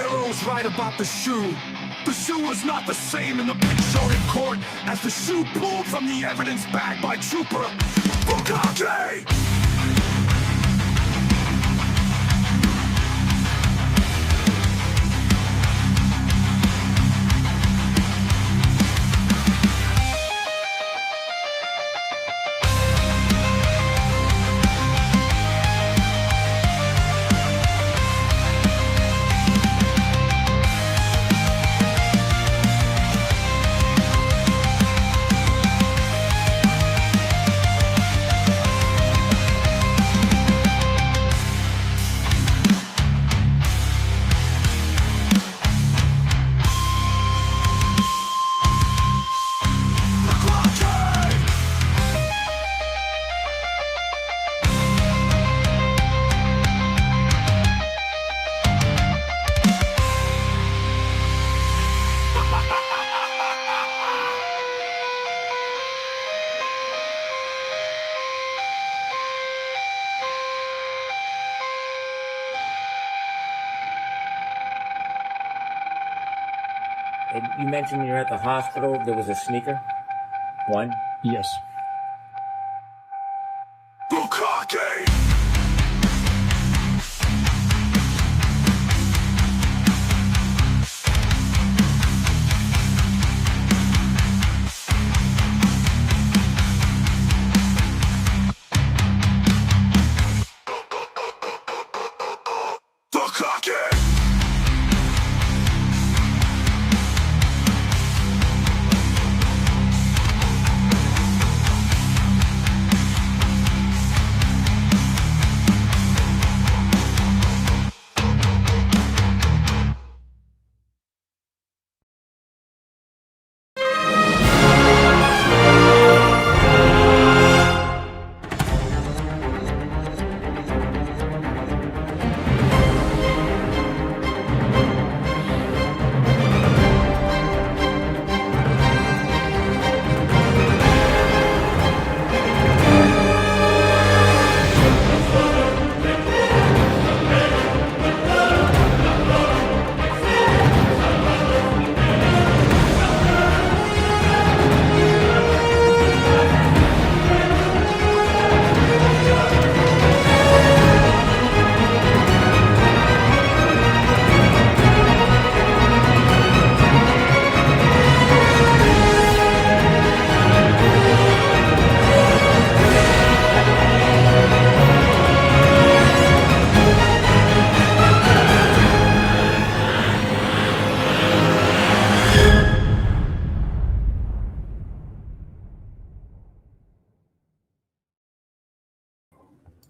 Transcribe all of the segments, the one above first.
Pharaoh's right about the shoe. The shoe was not the same in the picture in court as the shoe pulled from the evidence bag by Trooper Proctor. And you mentioned you're at the hospital. There was a sneaker. One. Yes. Proctor.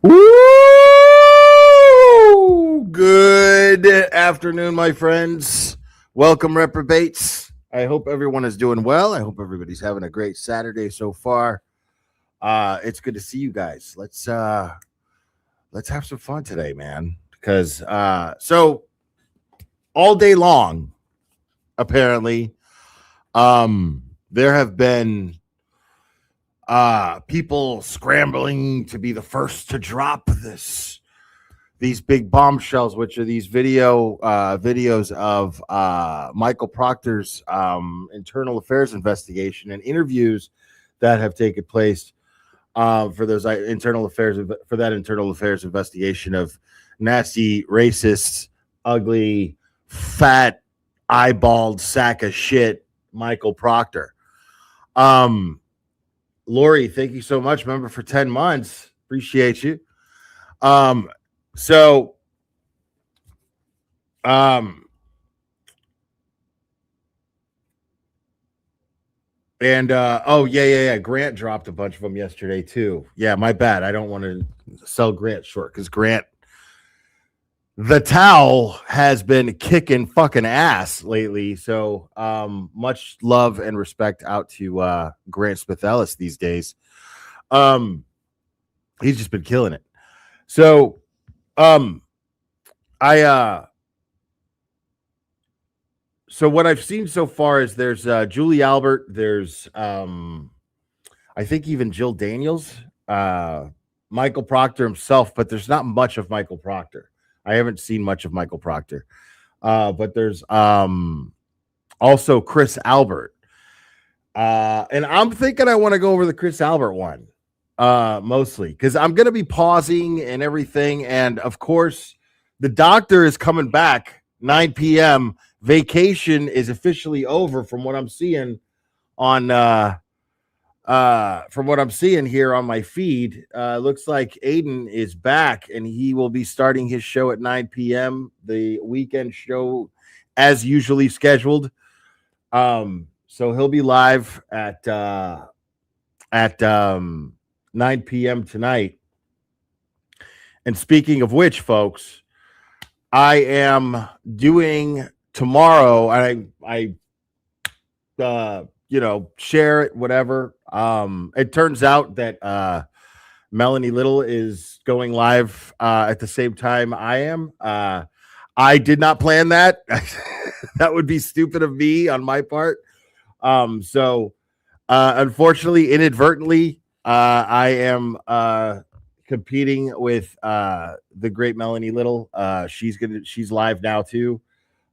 Woo! Good afternoon, my friends. Welcome, reprobates. I hope everyone is doing well. I hope everybody's having a great Saturday so far. It's good to see you guys. Let's have some fun today, man. Because so all day long, apparently, there have been people scrambling to be the first to drop these big bombshells, which are these videos of Michael Proctor's internal affairs investigation and interviews that have taken place for that internal affairs investigation of nasty, racist, ugly, fat, eyeballed sack of shit Michael Proctor. Lori, thank you so much, member, for 10 months. Appreciate you. Oh yeah. Grant dropped a bunch of them yesterday too. Yeah, my bad. I don't want to sell Grant short because Grant, the towel, has been kicking fucking ass lately. So much love and respect out to Grant Smith Ellis these days. He's just been killing it. So so what I've seen so far is there's Julie Albert, there's I think even Jill Daniels, Michael Proctor himself, but there's not much of Michael Proctor. I haven't seen much of Michael Proctor. But there's also Chris Albert. And I'm thinking I want to go over the Chris Albert one mostly because I'm going to be pausing and everything. And of course, the doctor is coming back 9 p.m. Vacation is officially over from what I'm seeing on from what I'm seeing here on my feed. Looks like Aiden is back and he will be starting his show at 9 p.m. The weekend show as usually scheduled. So he'll be live at 9 p.m. tonight. And speaking of which, folks, I am doing tomorrow. I share it, whatever. It turns out that Melanie Little is going live at the same time I am. I did not plan that. That would be stupid of me on my part. So unfortunately, inadvertently, I am competing with the great Melanie Little. She's live now too,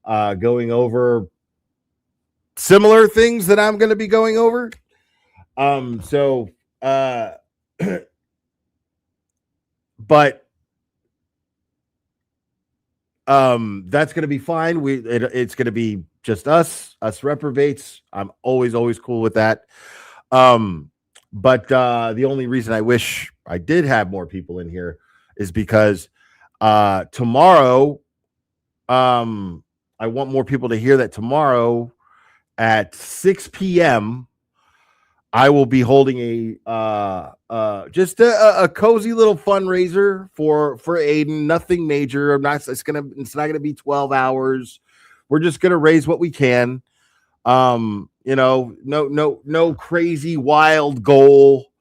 going over similar things that I'm going to be going over. But that's going to be fine. It's going to be just us reprobates. I'm always cool with that. But the only reason I wish I did have more people in here is because tomorrow, I want more people to hear that tomorrow at 6 p.m. I will be holding just a cozy little fundraiser for Aiden. Nothing major. It's not gonna be 12 hours. We're just gonna raise what we can. No crazy wild goal.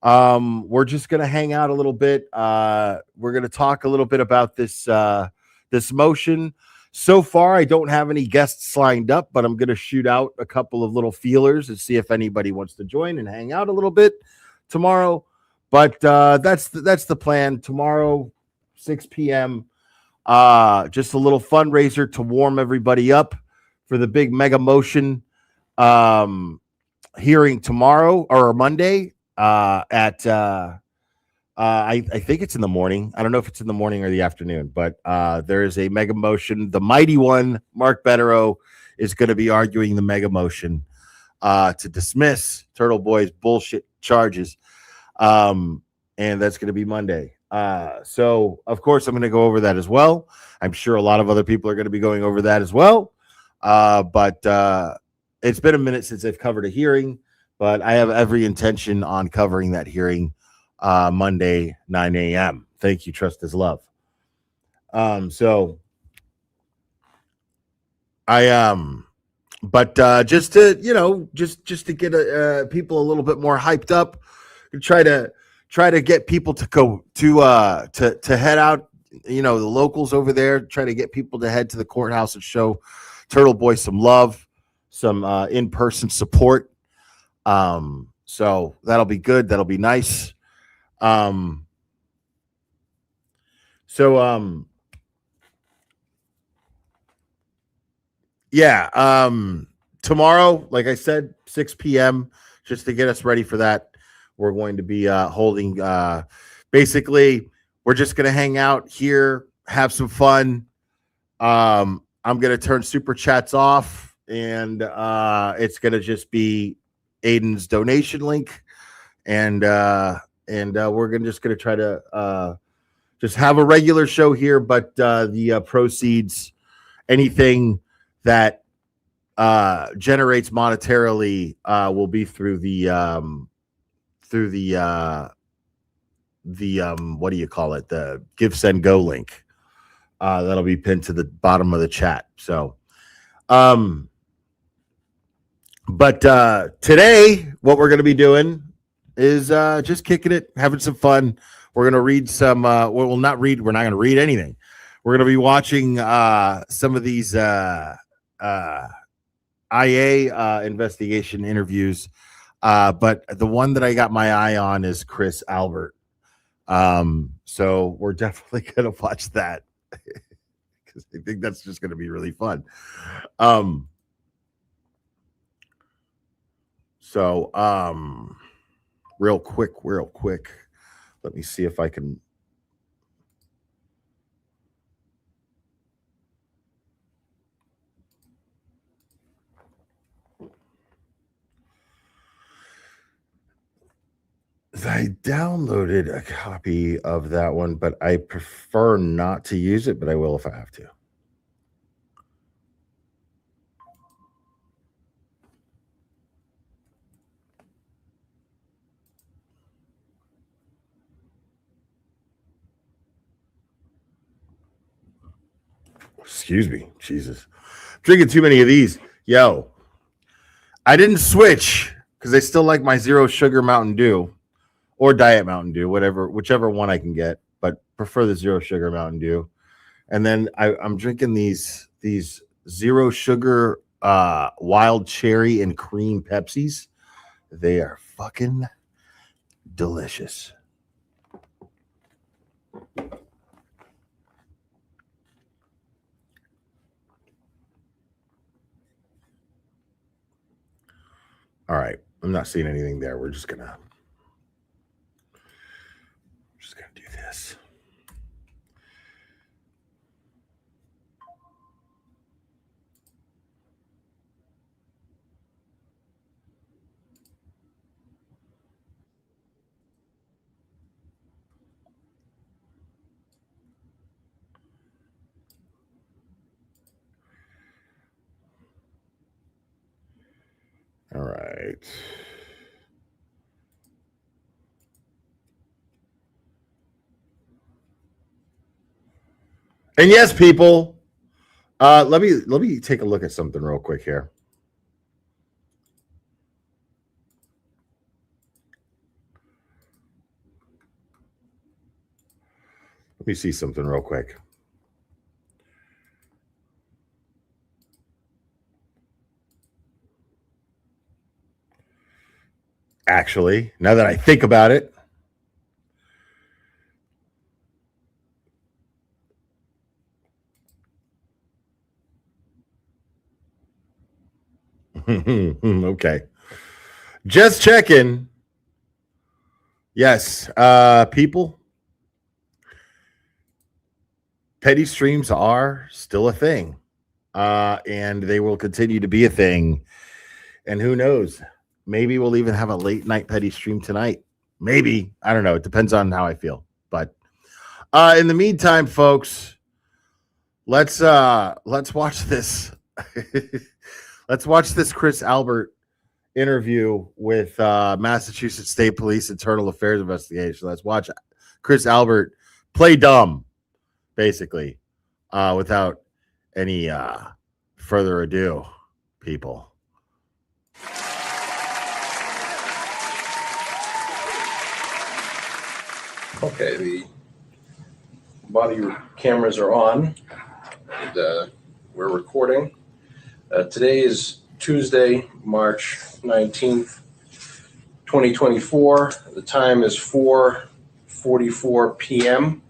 We're just gonna hang out a little bit. We're gonna talk a little bit about this motion. So far, I don't have any guests lined up, but I'm going to shoot out a couple of little feelers and see if anybody wants to join and hang out a little bit tomorrow. But that's the plan. Tomorrow, 6 p.m., just a little fundraiser to warm everybody up for the big Mega Motion hearing tomorrow or Monday at I think it's in the morning. I don't know if it's in the morning or the afternoon, but there is a Mega Motion. The mighty one, Mark Betterow, is going to be arguing the Mega Motion to dismiss Turtle Boy's bullshit charges. And that's going to be Monday. So, of course, I'm going to go over that as well. I'm sure a lot of other people are going to be going over that as well. But it's been a minute since I've covered a hearing, but I have every intention on covering that hearing Monday, 9 a.m. Thank you. Trust is love. So I but just to just to get people a little bit more hyped up, try to get people to go to head out, the locals over there, try to get people to head to the courthouse and show Turtle Boy some love, some in-person support. So that'll be good. That'll be nice. Tomorrow, like I said, 6 p.m., just to get us ready for that, we're going to be holding, basically, we're just going to hang out here, have some fun. I'm going to turn super chats off, and it's going to just be Aiden's donation link, and we're just going to try to just have a regular show here, but the proceeds, anything that generates monetarily, will be through the what do you call it? The Give Send Go link. That'll be pinned to the bottom of the chat. So, but today, what we're going to be doing is just kicking it, having some fun. We're going to read some, we're not going to read anything. We're going to be watching some of these IA investigation interviews. But the one that I got my eye on is Chris Albert. So we're definitely going to watch that because I think that's just going to be really fun. So real quick, let me see if I can. I downloaded a copy of that one, but I prefer not to use it, but I will if I have to. Excuse me. Jesus. Drinking too many of these. Yo, I didn't switch because I still like my zero sugar Mountain Dew or Diet Mountain Dew, whichever one I can get, but prefer the zero sugar Mountain Dew. And then I'm drinking these zero sugar wild cherry and cream Pepsis. They are fucking delicious. All right. I'm not seeing anything there. We're just gonna do this. All right. And yes, people, let me take a look at something real quick here. Let me see something real quick. Actually, now that I think about it, okay. Just checking. Yes, people, petty streams are still a thing, and they will continue to be a thing. And who knows? Maybe we'll even have a late night petty stream tonight. Maybe. I don't know. It depends on how I feel. But in the meantime, folks, let's watch this. Let's watch this Chris Albert interview with Massachusetts State Police Internal Affairs Investigation. Let's watch Chris Albert play dumb, basically, without any further ado, people. Okay, the body cameras are on, and we're recording. Today is Tuesday, March 19th, 2024. The time is 4:44 p.m.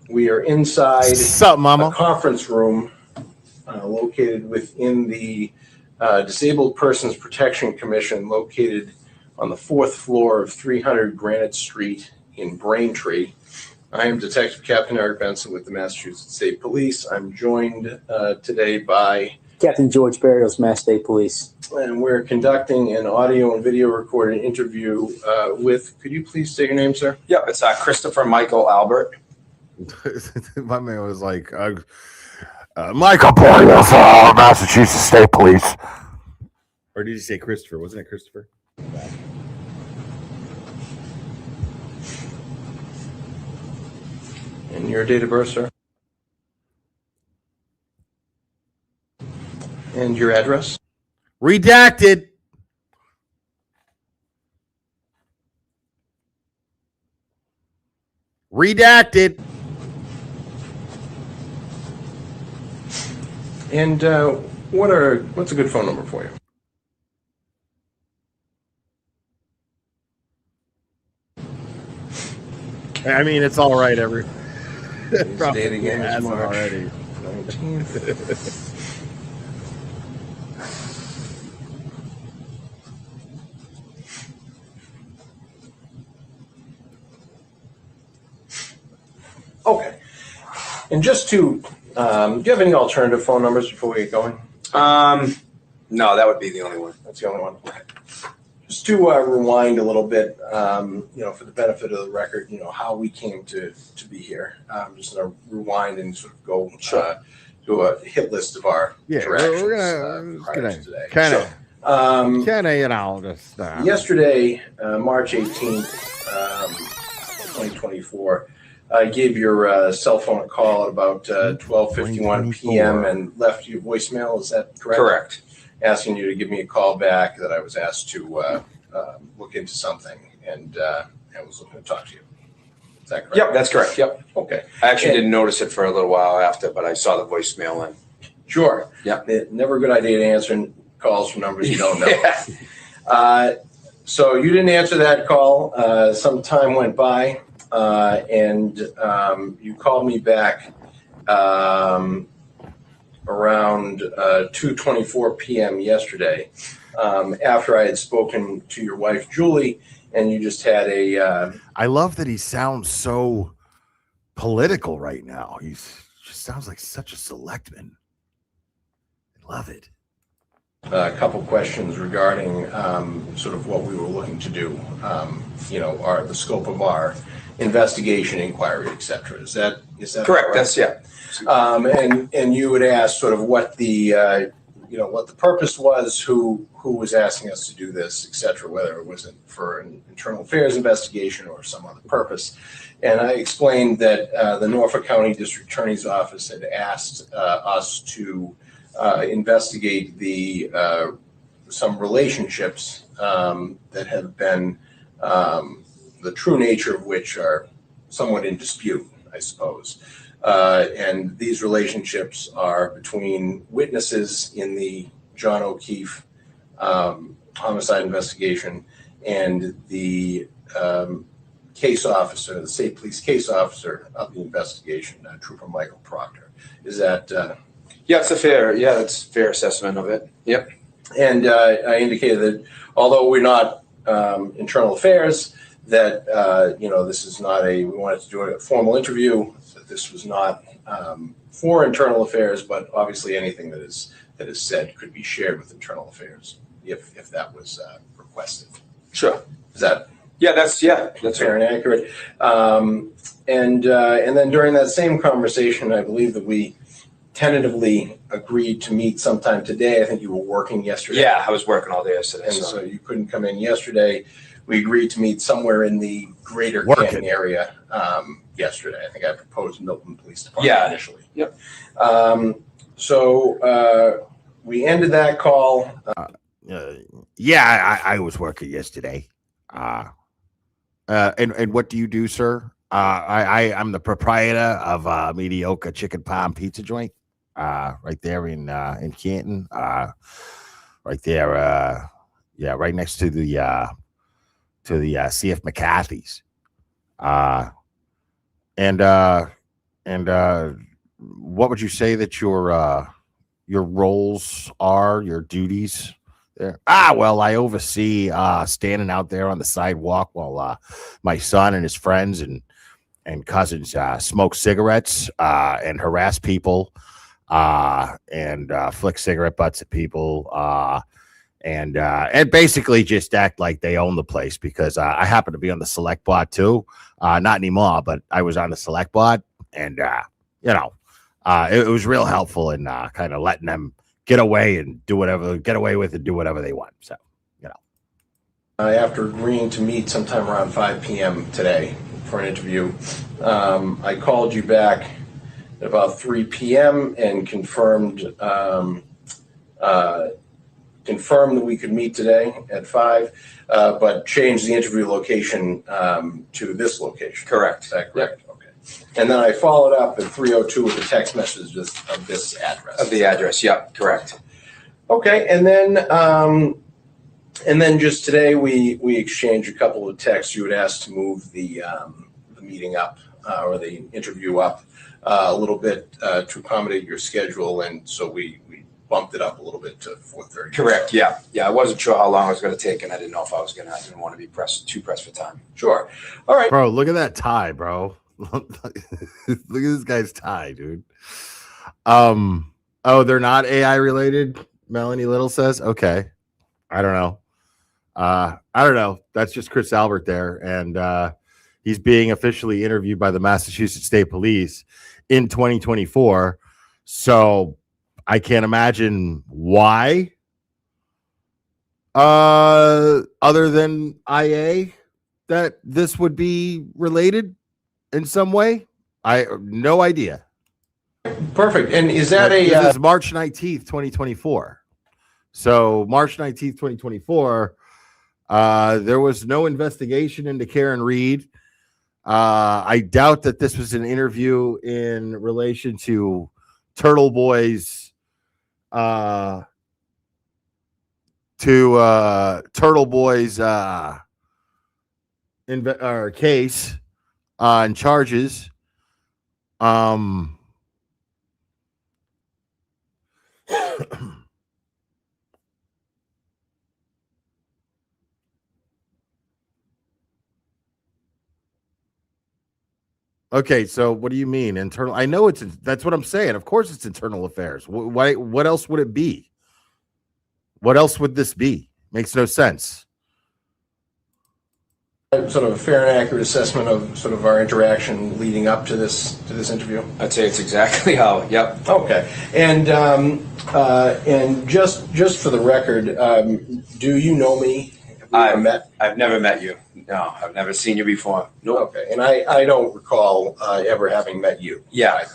We are inside a conference room located within the Disabled Persons Protection Commission, located on the 4th floor of 300 Granite Street in Braintree. I am Detective Captain Eric Benson with the Massachusetts State Police. I'm joined today by Captain George Barrios, Mass State Police. And we're conducting an audio and video recorded interview with, could you please say your name, sir? Yep, it's Christopher Michael Albert. My man was like, Michael Barrios, Massachusetts State Police. Or did you say Christopher? Wasn't it Christopher? And your date of birth, sir? And your address? Redacted. Redacted. And what's a good phone number for you? I mean, it's all right. Today's date again is Has it March already. 19th. Okay. And just to, do you have any alternative phone numbers before we get going? No, that would be the only one. That's the only one. Okay. Just to rewind a little bit, for the benefit of the record, how we came to be here. Just gonna rewind and sort of go do a hit list of our interactions prior to today. Kind of, just Yesterday, March 18th, 2024, I gave your cell phone a call at about 12:51 p.m. and left you voicemail. Is that correct? Correct. Asking you to give me a call back, that I was asked to look into something, and I was looking to talk to you. Is that correct? Yep, that's correct. Yep. Okay. I actually didn't notice it for a little while after, but I saw the voicemail and. Sure. Yeah. Never a good idea to answer calls from numbers you don't know. Yeah. So you didn't answer that call. Some time went by, and you called me back around 2:24 p.m. yesterday, after I had spoken to your wife, Julie, and you just had a... I love that he sounds so political right now. He just sounds like such a selectman. I love it. A couple questions regarding sort of what we were looking to do, the scope of our investigation, inquiry, etc. Is that Correct. That's and you would ask sort of what the what the purpose was, who was asking us to do this, etc. Whether it was for an internal affairs investigation or some other purpose. And I explained that the Norfolk County District Attorney's Office had asked us to investigate some relationships that have been the true nature of which are somewhat in dispute, I suppose. And these relationships are between witnesses in the John O'Keefe homicide investigation and the case officer, the state police case officer of the investigation, Trooper Michael Proctor. Is that... Yeah, that's a fair assessment of it. Yep. And I indicated that although we're not internal affairs, that this is not we wanted to do a formal interview. That this was not for internal affairs, but obviously anything that is said could be shared with internal affairs if that was requested. Sure. Is that? Yeah, that's fair and accurate. And then during that same conversation, I believe that we tentatively agreed to meet sometime today. I think you were working yesterday. Yeah, I was working all day yesterday. And so you couldn't come in yesterday. We agreed to meet somewhere in the greater Canton area yesterday. I think I proposed Milton Police Department initially. Yep. So we ended that call. I was working yesterday. And what do you do, sir? I'm the proprietor of a mediocre chicken parm pizza joint, right there in Canton, right there, right next to the CF McCarthy's, and what would you say that your roles are, your duties there? Well, I oversee standing out there on the sidewalk while my son and his friends and cousins smoke cigarettes and harass people and flick cigarette butts at people and basically just act like they own the place, because I happen to be on the select board too. Not anymore, but I was on the select board, and it was real helpful in kind of letting them get away with and do whatever they want. So, after agreeing to meet sometime around 5 p.m. today for an interview, I called you back at about 3 p.m. and confirmed that we could meet today at 5, but changed the interview location to this location. Correct. Is that correct? Yep. Okay. And then I followed up at 3:02 with a text message of this address. Of the address, yep, correct. Okay, and then just today we exchanged a couple of texts. You had asked to move the meeting up or the interview up a little bit to accommodate your schedule, and so we bumped it up a little bit to 4:30. Correct. Yeah. I wasn't sure how long it was going to take, and I didn't know if I didn't want to be too pressed for time. Sure. All right. Bro, look at that tie, bro. Look at this guy's tie, dude. Oh, they're not AI related, Melanie Little says. Okay. I don't know. I don't know. That's just Chris Albert there. And he's being officially interviewed by the Massachusetts State Police in 2024. So I can't imagine why. Other than IA, that this would be related in some way. I no idea. Perfect. And is that This is March 19th, 2024. So March 19th, 2024, there was no investigation into Karen Reed. I doubt that this was an interview in relation to Turtle Boy's case and charges. Okay, so what do you mean internal? I know that's what I'm saying. Of course, it's internal affairs. Why? What else would it be? What else would this be? Makes no sense. sort of a fair and accurate assessment of sort of our interaction leading up to this interview? I'd say it's exactly how. Yep. Okay. And just for the record, do you know me? I've never met you. No, I've never seen you before. Nope. Okay. And I don't recall ever having met you. Yeah.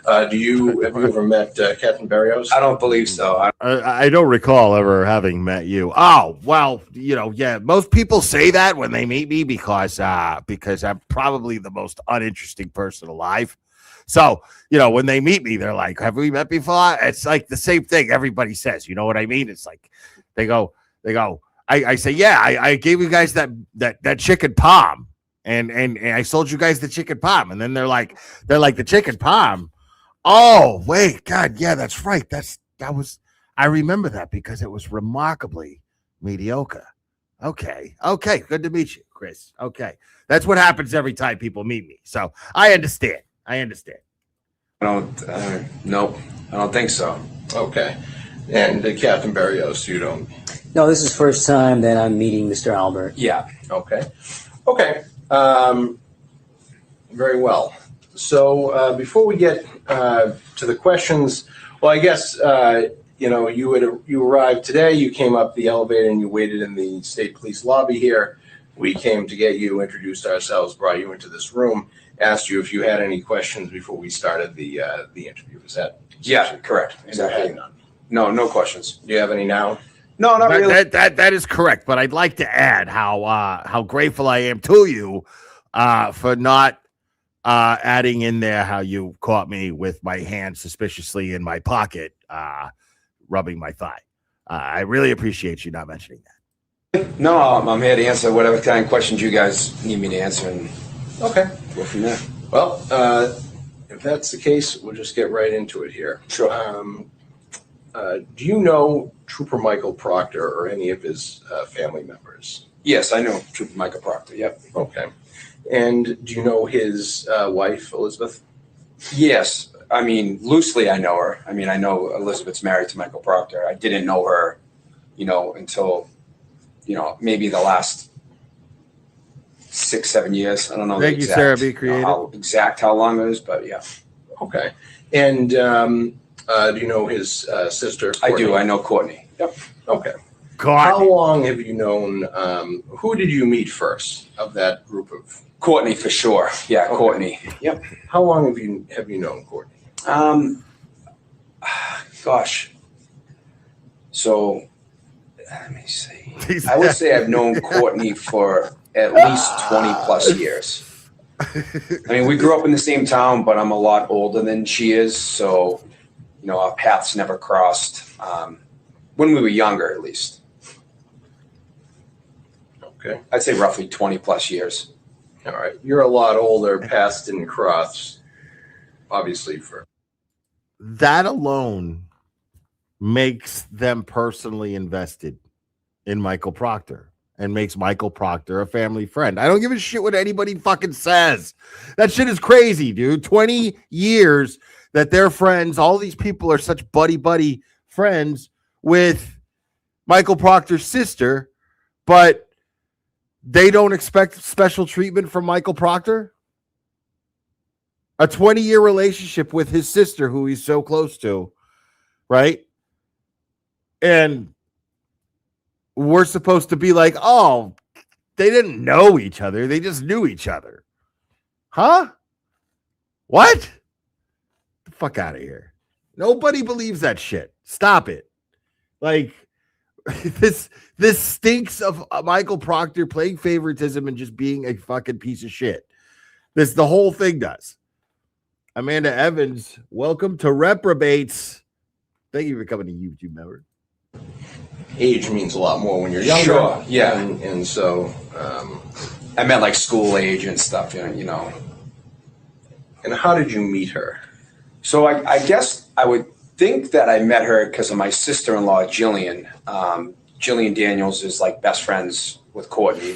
Have you ever met Captain Barrios? I don't believe so. I don't recall ever having met you. Oh, well, yeah. Most people say that when they meet me because I'm probably the most uninteresting person alive. So, when they meet me, they're like, have we met before? It's like the same thing everybody says. You know what I mean? It's like they go, I say, yeah, I gave you guys that chicken palm and I sold you guys the chicken palm. And then they're like the chicken palm. Oh, wait, God, yeah, that's right. I remember that because it was remarkably mediocre. Okay, good to meet you, Chris. Okay, that's what happens every time people meet me. So I understand. Nope, I don't think so. Okay. And Captain Barrios, you don't? No, this is first time that I'm meeting Mr. Albert. Yeah. Okay. Very well. So before we get to the questions, well, I guess you arrived today. You came up the elevator and you waited in the state police lobby here. We came to get you, introduced ourselves, brought you into this room, asked you if you had any questions before we started the interview. Is that? Yeah, correct. Exactly. No questions. Do you have any now? No, not really. That is correct. But I'd like to add how grateful I am to you for not adding in there how you caught me with my hand suspiciously in my pocket, rubbing my thigh. I really appreciate you not mentioning that. No, I'm here to answer whatever kind of questions you guys need me to answer, and okay, go from there. Well, if that's the case, we'll just get right into it here. Sure. Do you know Trooper Michael Proctor or any of his family members? Yes, I know Trooper Michael Proctor. Yep. Okay. And do you know his wife, Elizabeth? Yes. I mean, loosely I know her. I mean, I know Elizabeth's married to Michael Proctor. I didn't know her, until, maybe the last 6-7 years. I don't know. Thank you, Sarah B. Creative. How long it is, but yeah. Okay. And do you know his sister, Courtney? I do. I know Courtney. Yep. Okay. God. How long have you known, who did you meet first of that group of? Courtney for sure. Yeah, Okay. Courtney. Yep. How long have you known Courtney? Gosh. So, let me see. I would say I've known Courtney for at least 20 plus years. I mean, we grew up in the same town, but I'm a lot older than she is. So, our paths never crossed when we were younger, at least. Okay. I'd say roughly 20 plus years. All right. You're a lot older, past didn't cross, obviously, for that alone makes them personally invested in Michael Proctor and makes Michael Proctor a family friend. I don't give a shit what anybody fucking says. That shit is crazy, dude. 20 years that they're friends. All these people are such buddy friends with Michael Proctor's sister, but they don't expect special treatment from Michael Proctor. A 20-year relationship with his sister, who he's so close to, right? And we're supposed to be like, oh, they didn't know each other. They just knew each other. Huh? What? Get the fuck out of here. Nobody believes that shit. Stop it. Like, this stinks of Michael Proctor playing favoritism and just being a fucking piece of shit. The whole thing does. Amanda Evans, welcome to Reprobates. Thank you for coming to YouTube, member. age means a lot more when you're younger. Sure, yeah. And so I meant like school age and stuff, you know. And how did you meet her? So I guess I would think that I met her because of my sister-in-law, Jillian. Jillian Daniels is like best friends with Courtney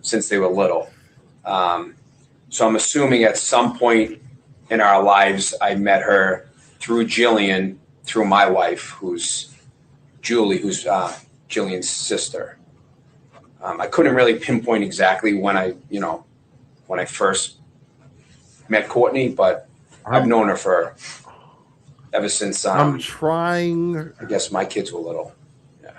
since they were little. So I'm assuming at some point in our lives, I met her through Jillian, through my wife, who's Julie, who's Jillian's sister. I couldn't really pinpoint exactly when I first met Courtney, but I've known her ever since. I'm trying. I guess my kids were little. Yeah.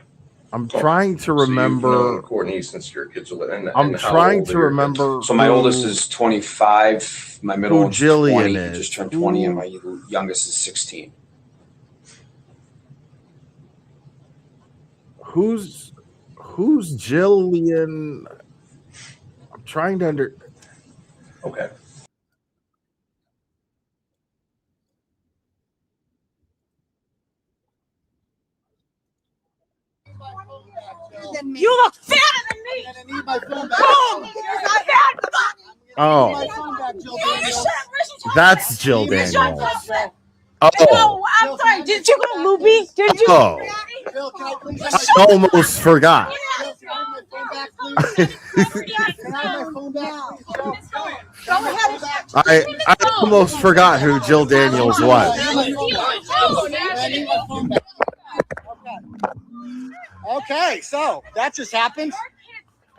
I'm trying to remember. So you've known Courtney since your kids were little. I'm trying to remember. So my oldest is 25. My middle one's Jillian 20. is. Just turned 20, and my youngest is 16. Who's Jillian? I'm trying to Okay. You look fatter than me. I need my phone back. Boom! Oh, that's Jill Daniels. Oh, Oh, I'm sorry. Did you go Loopy? Did you? oh, Bill, can I please I almost forgot. Can I have my phone back, please? Go ahead. I almost forgot who Jill Daniels was. I need my phone back. Okay, so that just happened.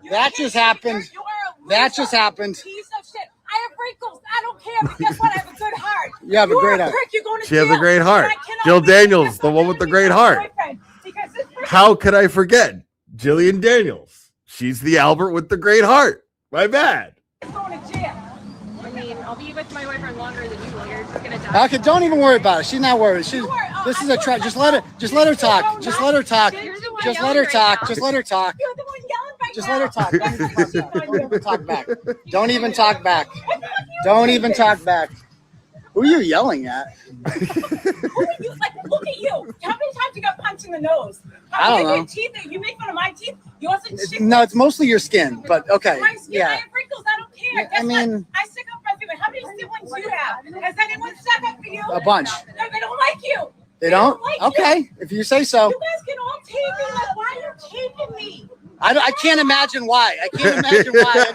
That just happened. That just happened. Piece of shit. I have wrinkles. I don't care. But guess what? I have a good heart. You have a great heart. You're going to She has a jail. great heart. And I cannot Jill believe Daniels, that the one with the I'm great my heart. boyfriend, because this person- How could I forget Jillian Daniels? She's the Albert with the great heart. My bad. is going to jail. I mean, I'll be with my boyfriend longer than you will. You're just gonna die. Okay, don't even worry about it. She's not worried. This is a try. Just let her talk. Just let her talk. Just let her talk. Just let her talk. You're the one yelling right Just now. let her talk. Don't even talk back. Don't even talk back. Don't even talk back. Who are you yelling at? Who are you? Like, look at you. How many times you got punched in the nose? I don't know. Your teeth, you make fun of my teeth. Yours and shit. No, it's mostly your skin, but okay. My skin, I Yeah. have wrinkles. I don't care. I Guess mean- what? I stick up for everyone. How many siblings do you have? Has anyone stuck up for you? A bunch. No, they don't like you. They don't? like you. Okay, if you say so. You guys can all tape me. Like, why are you taping me? I can't imagine why. I can't imagine why.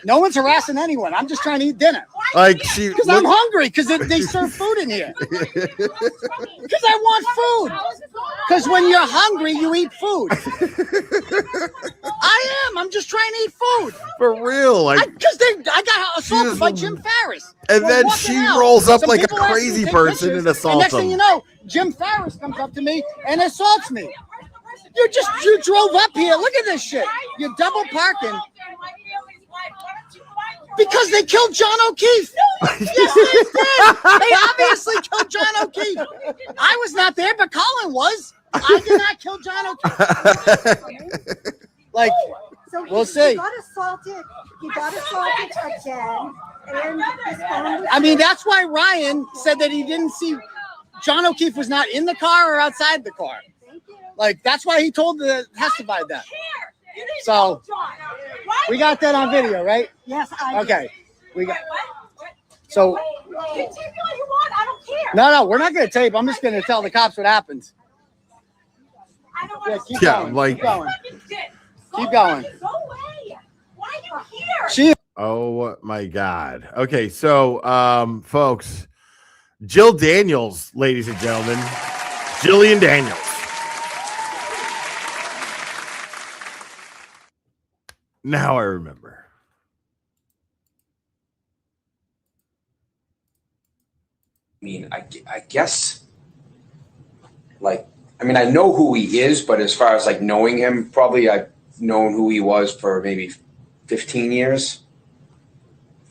No one's harassing anyone. I'm just trying to eat dinner. Like she, Because I'm hungry, because they serve food in here. Because I want food. Because when you're hungry, you eat food. I am. I'm just trying to eat food. for real. Like, Because I got assaulted just- by Jim Ferris. and We're then walking she out. rolls up Some like a people ask me to crazy take person pictures, and assaults next thing him. you know, Jim Ferris comes up to me and assaults me. You drove up here. Look at this shit. You're double parking. Because they killed John O'Keefe. Yes, they did. They obviously killed John O'Keefe. I was not there, but Colin was. I did not kill John O'Keefe. Like, So we'll see. He got assaulted again, and his phone was I mean, that's why Ryan said that he didn't see John O'Keefe was not in the car or outside the car. Like, that's why he testified that. You need So, to John. Why we got that on video, right? Yes, I. Okay. We got. What? So, You tape me all you want. I don't care. no, we're not going to tape. I'm just going to tell the cops what happens. I don't Yeah, want to keep Yeah, going. like- Keep going. Go Keep going. Go away. Why are you here? She. Oh my God. Okay, so folks, Jill Daniels, ladies and gentlemen, Jillian Daniels. Now I remember. I mean, I guess, like, I mean, I know who he is, but as far as like knowing him, probably I've known who he was for maybe 15 years.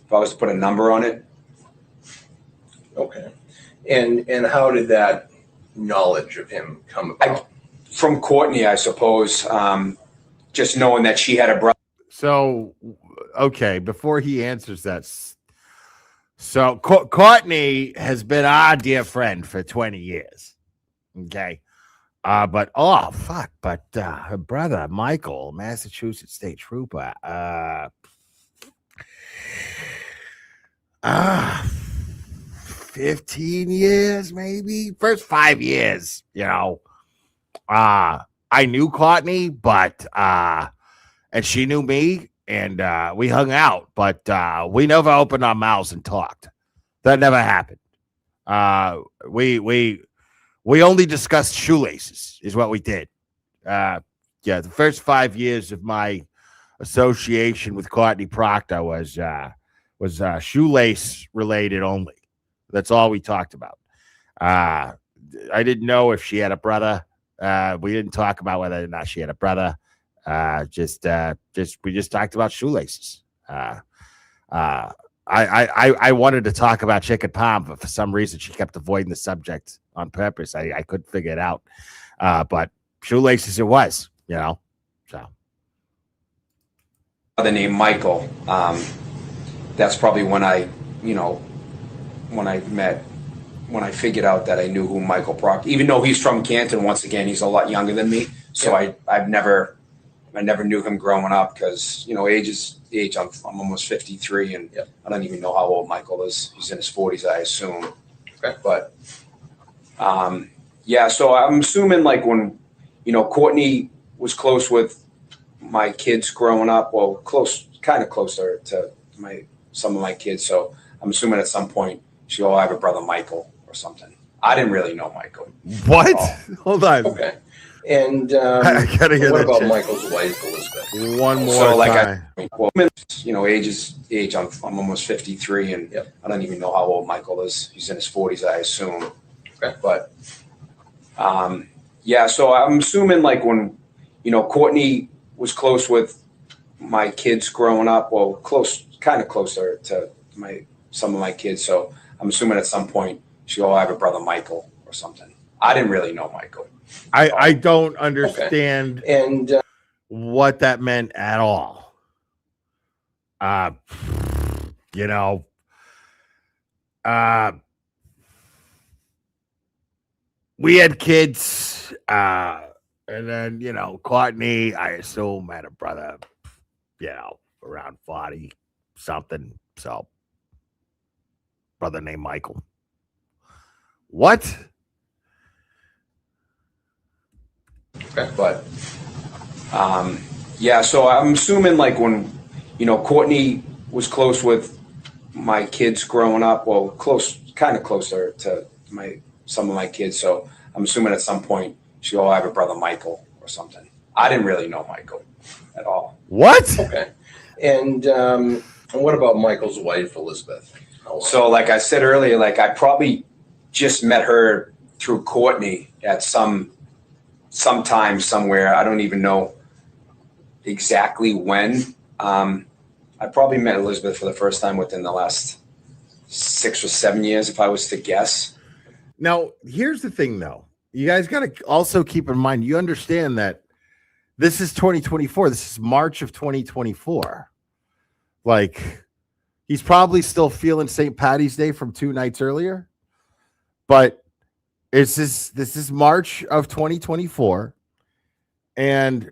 If I was to put a number on it. Okay. And how did that knowledge of him come about? From Courtney, I suppose. Just knowing that she had a brother. So, okay, before he answers that, so Courtney has been our dear friend for 20 years. Okay. But her brother Michael, Massachusetts State Trooper, 15 years, maybe first 5 years, I knew Courtney, but and she knew me, and we hung out, but we never opened our mouths and talked. That never happened. We only discussed shoelaces is what we did. The first 5 years of my association with Courtney Proctor was shoelace related only. That's all we talked about. I didn't know if she had a brother. We didn't talk about whether or not she had a brother. We just talked about shoelaces. I wanted to talk about chicken palm, but for some reason she kept avoiding the subject on purpose. I couldn't figure it out. But shoelaces it was, so. The name Michael. That's probably when I figured out that I knew who Michael Proctor, even though he's from Canton, once again, he's a lot younger than me. So I never knew him growing up because, age is age. I'm almost 53 and I don't even know how old Michael is. He's in his 40s, I assume. Okay. But, so I'm assuming like when, Courtney was close with my kids growing up, well, kind of closer to some of my kids. So I'm assuming at some point she'll have a brother Michael or something. I didn't really know Michael. What? Hold on. Okay. And I gotta hear what that about shit. Michael's wife, Elizabeth? One more So like time. age is age. I'm almost 53 and I don't even know how old Michael is. He's in his 40s, I assume. Okay. But so I'm assuming like when, Courtney was close with my kids growing up, well, kind of closer to some of my kids. So I'm assuming at some point she'll have a brother Michael or something. I didn't really know Michael. I don't understand And what that meant at all. We had kids, and then, Courtney, I assume, had a brother, around 40 something. So, brother named Michael. What? okay. But so I'm assuming like when, Courtney was close with my kids growing up, well, kind of closer to some of my kids. So I'm assuming at some point she'll have a brother Michael or something. I didn't really know Michael at all. What? Okay. And what about Michael's wife, Elizabeth? So like I said earlier, like I probably just met her through Courtney at sometime somewhere. I don't even know exactly when. I probably met Elizabeth for the first time within the last 6 or 7 years, if I was to guess. Now, here's the thing, though. You guys got to also keep in mind, you understand that this is 2024. This is March of 2024. Like, he's probably still feeling St. Patty's Day from 2 nights earlier. But this is March of 2024. And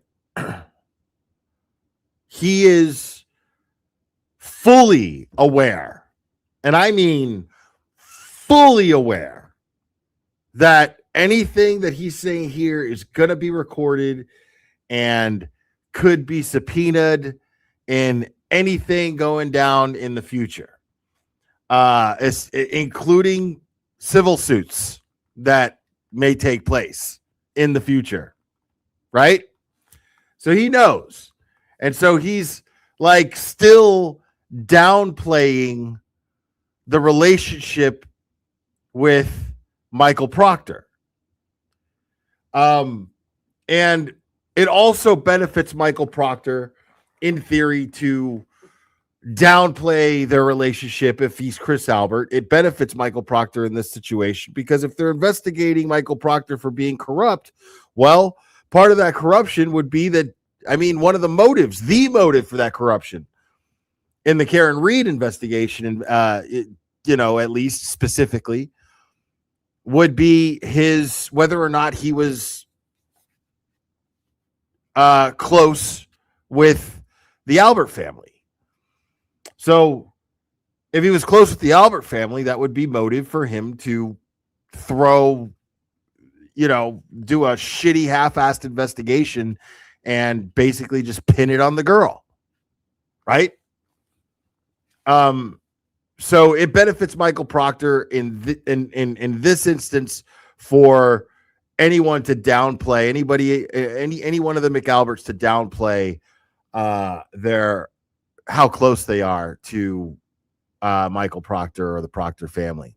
he is fully aware, and I mean fully aware, that anything that he's saying here is going to be recorded and could be subpoenaed in anything going down in the future, including civil suits that may take place in the future, right? So he knows. And so he's like still downplaying the relationship with Michael Proctor. And it also benefits Michael Proctor, in theory, to downplay their relationship if he's Chris Albert. It benefits Michael Proctor in this situation because if they're investigating Michael Proctor for being corrupt, well, part of that corruption would be that, I mean, one of the motives, the motive for that corruption in the Karen Reed investigation, and at least specifically, would be his whether or not he was close with the Albert family. So if he was close with the Albert family, that would be motive for him to do a shitty half-assed investigation and basically just pin it on the girl. Right? So it benefits Michael Proctor in this instance for anyone to downplay any one of the McAlberts to downplay how close they are to Michael Proctor or the Proctor family.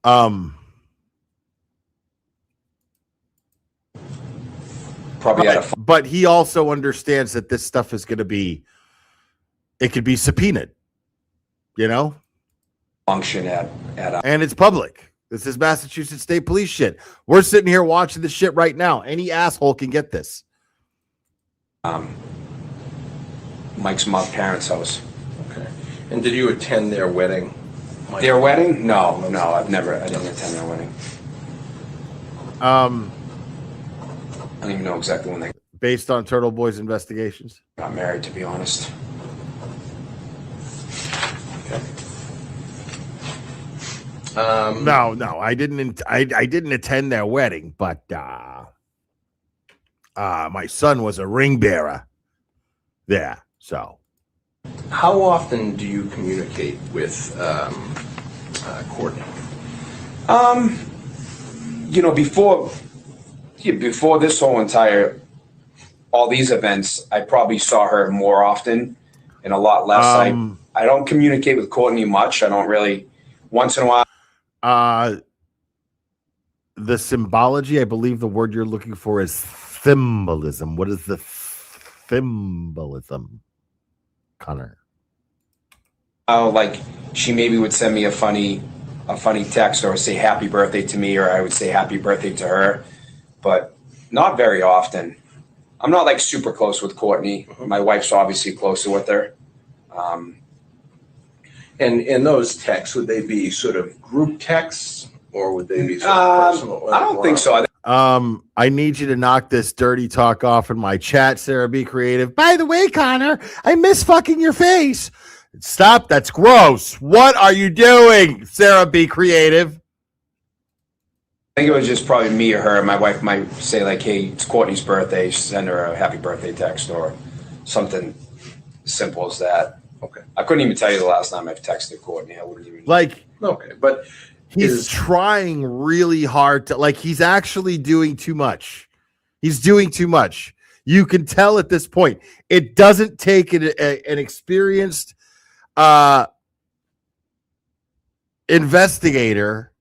But he also understands that this stuff is going to be, it could be subpoenaed, function at and it's public. This is Massachusetts State Police shit. We're sitting here watching this shit right now. Any asshole can get this. Mike's parents' house. Okay. And did you attend their wedding? Their wedding? No, I didn't attend their wedding. I don't even know exactly when they based on Turtle Boy's investigations got married, to be honest. Okay. No, I didn't attend their wedding, but my son was a ring bearer there. So how often do you communicate with Courtney? Before this all these events, I probably saw her more often and a lot less. I don't communicate with Courtney much. I don't really, once in a while. The symbology, I believe the word you're looking for is symbolism. What is the symbolism, Connor? Oh, like she maybe would send me a funny text or say happy birthday to me, or I would say happy birthday to her, but not very often. I'm not like super close with Courtney. My wife's obviously closer with her. And those texts, would they be sort of group texts or would they be sort of personal? I don't think so. I need you to knock this dirty talk off in my chat, Sarah B. Creative. By the way, Connor, I miss fucking your face. Stop. That's gross. What are you doing, Sarah B. Creative? I think it was just probably me or her. My wife might say like, hey, it's Courtney's birthday. Send her a happy birthday text or something simple as that. Okay. I couldn't even tell you the last time I've texted Courtney. I wouldn't even. Okay, but he's trying really hard to, he's actually doing too much. He's doing too much. You can tell at this point. It doesn't take an experienced investigator.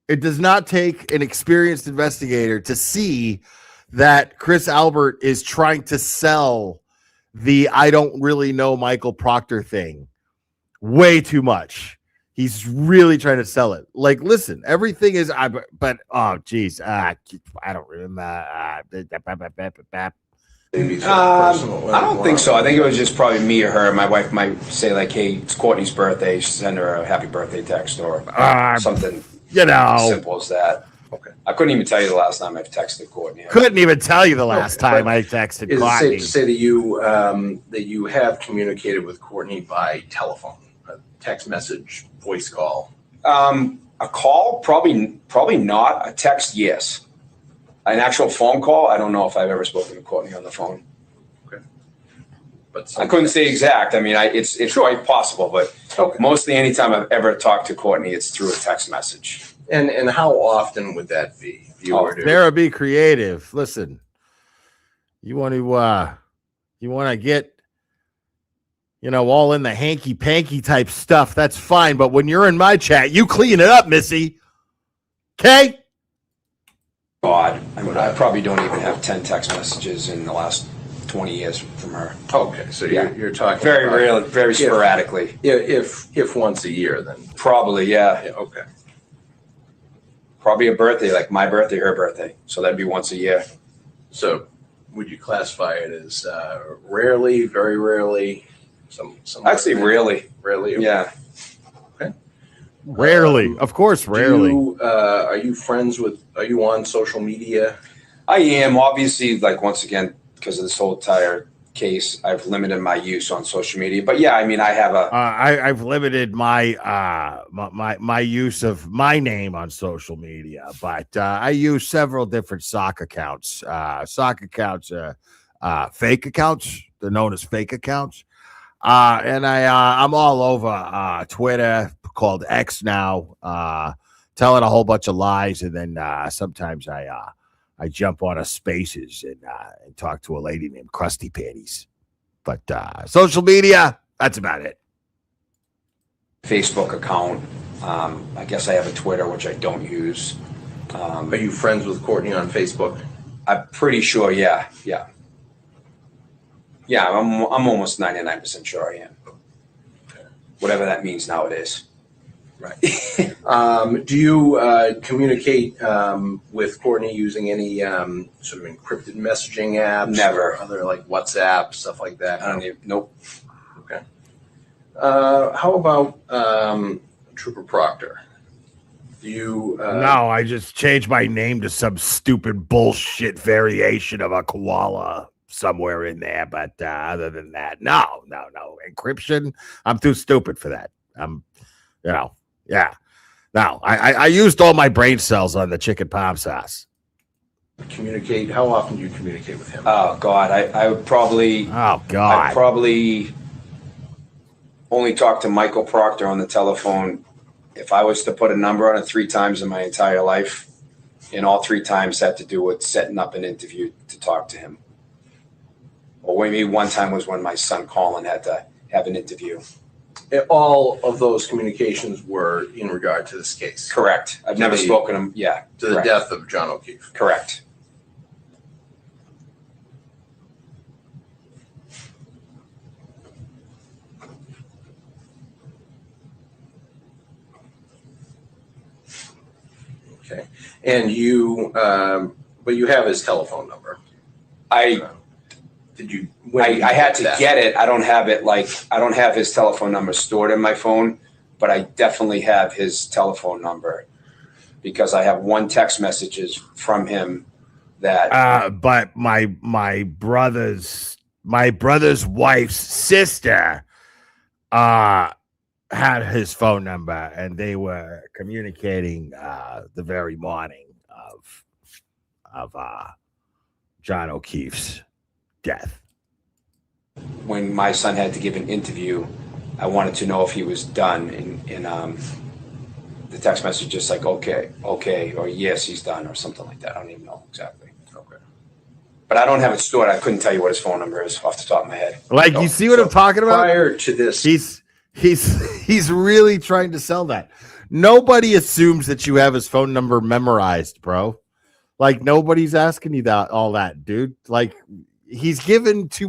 It does not take an experienced investigator to see that Chris Albert is trying to sell the I don't really know Michael Proctor thing way too much. He's really trying to sell it. Like, listen, everything is, oh, geez. I don't remember. I don't think so. I think it was just probably me or her. My wife might say like, hey, it's Courtney's birthday. Send her a happy birthday text or something. Simple as that. Okay. I couldn't even tell you the last time I've texted Courtney. Couldn't even tell you the last Okay, time but I texted Is it Courtney. safe to say that you have communicated with Courtney by telephone, a text message, voice call? A call, probably not. A text, yes. An actual phone call, I don't know if I've ever spoken to Courtney on the phone. Okay. But I couldn't say exact. I mean, it's quite possible, but Okay. mostly anytime I've ever talked to Courtney, it's through a text message. And how often would that be? If you were to, Sarah, be creative. Listen, you want to get, all in the hanky panky type stuff. That's fine. But when you're in my chat, you clean it up, Missy. Okay. God, I probably don't even have 10 text messages in the last 20 years from her. okay, so you're talking Very about rarely, very sporadically. if once a year, then. Probably, yeah. Yeah, okay. Probably a birthday, like my birthday, her birthday. So that'd be once a year. So would you classify it as rarely, very rarely? Some I'd say rarely. Rarely? Yeah. Rarely, of course, rarely. Are you on social media? I am, obviously, like, once again, because of this whole entire case, I've limited my use on social media. But yeah, I mean, I have a. I've limited my my use of my name on social media, but I use several different sock accounts. Sock accounts, fake accounts. They're known as fake accounts. And I'm all over Twitter, called X now, telling a whole bunch of lies, and then sometimes I jump on a Spaces and talk to a lady named Krusty Panties. But social media, that's about it. Facebook account. I guess I have a Twitter, which I don't use. Are you friends with Courtney on Facebook? I'm pretty sure, yeah. Yeah, I'm almost 99% sure I am. Whatever that means nowadays. Right. Do you communicate with Courtney using any sort of encrypted messaging apps? Never. Or other like WhatsApp, stuff like that? I don't even, nope. Okay. How about Trooper Proctor? Do you? No, I just changed my name to some stupid bullshit variation of a koala somewhere in there. But other than that, no. Encryption, I'm too stupid for that. Yeah. No, I used all my brain cells on the chicken palm sauce. Communicate. How often do you communicate with him? Oh God, I would probably. Oh God. I probably only talk to Michael Proctor on the telephone if I was to put a number on it 3 times in my entire life, and all 3 times had to do with setting up an interview to talk to him. Or maybe one time was when my son Colin had to have an interview. All of those communications were in regard to this case. Correct. I've never spoken to him. Yeah. To the correct. death of John O'Keefe. Correct. Okay. And you, but you have his telephone number. Did you? I had to get it. I don't have it I don't have his telephone number stored in my phone, but I definitely have his telephone number because I have 1 text messages from him that. But my brother's wife's sister had his phone number, and they were communicating the very morning of John O'Keefe's death. When my son had to give an interview, I wanted to know if he was done, and the text message just like okay, or yes, he's done, or something like that. I don't even know exactly. Okay, but I don't have it stored. I couldn't tell you what his phone number is off the top of my head. Like, you see what I'm talking about? Prior to this, he's really trying to sell that. Nobody assumes that you have his phone number memorized, bro. Like, nobody's asking you all that, dude. Like, he's doing too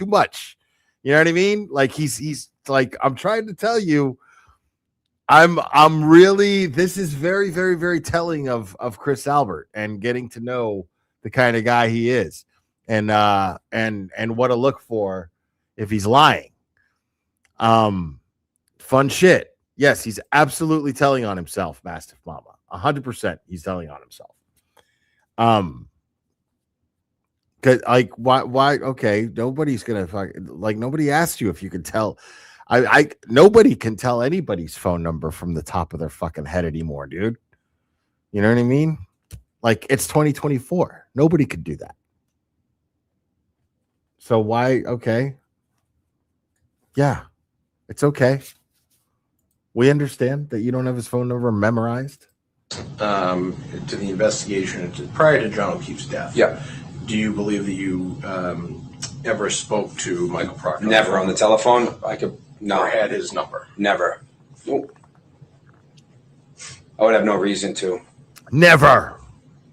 much. You know what I mean? Like, he's like, I'm trying to tell you, I'm really, this is very, very, very telling of Chris Albert and getting to know the kind of guy he is, and what to look for if he's lying. Fun shit. Yes, he's absolutely telling on himself, Mastiff Mama. 100%. He's telling on himself. Cause like why? Okay, nobody's gonna nobody asked you if you could tell. Nobody can tell anybody's phone number from the top of their fucking head anymore, dude. You know what I mean? Like it's 2024. Nobody could do that. So why? Okay. Yeah, it's okay. We understand that you don't have his phone number memorized. To the investigation prior to John O'Keefe's death. Yeah. Do you believe that you ever spoke to Michael Proctor? Never on the telephone. I could no. Or had his number? Never. Nope. I would have no reason to. Never.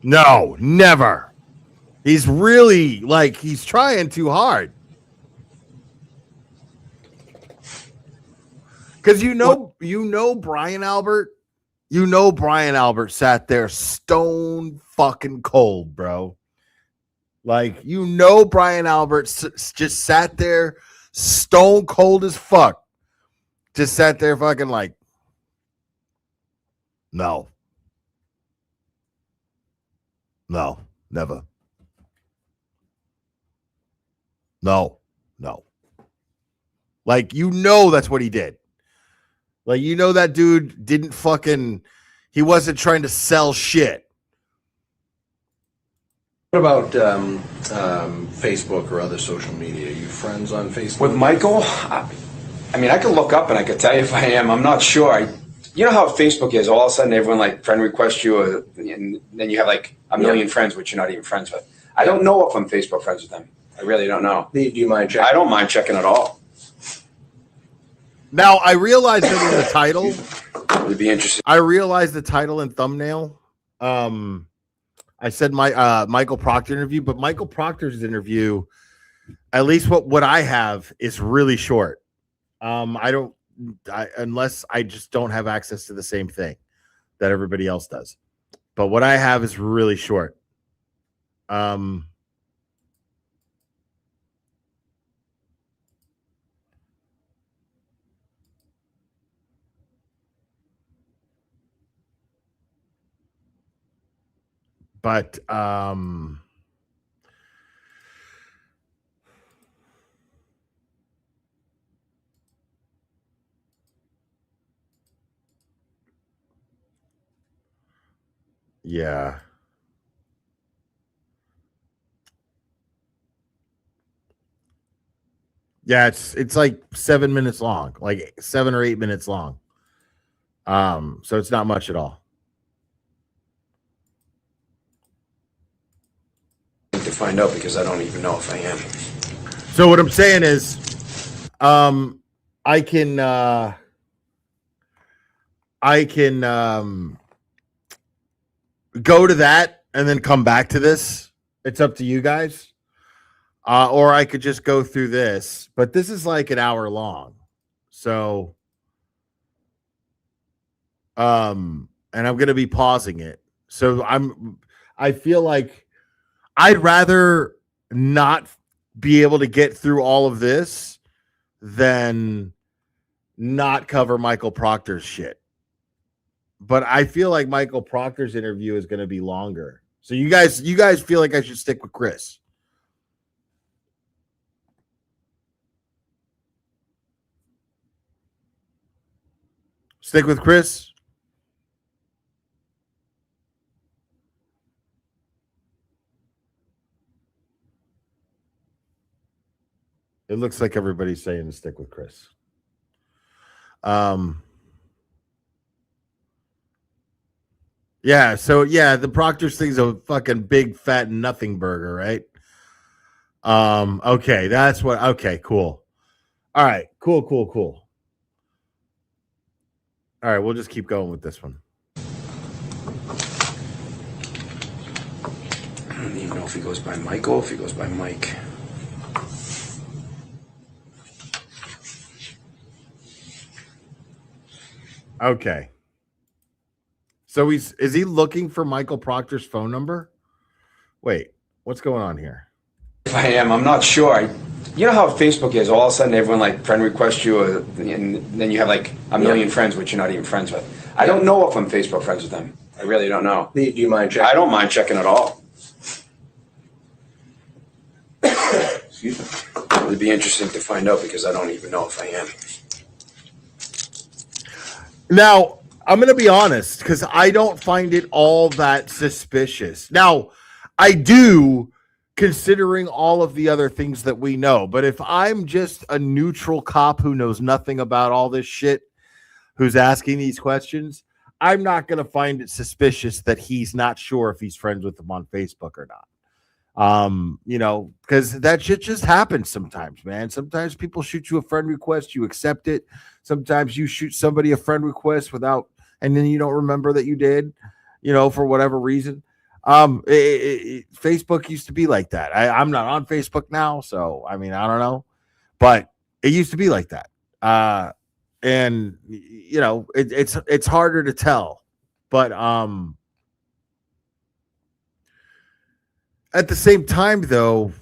No, never. He's really he's trying too hard. Because you know Brian Albert. You know Brian Albert sat there stone fucking cold, bro. Like, you know Brian Albert just sat there stone cold as fuck. Just sat there fucking like, no. No, never. No. Like, you know that's what he did. Like, you know that dude didn't he wasn't trying to sell shit. What about Facebook or other social media? Are you friends on Facebook? With Michael? I mean, I could look up and I could tell you if I am. I'm not sure. You know how Facebook is. All of a sudden, everyone friend requests you, and then you have a million friends, which you're not even friends with. I don't know if I'm Facebook friends with them. I really don't know. Do you mind checking? I don't mind checking at all. Now, I realize that in the title. It would be interesting. I realize the title and thumbnail. I said my Michael Proctor interview, but Michael Proctor's interview, at least what I have, is really short. Unless I just don't have access to the same thing that everybody else does. But what I have is really short. But yeah. Yeah, it's like 7 minutes long, like 7 or 8 minutes long. So it's not much at all. To find out because I don't even know if I am. So what I'm saying is, I can go to that and then come back to this. It's up to you guys. Or I could just go through this, but this is like an hour long. So, and I'm going to be pausing it. So I feel like I'd rather not be able to get through all of this than not cover Michael Proctor's shit. But I feel like Michael Proctor's interview is going to be longer. So you guys feel like I should stick with Chris? Stick with Chris? It looks like everybody's saying to stick with Chris. Yeah, so yeah, the Proctor's thing's a fucking big fat nothing burger, right? Okay, that's what. Okay, cool. All right, cool. All right, we'll just keep going with this one. I don't even know if he goes by Michael, if he goes by Mike. Okay. So is he looking for Michael Proctor's phone number? Wait, what's going on here? If I am, I'm not sure. You know how Facebook is. All of a sudden, everyone friend requests you, and then you have a million friends, which you're not even friends with. I don't know if I'm Facebook friends with them. I really don't know. Do you mind checking? I don't mind checking at all. Excuse me. It'd be interesting to find out because I don't even know if I am. Now, I'm going to be honest because I don't find it all that suspicious. Now, I do, considering all of the other things that we know. But if I'm just a neutral cop who knows nothing about all this shit, who's asking these questions, I'm not going to find it suspicious that he's not sure if he's friends with them on Facebook or not. Because that shit just happens sometimes, man. Sometimes people shoot you a friend request, you accept it. Sometimes you shoot somebody a friend request and then you don't remember that you did, for whatever reason. Facebook used to be like that. I'm not on Facebook now, so I mean, I don't know, but it used to be like that. And it's harder to tell, but at the same time, though,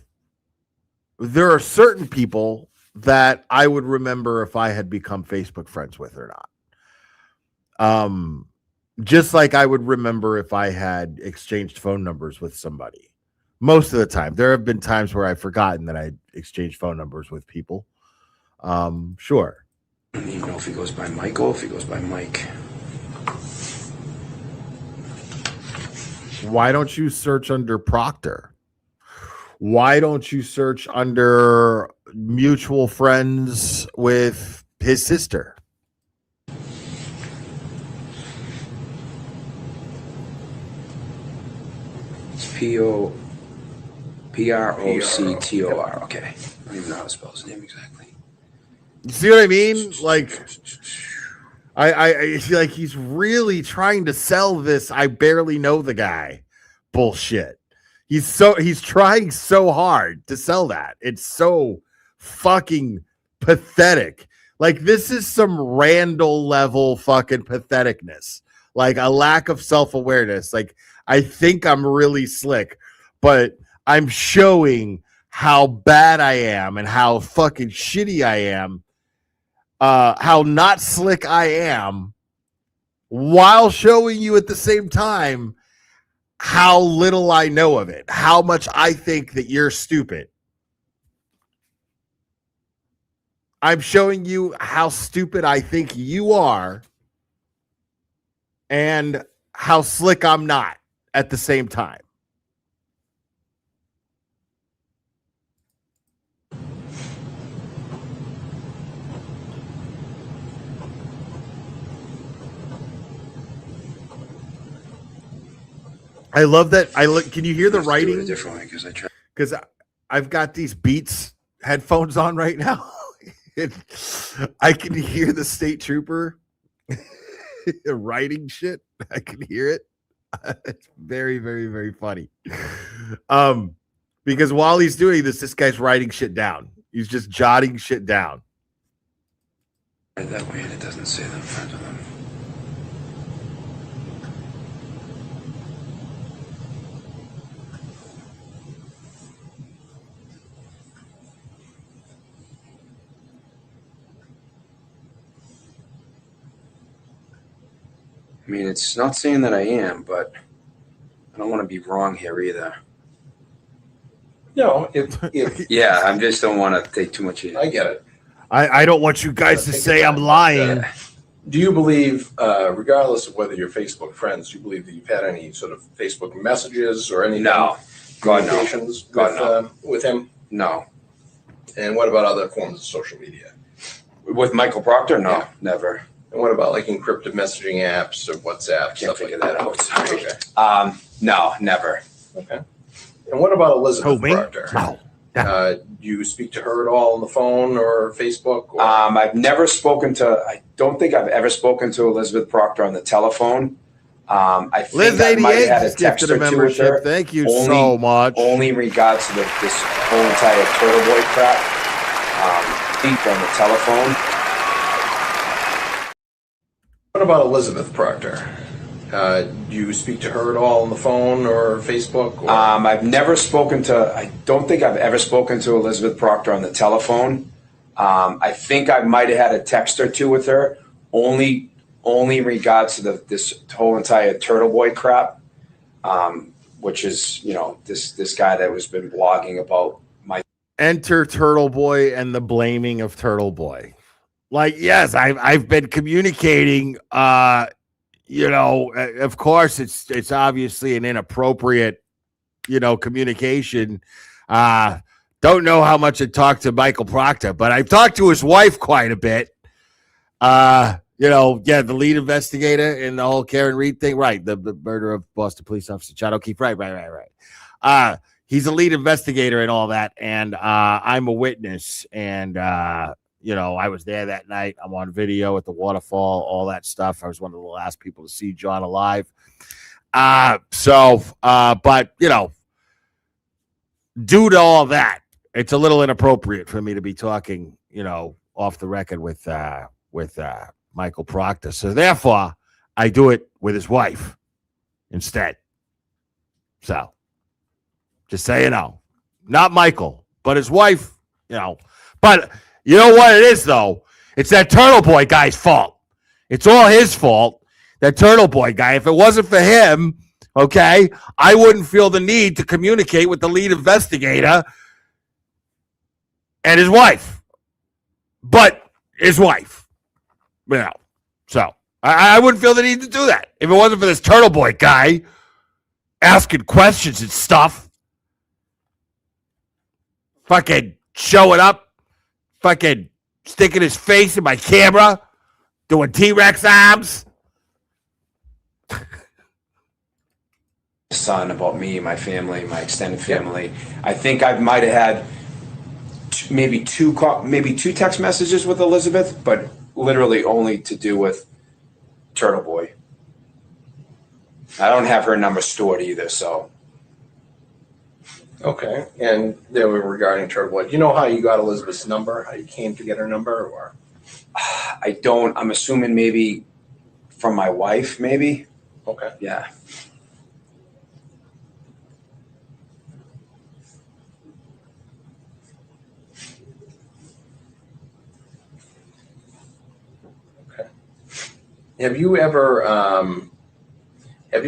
there are certain people that I would remember if I had become Facebook friends with or not. Just like I would remember if I had exchanged phone numbers with somebody. Most of the time. There have been times where I've forgotten that I exchanged phone numbers with people. Sure. I don't even know if he goes by Michael, if he goes by Mike. Why don't you search under Proctor? Why don't you search under mutual friends with his sister? It's Proctor. Okay. I don't even know how to spell his name exactly. You see what I mean? Like, I feel like he's really trying to sell this I barely know the guy bullshit. He's trying so hard to sell that. It's so fucking pathetic. Like, this is some Randall level fucking patheticness. Like a lack of self-awareness. Like, I think I'm really slick, but I'm showing how bad I am and how fucking shitty I am. How not slick I am, while showing you at the same time how little I know of it, how much I think that you're stupid. I'm showing you how stupid I think you are and how slick I'm not at the same time. I love that. Can you hear the writing? Because I've got these Beats headphones on right now. I can hear the state trooper writing shit. I can hear it. It's very, very, very funny. Because while he's doing this guy's writing shit down. He's just jotting shit down. That way it doesn't say that in front of him. I mean, it's not saying that I am, but I don't want to be wrong here either. No, if yeah, I just don't want to take too much in. I get it. I don't want you guys to say I'm lying. Do you believe, regardless of whether you're Facebook friends, do you believe that you've had any sort of Facebook messages or any communications with him? No. And what about other forms of social media? With Michael Proctor? No, never. And what about like encrypted messaging apps or WhatsApp? Can't figure that out. Sorry. Okay. No, never. Okay. And what about Elizabeth Proctor? Wow. Do you speak to her at all on the phone or Facebook? Or? I've never spoken to. I don't think I've ever spoken to Elizabeth Proctor on the telephone. I think Liz I might 88 have had a just text gifted or a two with her. membership. Thank you so much. Only in regards to this whole entire Turtle Boy crap. Deep on the telephone. What about Elizabeth Proctor? Do you speak to her at all on the phone or Facebook? Or? I've never spoken to. I don't think I've ever spoken to Elizabeth Proctor on the telephone. I think I might have had a text or two with her. Only only in regards to this whole entire Turtle Boy crap, which is, you know, this guy that was been blogging about my. Enter Turtle Boy and the blaming of Turtle Boy. Like, yes, I've been communicating. You know, of course, it's obviously an inappropriate, you know, communication. Don't know how much I talked to Michael Proctor, but I've talked to his wife quite a bit. You know, yeah, the lead investigator in the whole Karen Reed thing, right? The murder of Boston police officer John O'Keefe, right. He's a lead investigator and all that, and I'm a witness, and you know, I was there that night. I'm on video at the waterfall, all that stuff. I was one of the last people to see John alive. But you know, due to all that, it's a little inappropriate for me to be talking, you know, off the record with Michael Proctor. So therefore, I do it with his wife instead. So just so you know, not Michael, but his wife, you know. But you know what it is, though? It's that Turtle Boy guy's fault. It's all his fault, that Turtle Boy guy. If it wasn't for him, okay, I wouldn't feel the need to communicate with the lead investigator and his wife. But his wife, you know. So I wouldn't feel the need to do that if it wasn't for this Turtle Boy guy asking questions and stuff. Fucking showing up. Fucking sticking his face in my camera, doing T-Rex arms. Son about me, my family, my extended family. I think I might have had maybe two text messages with Elizabeth, but literally only to do with Turtle Boy. I don't have her number stored either, so. Okay, and they were regarding Turtle Boy. Do you know how you got Elizabeth's number? How you came to get her number, or? I don't. I'm assuming maybe from my wife, maybe. Okay. Yeah. Okay. Have you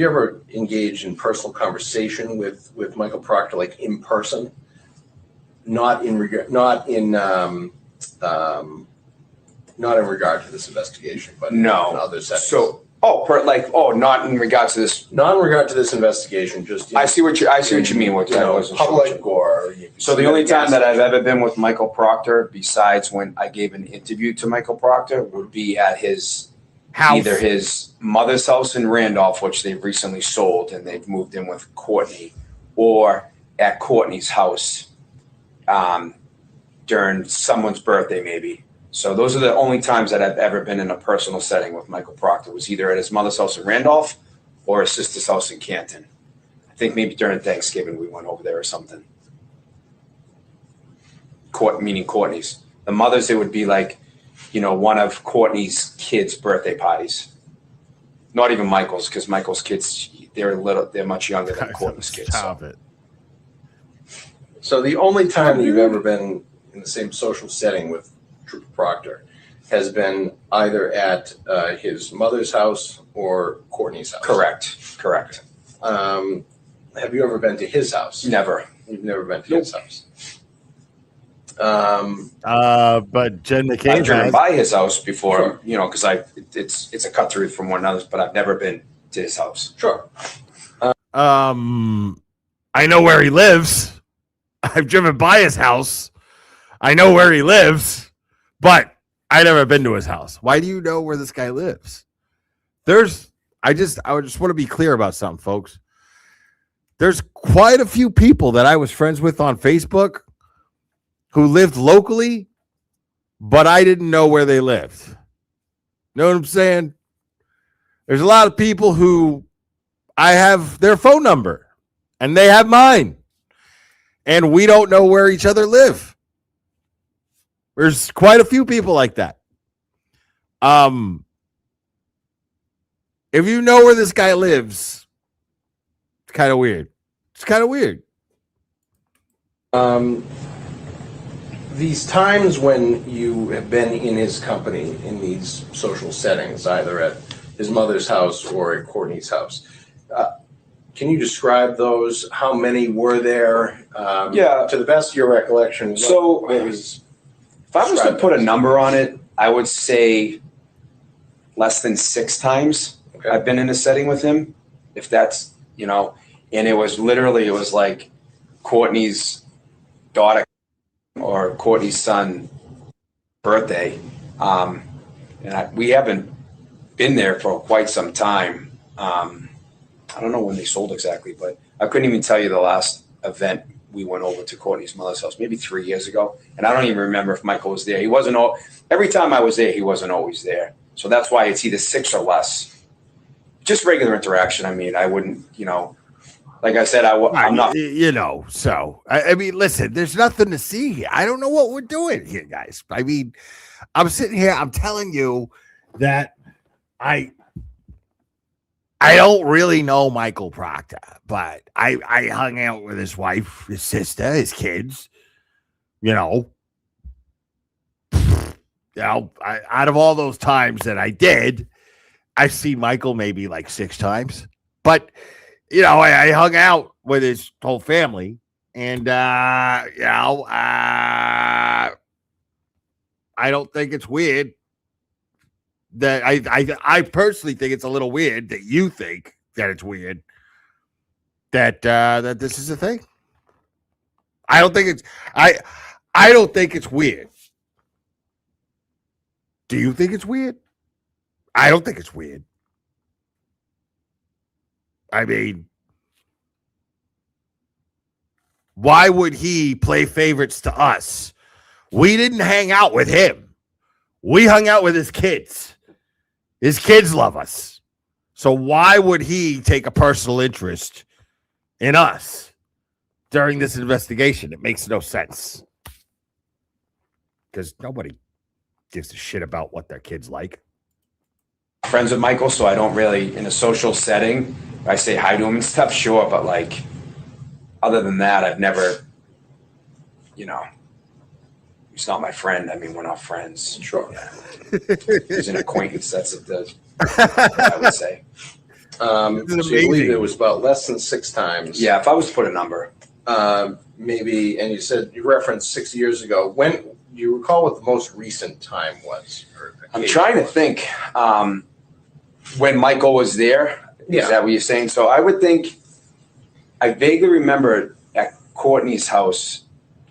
ever engaged in personal conversation with Michael Proctor, like in person? Not in regard to this investigation, but no. In other settings. So, not in regard to this. Not in regard to this investigation. Just I see what you mean. What I wasn't public or. So the only time that I've ever been with Michael Proctor, besides when I gave an interview to Michael Proctor, would be at his house. Either his mother's house in Randolph, which they've recently sold and they've moved in with Courtney, or at Courtney's house during someone's birthday, maybe. So those are the only times that I've ever been in a personal setting with Michael Proctor. It was either at his mother's house in Randolph or his sister's house in Canton. I think maybe during Thanksgiving we went over there or something. Meaning Courtney's. The mother's, it would be like, you know, one of Courtney's kids' birthday parties. Not even Michael's, because Michael's kids, they're much younger than Courtney's kids. Stop it. So the only time that you've ever been in the same social setting with Trooper Proctor has been either at his mother's house or Courtney's house. Correct. Have you ever been to his house? Never. You've never been to his house. But Jen McCain I've driven has. by his house before, Sure. you know, because it's a cut through from one another's, but I've never been to his house. Sure. I know where he lives. I've driven by his house. I know where he lives, but I never been to his house. Why do you know where this guy lives? I just want to be clear about something, folks. There's quite a few people that I was friends with on Facebook who lived locally, but I didn't know where they lived. Know what I'm saying? There's a lot of people who I have their phone number and they have mine, and we don't know where each other live. There's quite a few people like that. If you know where this guy lives, it's kind of weird. These times when you have been in his company in these social settings, either at his mother's house or at Courtney's house, can you describe those? How many were there? Yeah. To the best of your recollection. What was? If I was to put a number on it, I would say less than 6 times I've been in a setting with him. If that's, and it was like Courtney's daughter or Courtney's son birthday. We haven't been there for quite some time. I don't know when they sold exactly, but I couldn't even tell you the last event we went over to Courtney's mother's house, maybe 3 years ago. And I don't even remember if Michael was there. He wasn't every time I was there, he wasn't always there. So that's why it's either 6 or less. Just regular interaction. I mean, I wouldn't, like I said, I'm not. So, I mean, listen, there's nothing to see here. I don't know what we're doing here, guys. I mean, I'm sitting here, I'm telling you that I don't really know Michael Proctor, but I hung out with his wife, his sister, his kids, out of all those times that I did, I've seen Michael maybe like 6 times, but I hung out with his whole family, and I don't think it's weird that I personally think it's a little weird that you think that it's weird that this is a thing. I don't think it's weird. Do you think it's weird? I don't think it's weird. I mean, why would he play favorites to us? We didn't hang out with him. We hung out with his kids. His kids love us. So why would he take a personal interest in us during this investigation? It makes no sense. Because nobody gives a shit about what their kids like. Friends with Michael, so I don't really, in a social setting, I say hi to him and stuff, sure, but like, other than that, I've never, he's not my friend. I mean, we're not friends. Sure. Yeah. He's an acquaintance. That's what I would say. So you believe it was about less than 6 times. Yeah, if I was to put a number. Maybe, and you referenced 6 years ago. When do you recall what the most recent time was? I'm trying to think. When Michael was there, is that what you're saying? So I would think, I vaguely remember at Courtney's house,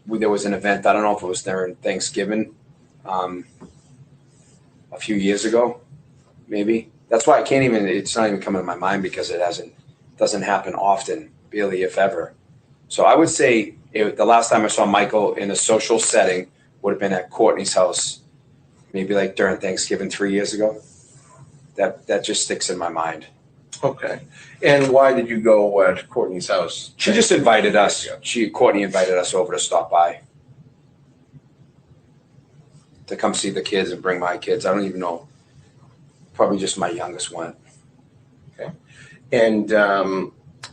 there was an event. I don't know if it was during Thanksgiving, a few years ago, maybe. That's why it's not even coming to my mind, because it doesn't happen often, barely if ever. So I would say the last time I saw Michael in a social setting would have been at Courtney's house, maybe like during Thanksgiving 3 years ago. That just sticks in my mind. Okay. And why did you go to Courtney's house? She just invited us. Courtney invited us over to stop by, to come see the kids and bring my kids. I don't even know. Probably just my youngest went. Okay. And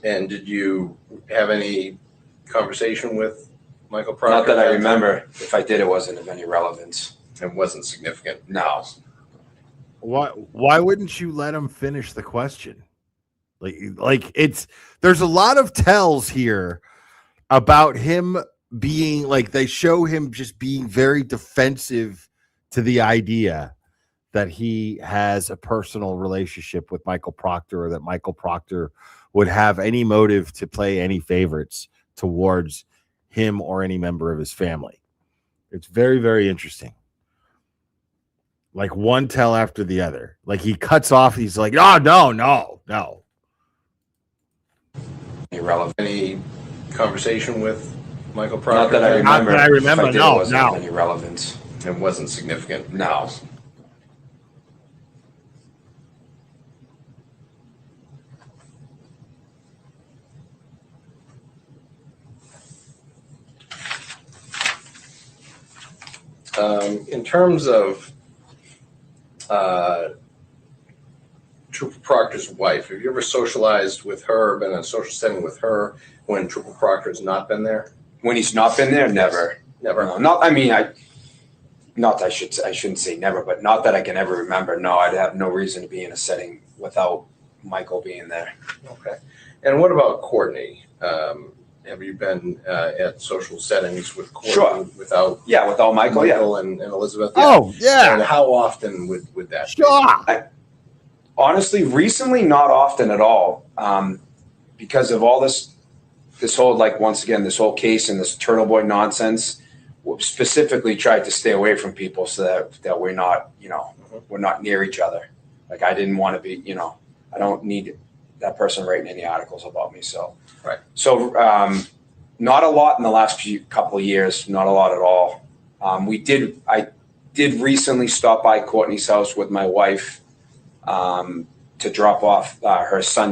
did you have any conversation with Michael Proctor? Not that I remember. If I did, it wasn't of any relevance. It wasn't significant. No. Why wouldn't you let him finish the question? There's a lot of tells here about him being like, they show him just being very defensive to the idea that he has a personal relationship with Michael Proctor, or that Michael Proctor would have any motive to play any favorites towards him or any member of his family. It's very, very interesting. Like one tell after the other. Like he cuts off. He's like, oh, no. Irrelevant. Any conversation with Michael Not Proctor? that I remember. Not that I remember. If I did, No. It wasn't of any relevance. It wasn't significant. No. In terms of Trooper Proctor's wife, have you ever socialized with her, been in a social setting with her when Trooper Proctor's not been there? When he's not been there, never. Never. No, not. I mean, I shouldn't say never, but not that I can ever remember. No, I'd have no reason to be in a setting without Michael being there. Okay. And what about Courtney? Have you been at social settings with Courtney Sure. without? Yeah, without Michael. And Elizabeth. Oh, yeah. And how often would that? Sure. Honestly, recently, not often at all, because of all this whole, like, once again, this whole case and this Turtle Boy nonsense. We specifically tried to stay away from people so that we're not, we're not near each other. Like, I didn't want to be, I don't need that person writing any articles about me. So, right. So, not a lot in the last couple of years, not a lot at all. I did recently stop by Courtney's house with my wife to drop off her son.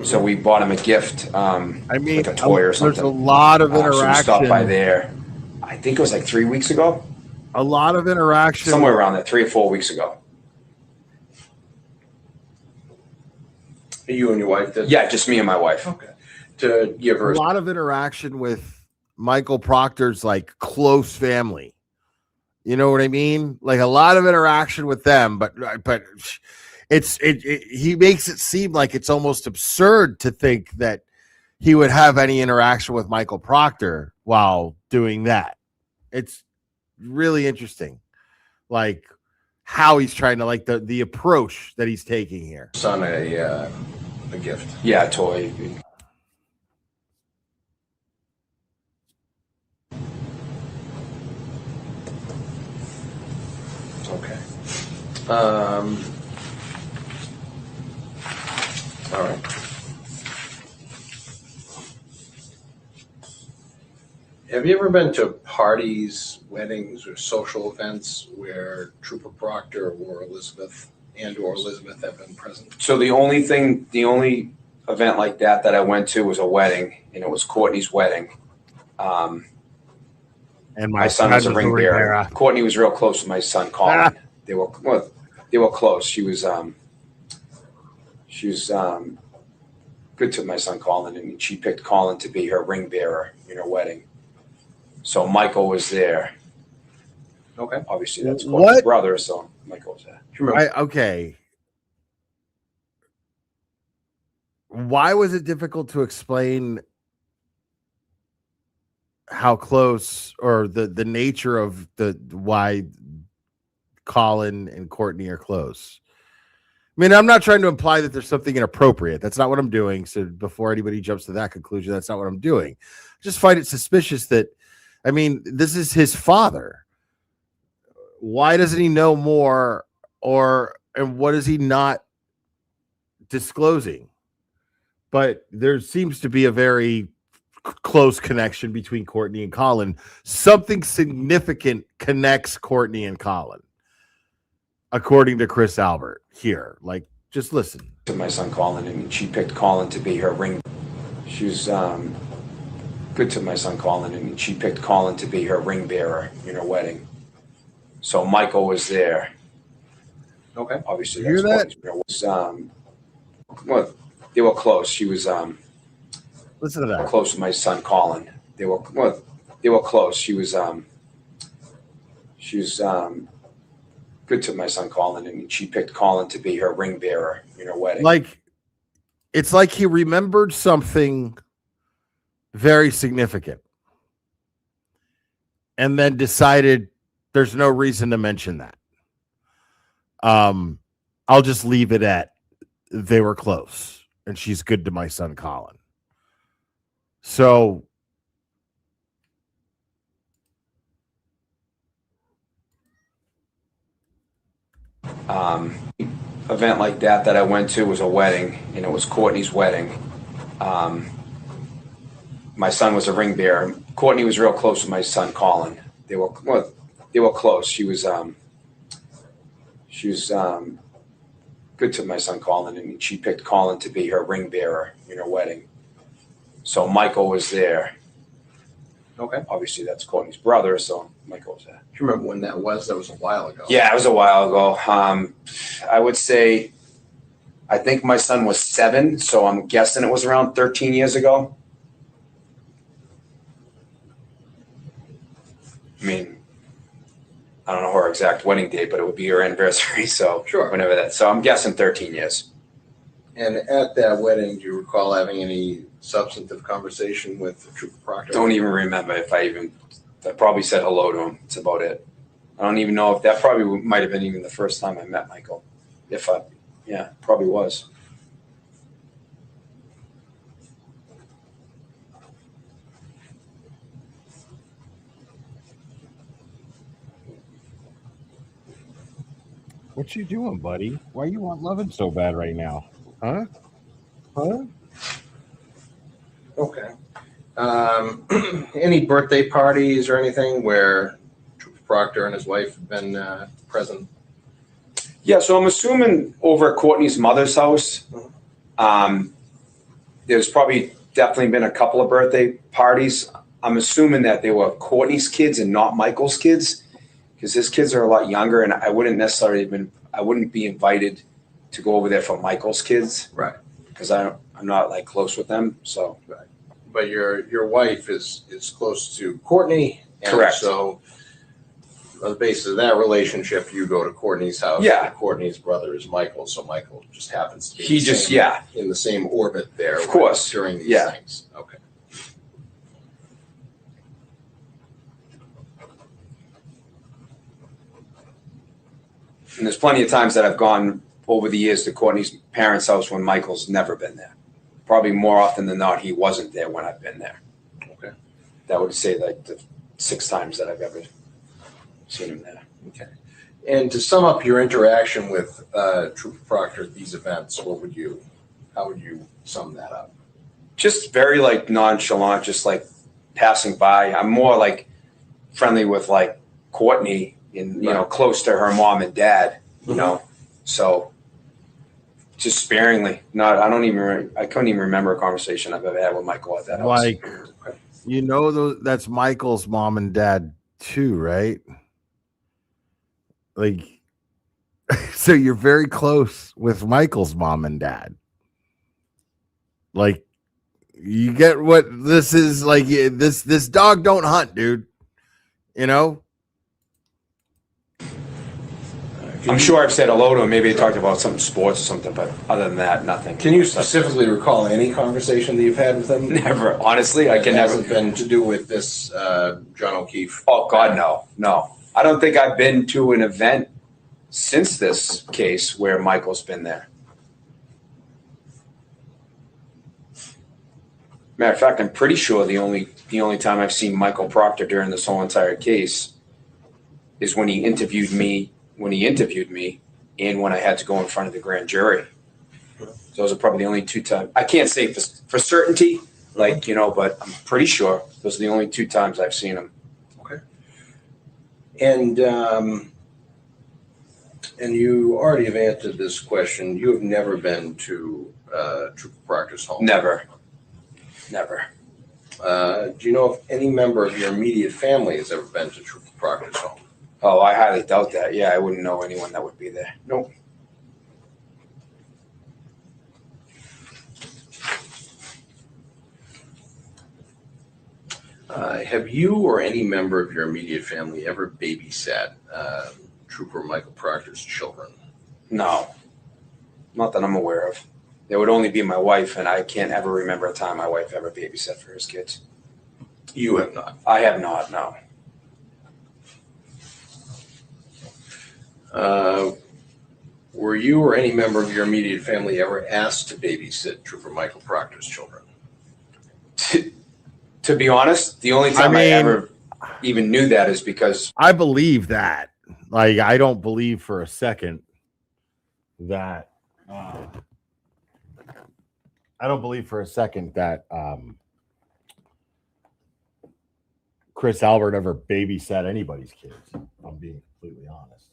So we bought him a gift, like a toy or something. There's a lot of interaction. So we stopped by there. I think it was like 3 weeks ago. A lot of interaction. Somewhere around there, 3 or 4 weeks ago. You and your wife did? Yeah, just me and my wife. Okay. To give her a lot of interaction with Michael Proctor's like close family. You know what I mean? Like a lot of interaction with them, but he makes it seem like it's almost absurd to think that he would have any interaction with Michael Proctor while doing that. It's really interesting, like how he's trying to like the approach that he's taking here. Son a gift. Yeah, a toy. Okay. All right. Have you ever been to parties, weddings, or social events where Trooper Proctor or Elizabeth have been present? So the only event like that I went to was a wedding, and it was Courtney's wedding. And my son was a ring bearer. Courtney was real close with my son Colin. They were close. She was good to my son Colin, and she picked Colin to be her ring bearer in her wedding. So Michael was there. Okay. Obviously, that's Courtney's brother, so Michael was there. Okay. Why was it difficult to explain how close or the nature of why Colin and Courtney are close? I mean, I'm not trying to imply that there's something inappropriate. That's not what I'm doing. So before anybody jumps to that conclusion, that's not what I'm doing. I just find it suspicious that, I mean, this is his father. Why doesn't he know more, and what is he not disclosing? But there seems to be a very close connection between Courtney and Colin. Something significant connects Courtney and Colin, according to Chris Albert here. Like, just listen. To my son Colin, and she picked Colin to be her ring. She was good to my son Colin, and she picked Colin to be her ring bearer in her wedding. So Michael was there. Okay. Obviously, you hear that? Well, they were close. She was listen to that. Close with my son Colin. They were close. She was good to my son Colin, and she picked Colin to be her ring bearer in her wedding. Like, it's like he remembered something very significant and then decided there's no reason to mention that. I'll just leave it at they were close and she's good to my son Colin. So event like that I went to was a wedding, and it was Courtney's wedding. My son was a ring bearer. Courtney was real close with my son Colin. They were close. She was good to my son Colin, and she picked Colin to be her ring bearer in her wedding. So Michael was there. Okay. Obviously, that's Courtney's brother, so Michael was there. Do you remember when that was? That was a while ago. Yeah, it was a while ago. I would say, I think my son was 7, so I'm guessing it was around 13 years ago. I mean, I don't know her exact wedding date, but it would be her anniversary. So Sure. whenever that. So I'm guessing 13 years. And at that wedding, do you recall having any substantive conversation with Trooper Proctor? Don't even remember if I probably said hello to him. That's about it. I don't even know if that probably might have been even the first time I met Michael. Yeah, probably was. What you doing, buddy? Why you want loving so bad right now? Huh? Huh? Okay. Any birthday parties or anything where Trooper Proctor and his wife have been present? Yeah, so I'm assuming over at Courtney's mother's house, there's probably definitely been a couple of birthday parties. I'm assuming that they were Courtney's kids and not Michael's kids, because his kids are a lot younger, and I wouldn't be invited to go over there for Michael's kids, Right. because I'm not like close with them. So, Right. But your wife is close to Courtney, and Correct. So on the basis of that relationship, you go to Courtney's house. Yeah. And Courtney's brother is Michael, so Michael just happens to be in the same orbit there. Of course. During these Yeah. things. Okay. And there's plenty of times that I've gone over the years to Courtney's parents' house when Michael's never been there. Probably more often than not, he wasn't there when I've been there. Okay. That would say like the 6 times that I've ever seen him there. Okay. And to sum up your interaction with Trooper Proctor at these events, how would you sum that up? Just very like nonchalant, just like passing by. I'm more like friendly with like Courtney and, you know, close to her mom and dad, you know, so just sparingly. I couldn't even remember a conversation I've ever had with Michael at that house. Like, you know, that's Michael's mom and dad too, right? Like, so you're very close with Michael's mom and dad. Like, you get what this is like. This dog don't hunt, dude. You know. I'm sure I've said hello to him. Maybe I talked about some sports or something, but other than that, nothing. Can you specifically recall any conversation that you've had with him? Never. Honestly, I can never. Hasn't been to do with this John O'Keefe. Oh God, no. I don't think I've been to an event since this case where Michael's been there. Matter of fact, I'm pretty sure the only time I've seen Michael Proctor during this whole entire case is when he interviewed me, and when I had to go in front of the grand jury. Those are probably the only 2 times. I can't say for certainty, like, you know, but I'm pretty sure those are the only 2 times I've seen him. Okay. And you already have answered this question. You have never been to Trooper Proctor's home. Never. Do you know if any member of your immediate family has ever been to Trooper Proctor's home? Oh, I highly doubt that. Yeah, I wouldn't know anyone that would be there. Nope. Have you or any member of your immediate family ever babysat Trooper Michael Proctor's children? No. Not that I'm aware of. There would only be my wife, and I can't ever remember a time my wife ever babysat for his kids. You have not? I have not, no. Were you or any member of your immediate family ever asked to babysit Trooper Michael Proctor's children? To be honest, the only time I ever even knew that is because I believe that. Like, I don't believe for a second that Chris Albert ever babysat anybody's kids. I'm being completely honest.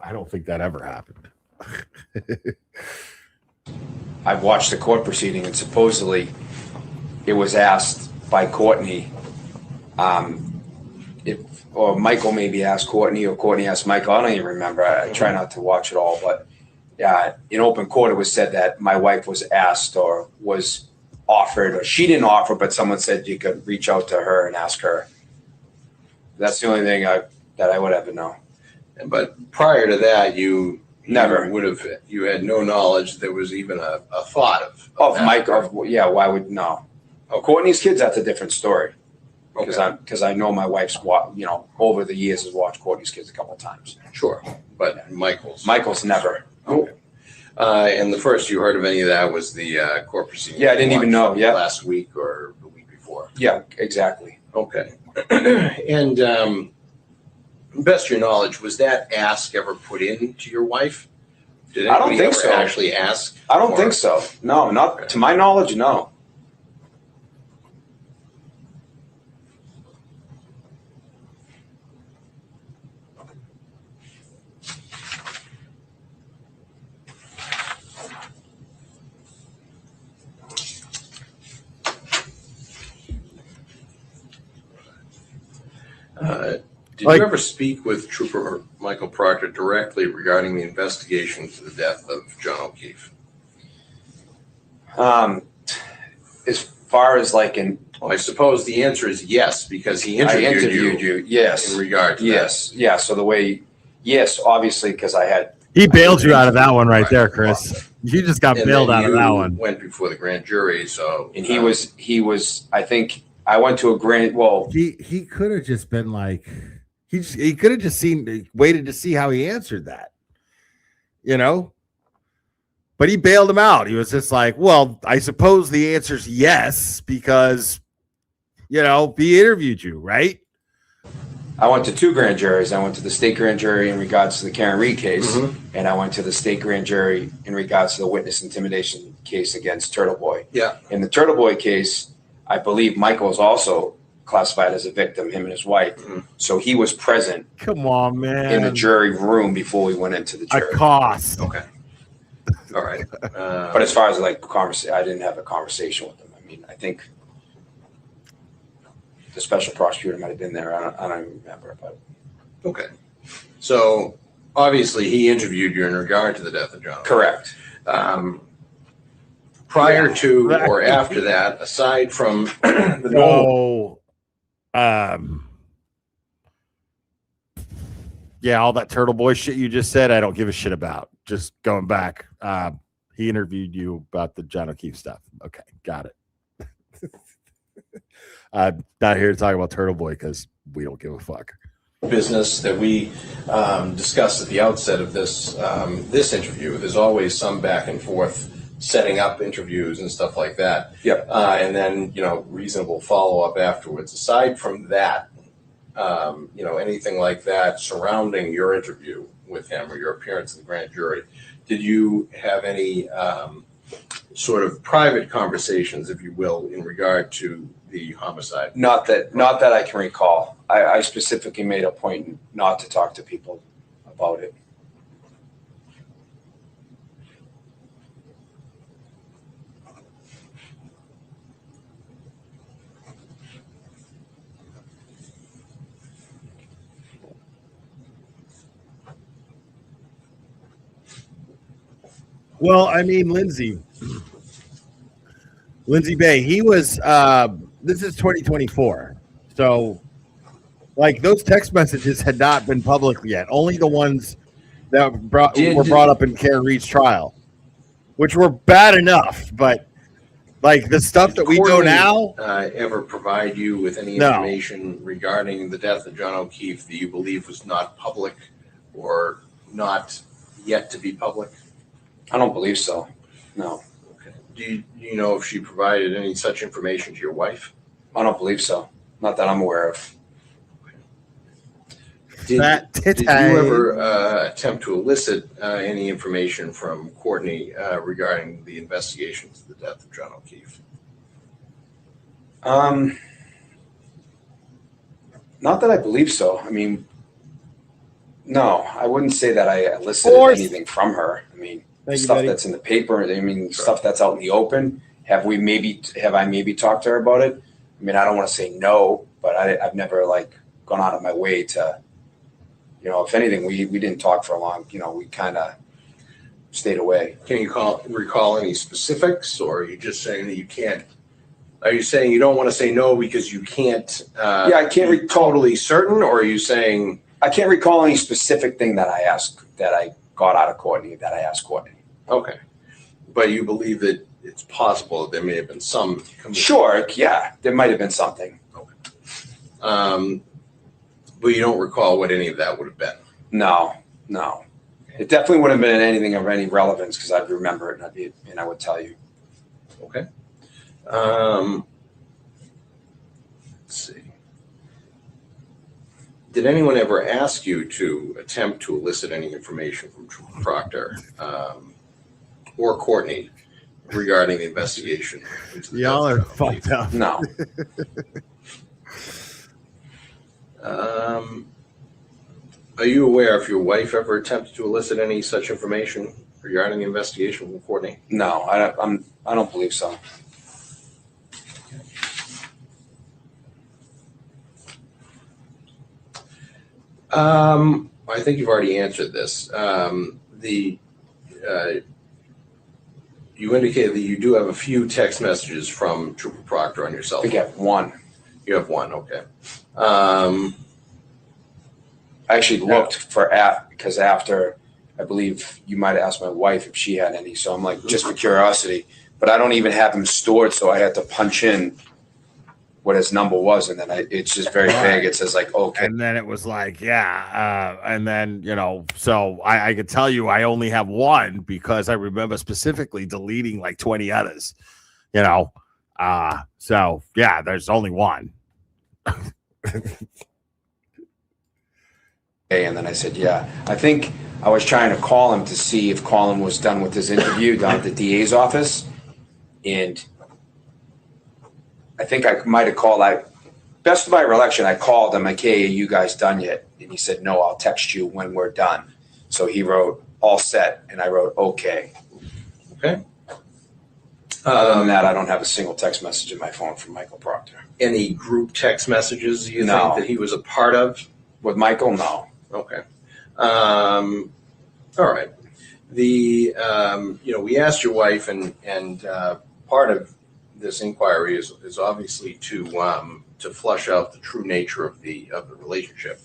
I don't think that ever happened. I've watched the court proceeding, and supposedly it was asked by Courtney, or Michael maybe asked Courtney, or Courtney asked Michael. I don't even remember. I try not to watch it all, but in open court, it was said that my wife was asked or was offered, or she didn't offer, but someone said you could reach out to her and ask her That's the only thing that I would ever know. But prior to that, you Never. you had no knowledge there was even a thought of that. Mike, why would, no. Courtney's kids, that's a different story. Okay. Because I know my wife's, over the years has watched Courtney's kids a couple of times. Sure, but Michael's never. Okay. And the first you heard of any of that was the court proceeding. Yeah, I didn't even know. Yeah, last week or the week before. Yeah, exactly. Okay. And best your knowledge, was that ask ever put in to your wife? Did I don't anybody think ever so. actually ask? I don't think so. No, not to my knowledge. No. Did you ever speak with Trooper Michael Proctor directly regarding the investigation into the death of John O'Keefe? As far as like well, I suppose the answer is yes, because he interviewed you. Yes. In regard to yes. That. Yeah. So yes, obviously, because I had. He bailed you out of that one right there, Chris. You just got bailed out of that one. Went before the grand jury, so. And he was. I think I went to a grand. Well, he could have just been like. He could have just waited to see how he answered that, but he bailed him out. He was just like, well, I suppose the answer's yes, because, he interviewed you, right? I went to two grand juries. I went to the state grand jury in regards to the Karen Reed case, and I went to the state grand jury in regards to the witness intimidation case against Turtle Boy. Yeah. In the Turtle Boy case, I believe Michael was also classified as a victim, him and his wife. So he was present. Come on, man. In the jury room before we went into the jury. A cost. Okay. All right. But as far as I didn't have a conversation with him. I mean, I think the special prosecutor might have been there. I don't even remember. But okay. So obviously he interviewed you in regard to the death of John. Correct. Prior to or after that, aside from the all that Turtle Boy shit you just said, I don't give a shit about. Just going back, he interviewed you about the John O'Keefe stuff. Okay, got it. I'm not here to talk about Turtle Boy because we don't give a fuck. Business that we discussed at the outset of this this interview. There's always some back and forth, setting up interviews and stuff like that. Yep. And then reasonable follow up afterwards. Aside from that, anything like that surrounding your interview with him or your appearance in the grand jury, did you have any sort of private conversations, if you will, in regard to the homicide? Not that I can recall. I specifically made a point not to talk to people about it. Well, I mean, Lindsay Bay, he was, this is 2024. So, like, those text messages had not been public yet. Only the ones that were brought up in Karen Reed's trial, which were bad enough. But, like, the stuff that we know now. Ever provide you with any information regarding the death of John O'Keefe that you believe was not public or not yet to be public? I don't believe so. No. Okay. Do you know if she provided any such information to your wife? I don't believe so. Not that I'm aware of. Did you ever attempt to elicit any information from Courtney regarding the investigation to the death of John O'Keefe? Not that I believe so. I mean, no, I wouldn't say that I elicited anything from her. I mean, stuff that's in the paper. I mean, stuff that's out in the open. Have I maybe talked to her about it? I mean, I don't want to say no, but I've never gone out of my way to, if anything, we didn't talk for a long, we kind of stayed away. Can you recall any specifics, or are you just saying that you can't Are you saying you don't want to say no because you can't? Yeah, I can't be totally certain, or are you saying I can't recall any specific thing that I got out of Courtney that I asked Courtney. okay? But you believe that it's possible that there may have been some. Sure, yeah, there might have been something. But you don't recall what any of that would have been. No. It definitely wouldn't have been anything of any relevance because I'd remember it and I would tell you. Okay. Let's see. Did anyone ever ask you to attempt to elicit any information from Proctor or Courtney regarding the investigation? Y'all are fucked up. No. Are you aware if your wife ever attempted to elicit any such information regarding the investigation from Courtney? No, I don't believe so. I think you've already answered this. You indicated that you do have a few text messages from Trooper Proctor on your cell I phone. think I have one. You have one, okay. I actually looked because after, I believe you might have asked my wife if she had any. So I'm like, just for curiosity, but I don't even have them stored. So I had to punch in what his number was. And then it's just very vague. It says like, okay. And then it was like, yeah. And then, so I could tell you I only have one because I remember specifically deleting like 20 others, so yeah, there's only one. And then I said, yeah. I think I was trying to call him to see if Colin was done with his interview down at the DA's office. And I think I might have called. Best of my recollection, I called him like, hey, are you guys done yet? And he said, no, I'll text you when we're done. So he wrote, all set. And I wrote, okay. Okay. Other than that, I don't have a single text message in my phone from Michael Proctor. Any group text messages you No. think that he was a part of? With Michael, no. Okay. All right. We asked your wife, and part of this inquiry is obviously to flush out the true nature of the relationship.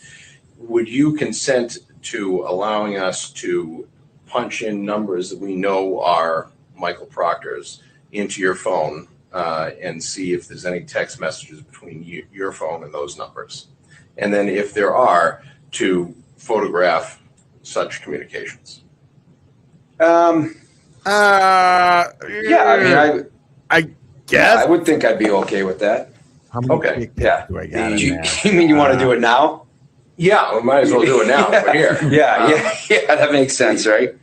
Would you consent to allowing us to punch in numbers that we know are Michael Proctor's into your phone and see if there's any text messages between your phone and those numbers? And then if there are, to photograph such communications. Yeah, I guess. I would think I'd be okay with that. How many Okay. dick pics Yeah. do I got in You there? mean you want to do it now? Yeah, we might as well do it now. We're here. Yeah, that makes sense, right?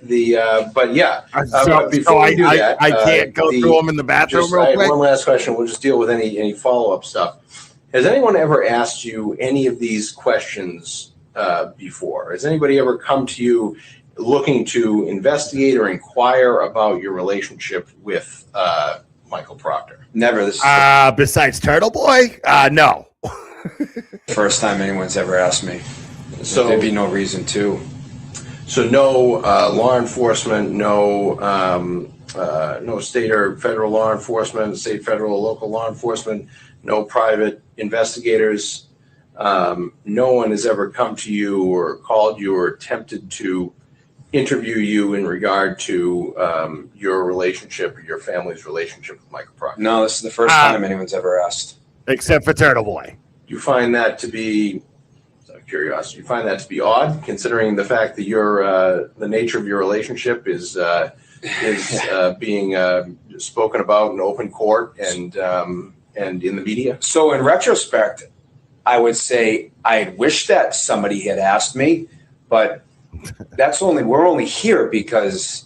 But yeah. So before we do I that, can't go through them in the bathroom I real have quick. one last question. We'll just deal with any follow-up stuff. Has anyone ever asked you any of these questions before? Has anybody ever come to you looking to investigate or inquire about your relationship with Michael Proctor? Never. This is Besides Turtle Boy, no. the first time anyone's ever asked me. So There'd be no reason to. So no law enforcement, no state or federal law enforcement, state, federal, or local law enforcement, no private investigators. No one has ever come to you or called you or attempted to interview you in regard to your relationship or your family's relationship with Michael Proctor. No, this is the first time anyone's ever asked. Except for Turtle Boy. You find that to be, out of curiosity, you find that to be odd, considering the fact that the nature of your relationship is being spoken about in open court and in the media? So in retrospect, I would say I wish that somebody had asked me, but we're only here because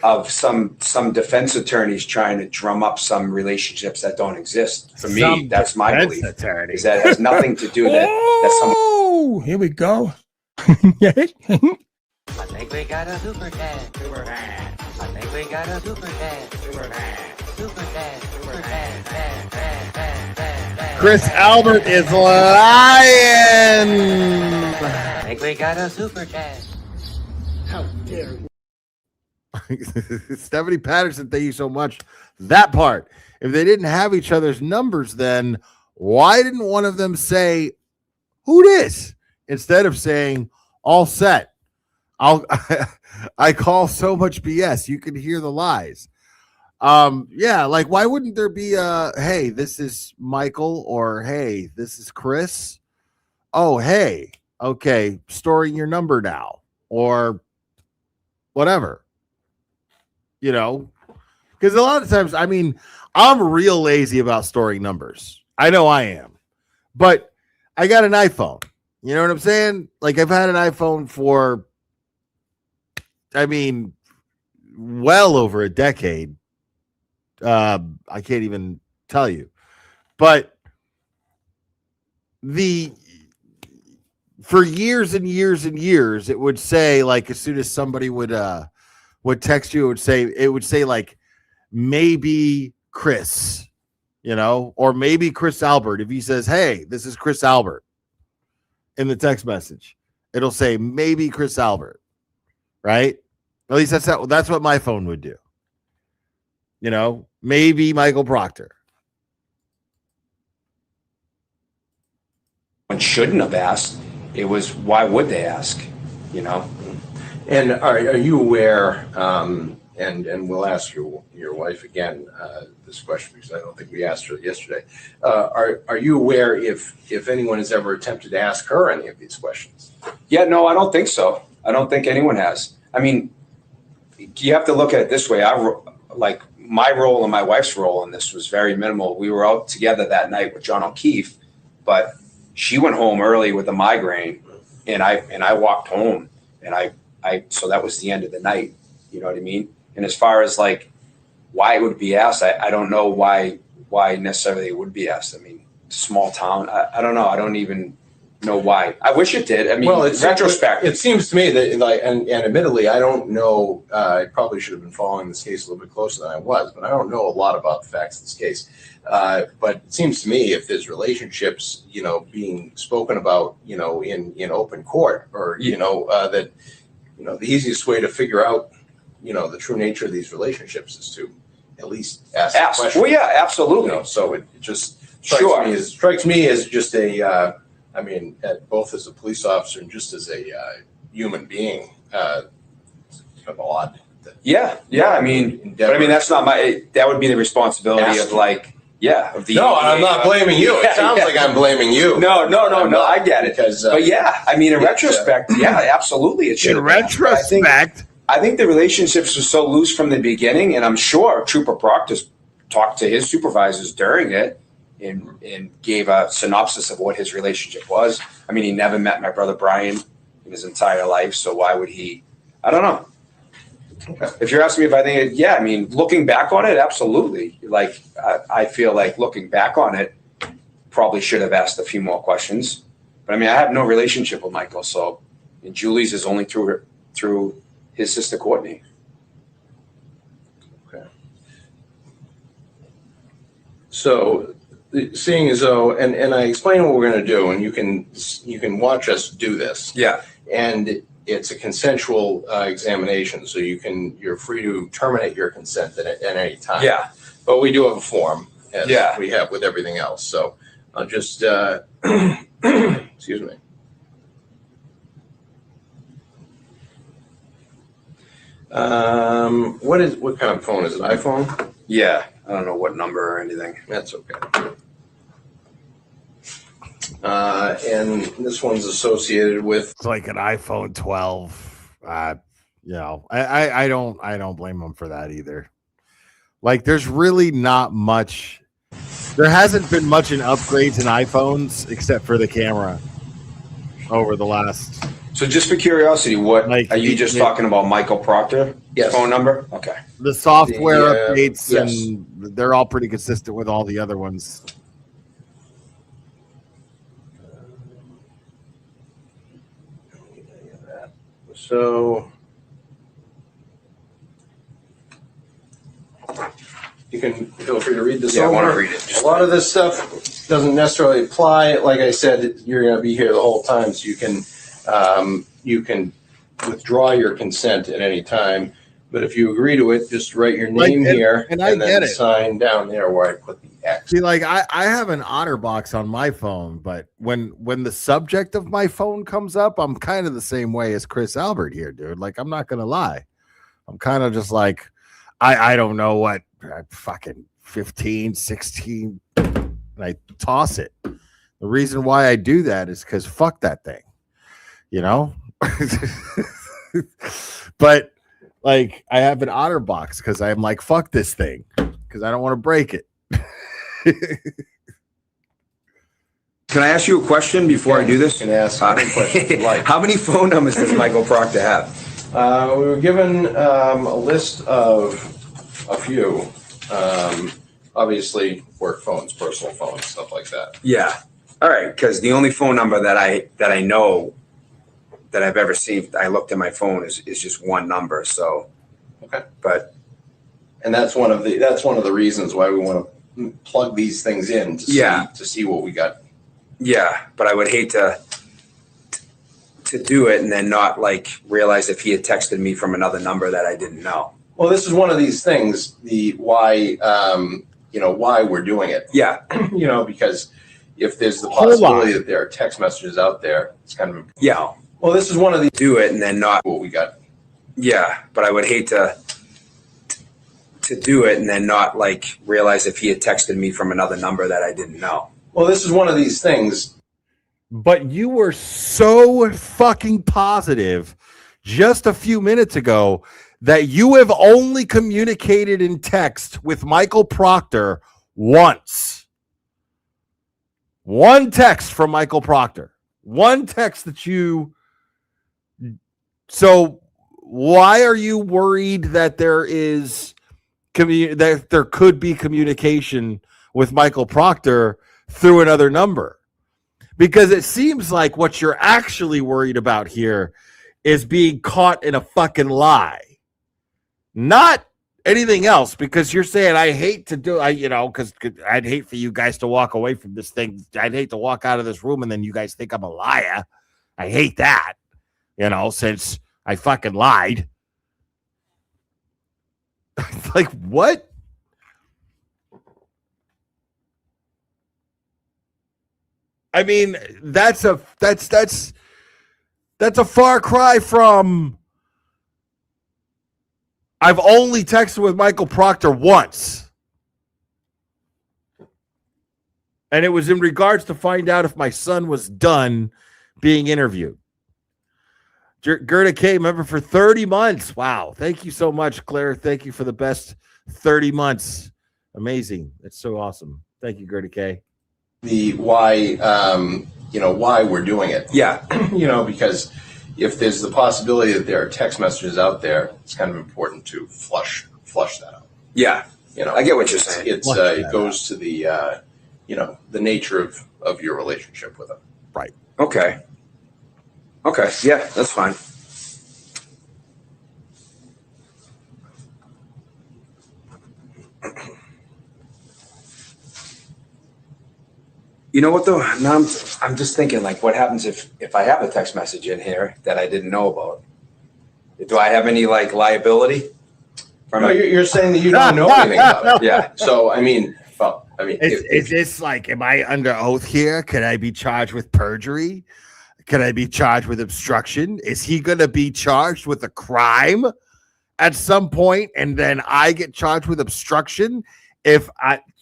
of some defense attorneys trying to drum up some relationships that don't exist. For me, that's my belief. Is that it has nothing to do that someone. Oh, here we go. I think we got a super dad. Super dad. I think we got a super dad. Super dad. Super dad. Super dad. Chris Albert is lying. I think we got a super dad. How dare you? Stephanie Patterson, thank you so much. That part. If they didn't have each other's numbers, then why didn't one of them say, who this? Instead of saying, all set. I call so much BS. You can hear the lies. Yeah, like why wouldn't there be a, hey, this is Michael, or hey, this is Chris? Oh, hey, okay, storing your number now, or whatever. You know, because a lot of times, I mean, I'm real lazy about storing numbers. I know I am, but I got an iPhone. You know what I'm saying? Like I've had an iPhone for, I mean, well over a decade. I can't even tell you, but for years and years and years, it would say, like, as soon as somebody would text you, it would say like, maybe Chris, you know, or maybe Chris Albert. If he says, hey, this is Chris Albert in the text message, it'll say maybe Chris Albert, right? At least that's what my phone would do. You know, maybe Michael Proctor. One shouldn't have asked. It was, why would they ask? You know? And are you aware, and we'll ask your wife again this question, because I don't think we asked her yesterday. Are you aware if anyone has ever attempted to ask her any of these questions? Yeah, no, I don't think so. I don't think anyone has. I mean, you have to look at it this way. Like my role and my wife's role in this was very minimal. We were out together that night with John O'Keefe, but she went home early with a migraine, and I walked home, and so that was the end of the night. You know what I mean? And as far as like why it would be asked, I don't know why necessarily it would be asked. I mean, small town. I don't know. I don't even know why. I wish it did. I mean, well, retrospect. It seems to me that, like, and admittedly, I don't know. I probably should have been following this case a little bit closer than I was, but I don't know a lot about the facts of this case. But it seems to me, if there's relationships, you know, being spoken about, you know, in open court, or that, you know, the easiest way to figure out, you know, the true nature of these relationships is to at least ask the question. Well, yeah, absolutely. You know, so it just strikes me as just a. I mean, both as a police officer and just as a human being, it's kind of odd. Yeah. I mean, but I mean, that's not that would be the responsibility of like, of the. No, I'm not blaming you. It sounds like I'm blaming you. No, I get it. But yeah, I mean, in retrospect, absolutely, it should. In retrospect, I think the relationships were so loose from the beginning, and I'm sure Trooper Proctor talked to his supervisors during it. And gave a synopsis of what his relationship was. I mean, he never met my brother Brian in his entire life, so why would he? I don't know. Okay. If you're asking me if I think I mean, looking back on it, absolutely. Like, I feel like looking back on it, probably should have asked a few more questions. But I mean, I have no relationship with Michael, so, and Julie's is only through his sister Courtney. Okay. So, seeing as though, and I explain what we're going to do, and you can watch us do this. Yeah. And it's a consensual examination, so you're free to terminate your consent at any time. Yeah. But we do have a form, as we have with everything else. So I'll just excuse me. What kind of phone is it? iPhone? Yeah. I don't know what number or anything. That's okay. And this one's associated with. It's like an iPhone 12. You know, I don't blame them for that either. Like, there's really not much. There hasn't been much in upgrades in iPhones except for the camera over the last. So just for curiosity, what are you just talking about? Michael Proctor? Yes. Phone number? Okay. The software updates, and they're all pretty consistent with all the other ones. So you can feel free to read this. Yeah, I want to read it. A lot of this stuff doesn't necessarily apply. Like I said, you're going to be here the whole time, so you can withdraw your consent at any time. But if you agree to it, just write your Like, name here and I then get it. sign down there where I put the X. See, like I have an OtterBox on my phone, but when the subject of my phone comes up, I'm kind of the same way as Chris Albert here, dude. Like, I'm not gonna lie. I'm kind of just like, I don't know what, fucking 15, 16, and I toss it. The reason why I do that is because fuck that thing, you know? But like, I have an OtterBox because I'm like, fuck this thing, because I don't want to break it. Can I ask you a question before I do this? You can ask any questions you like. How many phone numbers does Michael Proctor have? We were given a list of a few. Obviously, work phones, personal phones, stuff like that. Yeah. All right. Because the only phone number that I know that I've ever seen, I looked at my phone is just one number. So. Okay. But. And that's one of the reasons why we want to plug these things in to see what we got. Yeah, but I would hate to do it and then not like realize if he had texted me from another number that I didn't know. Well, this is one of these things, why we're doing it. Yeah. Because if there's the possibility that there are text messages out there, it's kind of important. Yeah. Well, this is one of these. Do it and then not what we got. Yeah, but I would hate to do it and then not like realize if he had texted me from another number that I didn't know. Well, this is one of these things. But you were so fucking positive just a few minutes ago that you have only communicated in text with Michael Proctor once. One text from Michael Proctor. One text that you. So why are you worried that there is that there could be communication with Michael Proctor through another number? Because it seems like what you're actually worried about here is being caught in a fucking lie, not anything else. Because you're saying, I hate to do, because I'd hate for you guys to walk away from this thing. I'd hate to walk out of this room and then you guys think I'm a liar. I hate that, since I fucking lied. Like, what? I mean, that's a far cry from I've only texted with Michael Proctor once. And it was in regards to find out if my son was done being interviewed. Gerda K, member for 30 months. Wow. Thank you so much, Claire. Thank you for the best 30 months. Amazing. That's so awesome. Thank you, Gerda K. Why we're doing it. Yeah. Because if there's the possibility that there are text messages out there, it's kind of important to flush that out. Yeah. I get what you're saying. It goes to the the nature of your relationship with them. Right. Okay. Yeah, that's fine. You know what though? Now I'm just thinking like, what happens if I have a text message in here that I didn't know about? Do I have any like liability? No, you're saying that you don't know anything about it. Yeah. So is this like, am I under oath here? Could I be charged with perjury? Could I be charged with obstruction? Is he going to be charged with a crime at some point, and then I get charged with obstruction if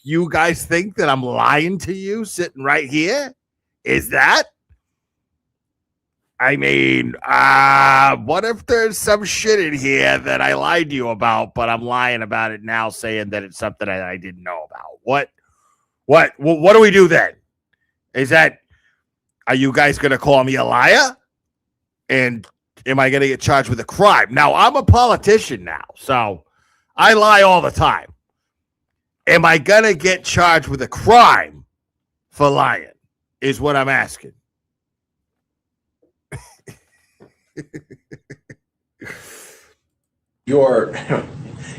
you guys think that I'm lying to you sitting right here? Is that? I mean, what if there's some shit in here that I lied to you about, but I'm lying about it now, saying that it's something that I didn't know about? What do we do then? Are you guys going to call me a liar? And am I going to get charged with a crime? Now, I'm a politician now, so I lie all the time. Am I going to get charged with a crime for lying is what I'm asking.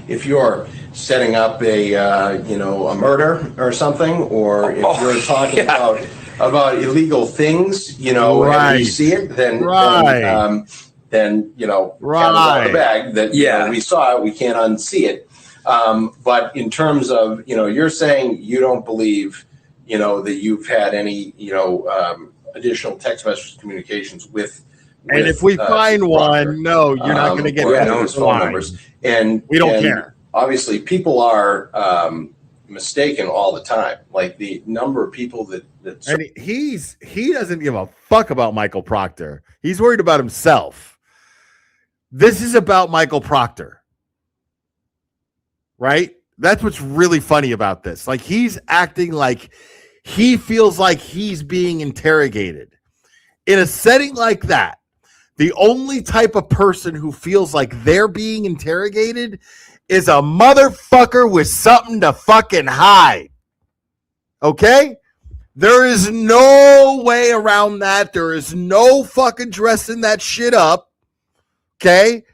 If you're setting up a murder or something, or if you're talking about illegal things, right. and you see it, then then, you know, Right. carries out the bag that, you Yeah. know, we saw it, we can't unsee it. But in terms of, you know, you're saying you don't believe, you know, that you've had any, you know, additional text message communications with. And if we find Proctor, one, no, you're not going to get or any no of his phone numbers. And we don't and care. Obviously, people are mistaken all the time. Like the number of people that And he doesn't give a fuck about Michael Proctor. He's worried about himself. This is about Michael Proctor. Right? That's what's really funny about this. Like he's acting like he feels like he's being interrogated. In a setting like that, the only type of person who feels like they're being interrogated is a motherfucker with something to fucking hide. Okay? There is no way around that. There is no fucking dressing that shit up. Okay?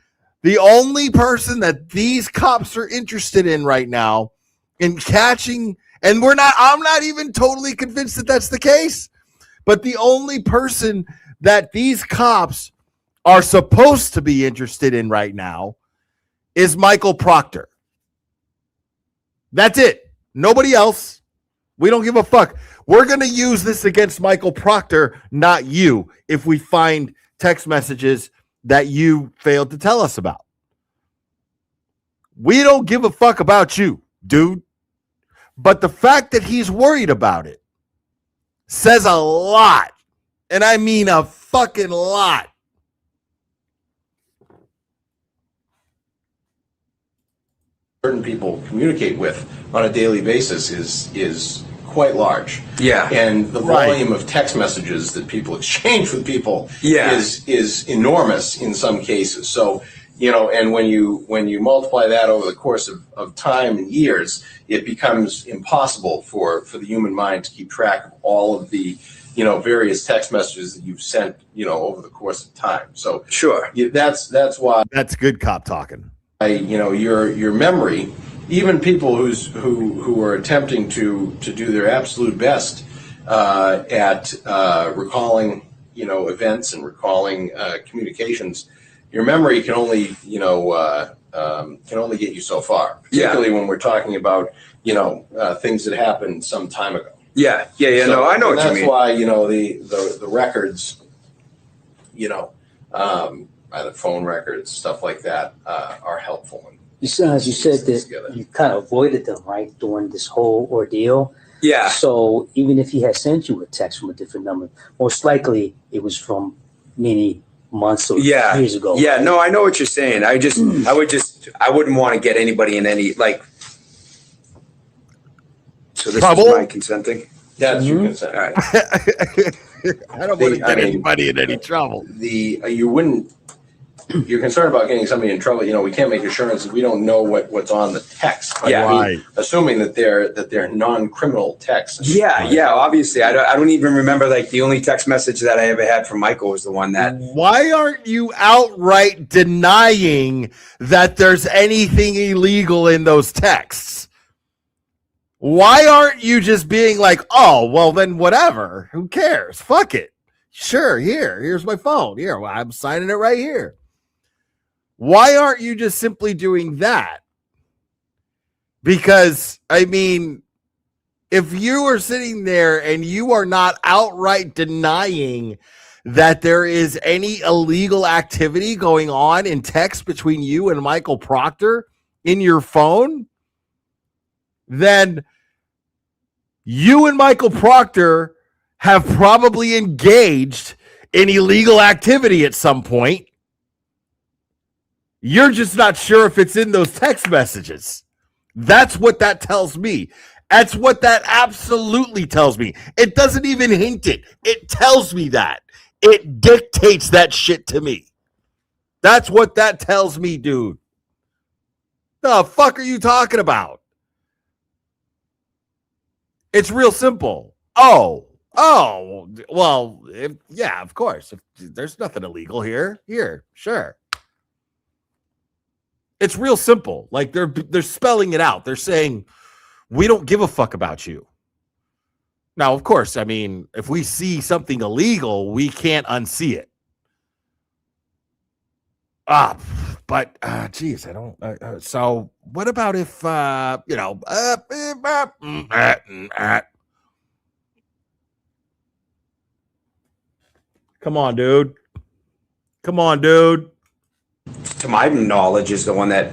The only person that these cops are interested in right now in catching, and I'm not even totally convinced that that's the case, but the only person that these cops are supposed to be interested in right now is Michael Proctor. That's it. Nobody else. We don't give a fuck. We're going to use this against Michael Proctor, not you, if we find text messages that you failed to tell us about. We don't give a fuck about you, dude. But the fact that he's worried about it says a lot. And I mean a fucking lot. certain people communicate with on a daily basis is quite large. Yeah. And the Right. volume of text messages that people exchange with people Yeah. is enormous in some cases. So, you know, and when you multiply that over the course of time and years, it becomes impossible for the human mind to keep track of all of the, you know, various text messages that you've sent, you know, over the course of time. So Sure. that's why That's good cop talking. you know, your memory, even people who are attempting to do their absolute best at recalling, you know, events and recalling communications, your memory can only, you know, can only get you so far. Particularly when we're talking about, you know, things that happened some time ago. Yeah. So, no, I know what you mean. That's why, you know, the records, you know, either phone records, stuff like that, are helpful. You said that you kind of avoided them, right, during this whole ordeal. Yeah. So even if he had sent you a text from a different number, most likely it was from many months or years ago. Yeah. Right? No, I know what you're saying. I wouldn't want to get anybody in any, like, so this Trouble? is my consenting. That's your consent. All right. I don't want to get anybody in any trouble. You're concerned about getting somebody in trouble. You know, we can't make assurances. We don't know what's on the text. But Yeah. I mean, Right. assuming that they're non-criminal texts. Yeah. Obviously, I don't even remember, like, the only text message that I ever had from Michael was the one that. Why aren't you outright denying that there's anything illegal in those texts? Why aren't you just being like, oh, well, then whatever. Who cares? Fuck it. Sure, here's my phone. Here, well, I'm signing it right here. Why aren't you just simply doing that? Because, I mean, if you are sitting there and you are not outright denying that there is any illegal activity going on in text between you and Michael Proctor in your phone, then you and Michael Proctor have probably engaged in illegal activity at some point. You're just not sure if it's in those text messages. That's what that tells me. That's what that absolutely tells me. It doesn't even hint it. It tells me that. It dictates that shit to me. That's what that tells me, dude. The fuck are you talking about? It's real simple. Oh, well, yeah, of course. If there's nothing illegal here, sure. It's real simple. Like they're spelling it out. They're saying, we don't give a fuck about you. Now, of course, I mean, if we see something illegal, we can't unsee it. But geez, I don't. So what about if you know? Come on, dude. Come on, dude. To my knowledge, is the one that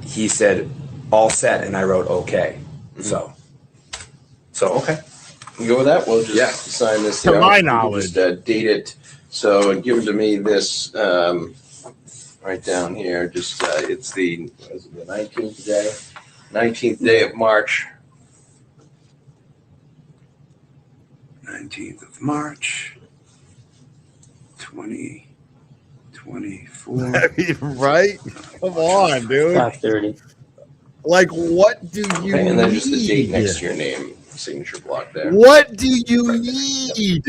he said all set, and I wrote okay. So okay. You go with that? We'll just sign this. To here. my We can knowledge. just date it. So give to me this right down here. Just it's the 19th day, 19th day of March. 19th of March, 2024. Right? Come on, dude. 5:30. Like, what do you Okay, and then just the date need? next to your name, signature block there. What do you need?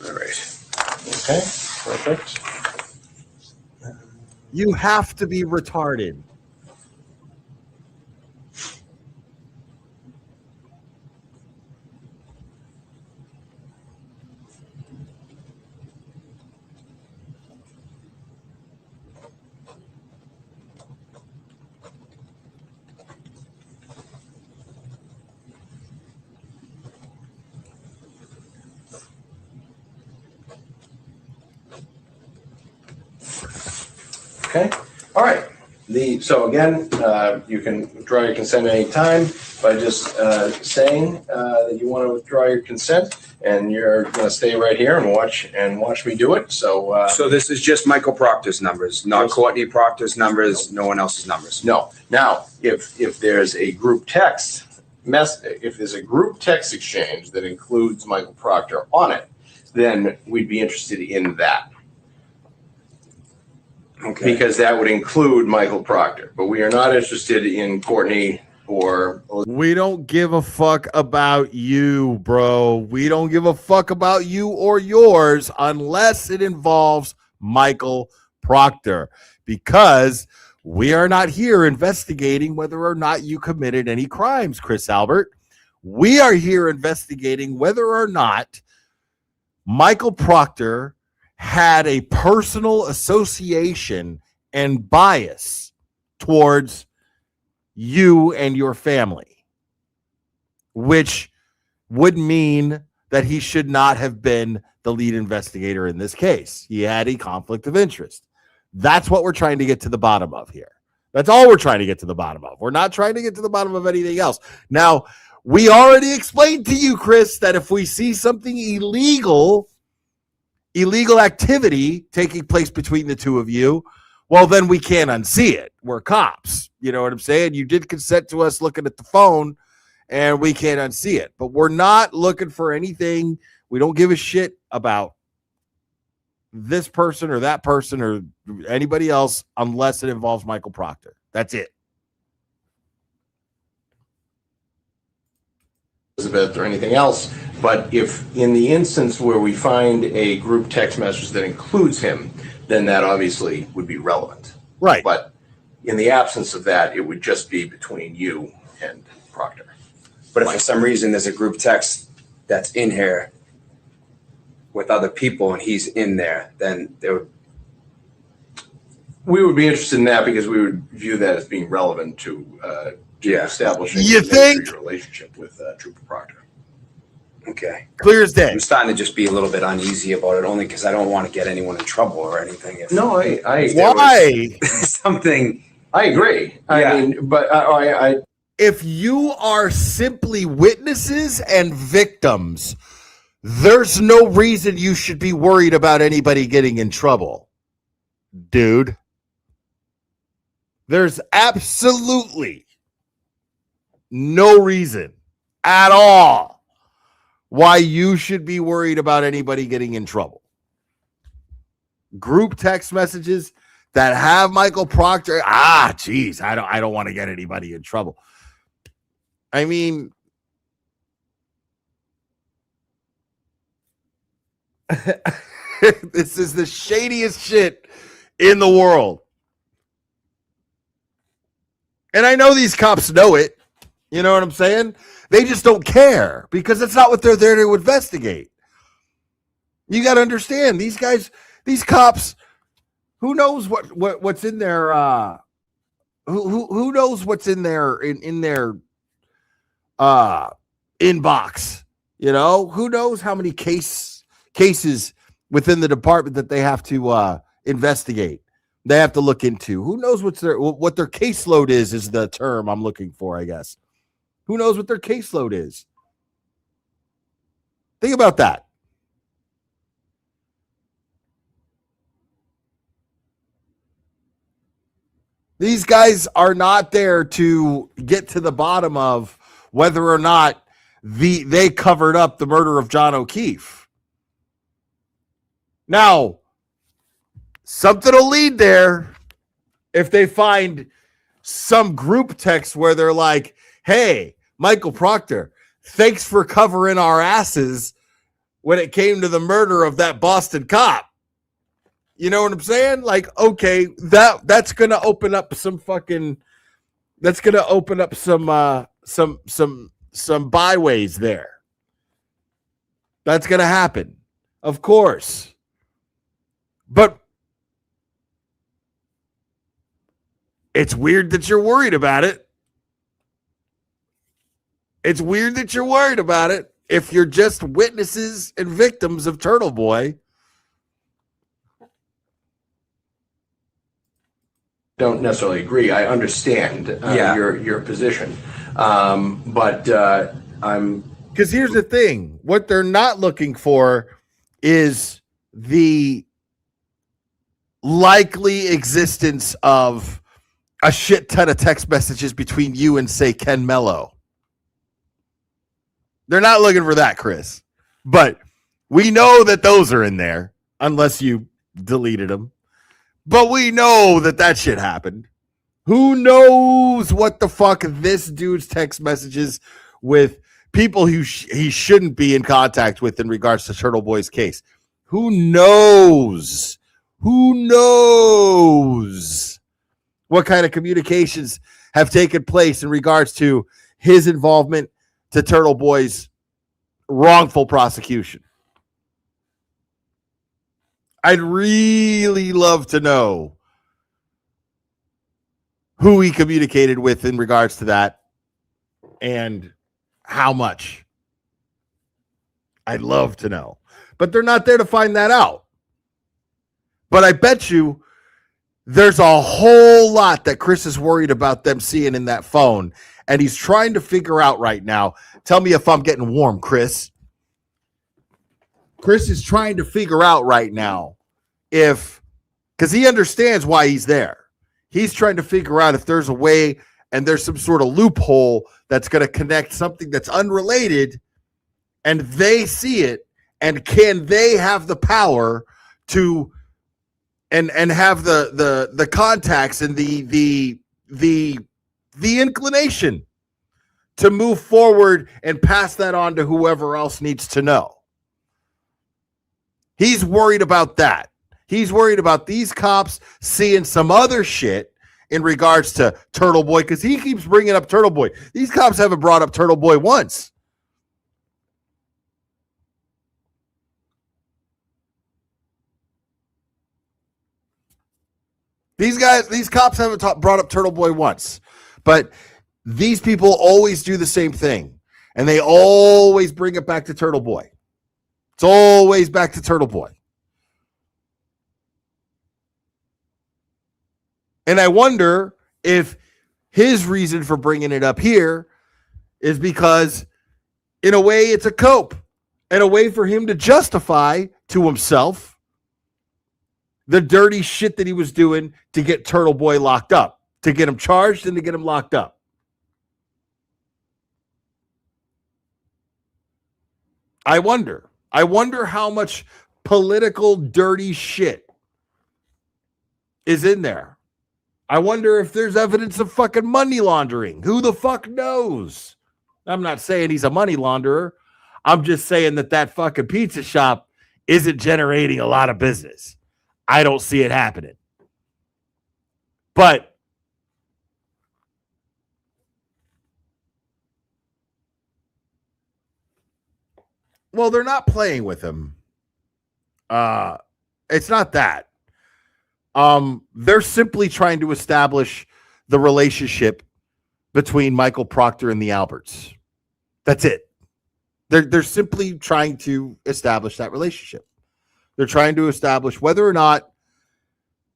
All right. Okay. Perfect. You have to be retarded. Okay. All right. So again, you can withdraw your consent any time by just saying that you want to withdraw your consent, and you're going to stay right here and watch me do it. So So this is just Michael Proctor's numbers, not Courtney Proctor's numbers, no one else's numbers. no. Now, if there's a group text if there's a group text exchange that includes Michael Proctor on it, then we'd be interested in that. Okay. Because that would include Michael Proctor, but we are not interested in Courtney or. We don't give a fuck about you, bro. We don't give a fuck about you or yours unless it involves Michael Proctor, because we are not here investigating whether or not you committed any crimes, Chris Albert. We are here investigating whether or not Michael Proctor had a personal association and bias towards you and your family, which would mean that he should not have been the lead investigator in this case. He had a conflict of interest. That's what we're trying to get to the bottom of here. That's all we're trying to get to the bottom of. We're not trying to get to the bottom of anything else. Now, we already explained to you, Chris, that if we see something illegal activity taking place between the two of you, well, then we can't unsee it. We're cops. You know what I'm saying? You did consent to us looking at the phone, and we can't unsee it. But we're not looking for anything. We don't give a shit about this person or that person or anybody else unless it involves Michael Proctor. That's it. Elizabeth or anything else, but if in the instance where we find a group text message that includes him, then that obviously would be relevant. Right. But in the absence of that, it would just be between you and Proctor. But if for some reason there's a group text that's in here with other people and he's in there, then we would be interested in that because we would view that as being relevant to establishing a relationship with Trooper Proctor. Okay. Clear as day. I'm starting to just be a little bit uneasy about it, only because I don't want to get anyone in trouble or anything. No, why? Something. I agree. I mean, but I if you are simply witnesses and victims, there's no reason you should be worried about anybody getting in trouble, dude. There's absolutely no reason at all why you should be worried about anybody getting in trouble. Group text messages that have Michael Proctor, geez, I don't want to get anybody in trouble. I mean, this is the shadiest shit in the world. And I know these cops know it. You know what I'm saying? They just don't care because that's not what they're there to investigate. You got to understand these guys, these cops. Who knows what's in their who knows what's in their in their inbox? You know, who knows how many cases within the department that they have to investigate. They have to look into. Who knows what their caseload is the term I'm looking for, I guess. Who knows what their caseload is? Think about that. These guys are not there to get to the bottom of whether or not they covered up the murder of John O'Keefe. Now, something will lead there if they find some group text where they're like, hey, Michael Proctor, thanks for covering our asses when it came to the murder of that Boston cop. You know what I'm saying? Like, okay, that's gonna open up some byways there. That's gonna happen, of course. But it's weird that you're worried about it. It's weird that you're worried about it if you're just witnesses and victims of Turtle Boy. Don't necessarily agree. I understand your position, but I'm because here's the thing: what they're not looking for is the likely existence of a shit ton of text messages between you and, say, Ken Mello. They're not looking for that, Chris. But we know that those are in there, unless you deleted them. But we know that shit happened. Who knows what the fuck this dude's text messages with people who he shouldn't be in contact with in regards to Turtle Boy's case? Who knows? Who knows what kind of communications have taken place in regards to his involvement to Turtle Boy's wrongful prosecution? I'd really love to know who he communicated with in regards to that and how much. I'd love to know. But they're not there to find that out. But I bet you there's a whole lot that Chris is worried about them seeing in that phone. And he's trying to figure out right now. Tell me if I'm getting warm, Chris. Chris is trying to figure out right now because he understands why he's there. He's trying to figure out if there's a way and there's some sort of loophole that's going to connect something that's unrelated and they see it, and can they have the power to and have the contacts and the inclination to move forward and pass that on to whoever else needs to know. He's worried about that. He's worried about these cops seeing some other shit in regards to Turtle Boy, because he keeps bringing up Turtle Boy. These cops haven't brought up Turtle Boy once. These cops haven't brought up Turtle Boy once. But these people always do the same thing. And they always bring it back to Turtle Boy. It's always back to Turtle Boy. And I wonder if his reason for bringing it up here is because, in a way, it's a cope and a way for him to justify to himself the dirty shit that he was doing to get Turtle Boy locked up, to get him charged and to get him locked up. I wonder how much political dirty shit is in there. I wonder if there's evidence of fucking money laundering. Who the fuck knows? I'm not saying he's a money launderer. I'm just saying that fucking pizza shop isn't generating a lot of business. I don't see it happening. But Well, they're not playing with him. It's not that. They're simply trying to establish the relationship between Michael Proctor and the Alberts. That's it. They're simply trying to establish that relationship. They're trying to establish whether or not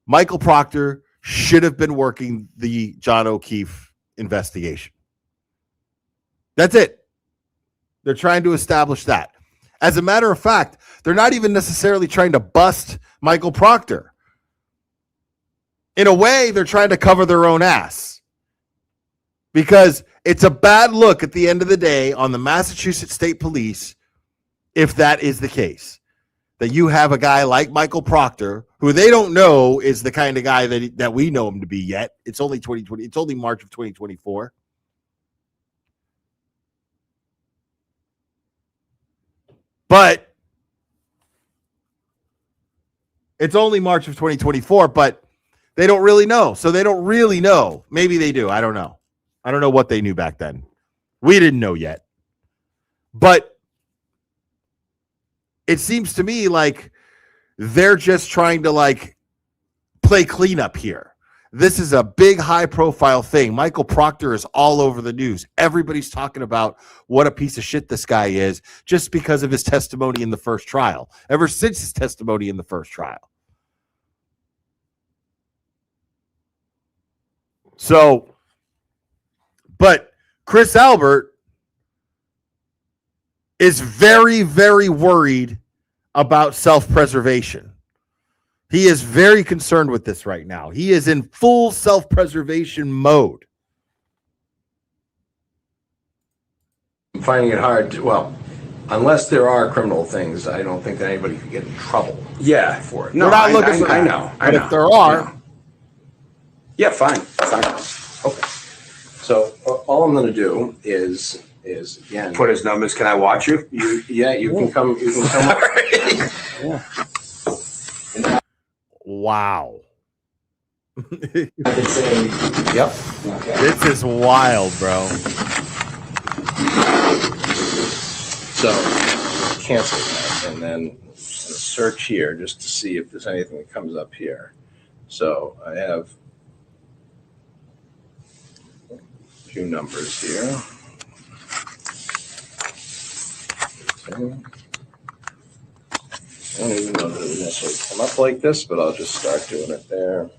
Michael Proctor should have been working the John O'Keefe investigation. That's it. They're trying to establish that. As a matter of fact, they're not even necessarily trying to bust Michael Proctor. In a way, they're trying to cover their own ass. Because it's a bad look at the end of the day on the Massachusetts State Police if that is the case. That you have a guy like Michael Proctor, who they don't know is the kind of guy that we know him to be yet. It's only 2020. It's only March of 2024. But it's only March of 2024, but they don't really know. So they don't really know. Maybe they do. I don't know. I don't know what they knew back then. We didn't know yet. But it seems to me like they're just trying to like play cleanup here. This is a big high profile thing. Michael Proctor is all over the news. Everybody's talking about what a piece of shit this guy is just because of his testimony in the first trial. Ever since his testimony in the first trial. So, but Chris Albert is very, very worried about self-preservation. He is very concerned with this right now. He is in full self-preservation mode. I'm finding it hard to, well, unless there are criminal things, I don't think that anybody could get in trouble for it. No, We're not looking for that. I know. But if there are. Yeah, fine. Okay. So all I'm going to do is again Put his numbers. Can I watch you? you can come up. Wow. Yep. This is wild, bro. So cancel that and then search here just to see if there's anything that comes up here. So I have a few numbers here. I don't even know that it would necessarily come up like this, but I'll just start doing it there.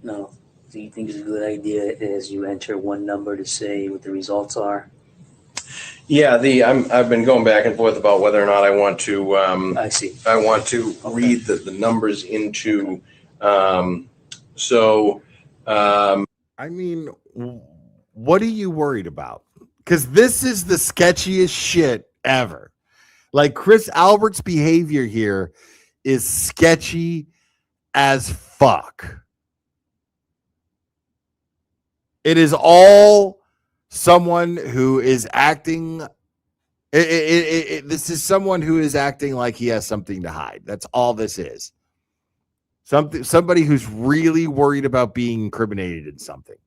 No. Do you think it's a good idea as you enter one number to say what the results are? Yeah, I've been going back and forth about whether or not I want to. I see. I want to read the numbers into. I mean, what are you worried about? Because this is the sketchiest shit ever. Like Chris Albert's behavior here is sketchy as fuck. It is all someone who is acting. This is someone who is acting like he has something to hide. That's all this is. Somebody who's really worried about being incriminated in something.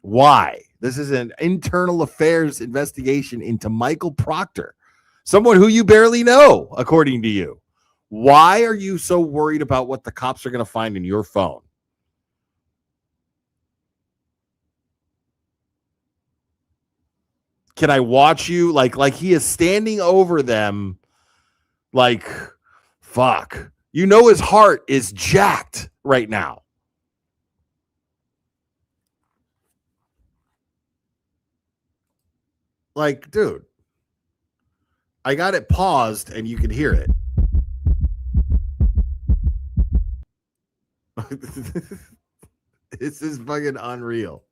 Why? This is an internal affairs investigation into Michael Proctor, someone who you barely know, according to you. Why are you so worried about what the cops are going to find in your phone? Can I watch you? Like he is standing over them like, fuck. You know his heart is jacked right now. Like, dude, I got it paused and you can hear it. This is fucking unreal.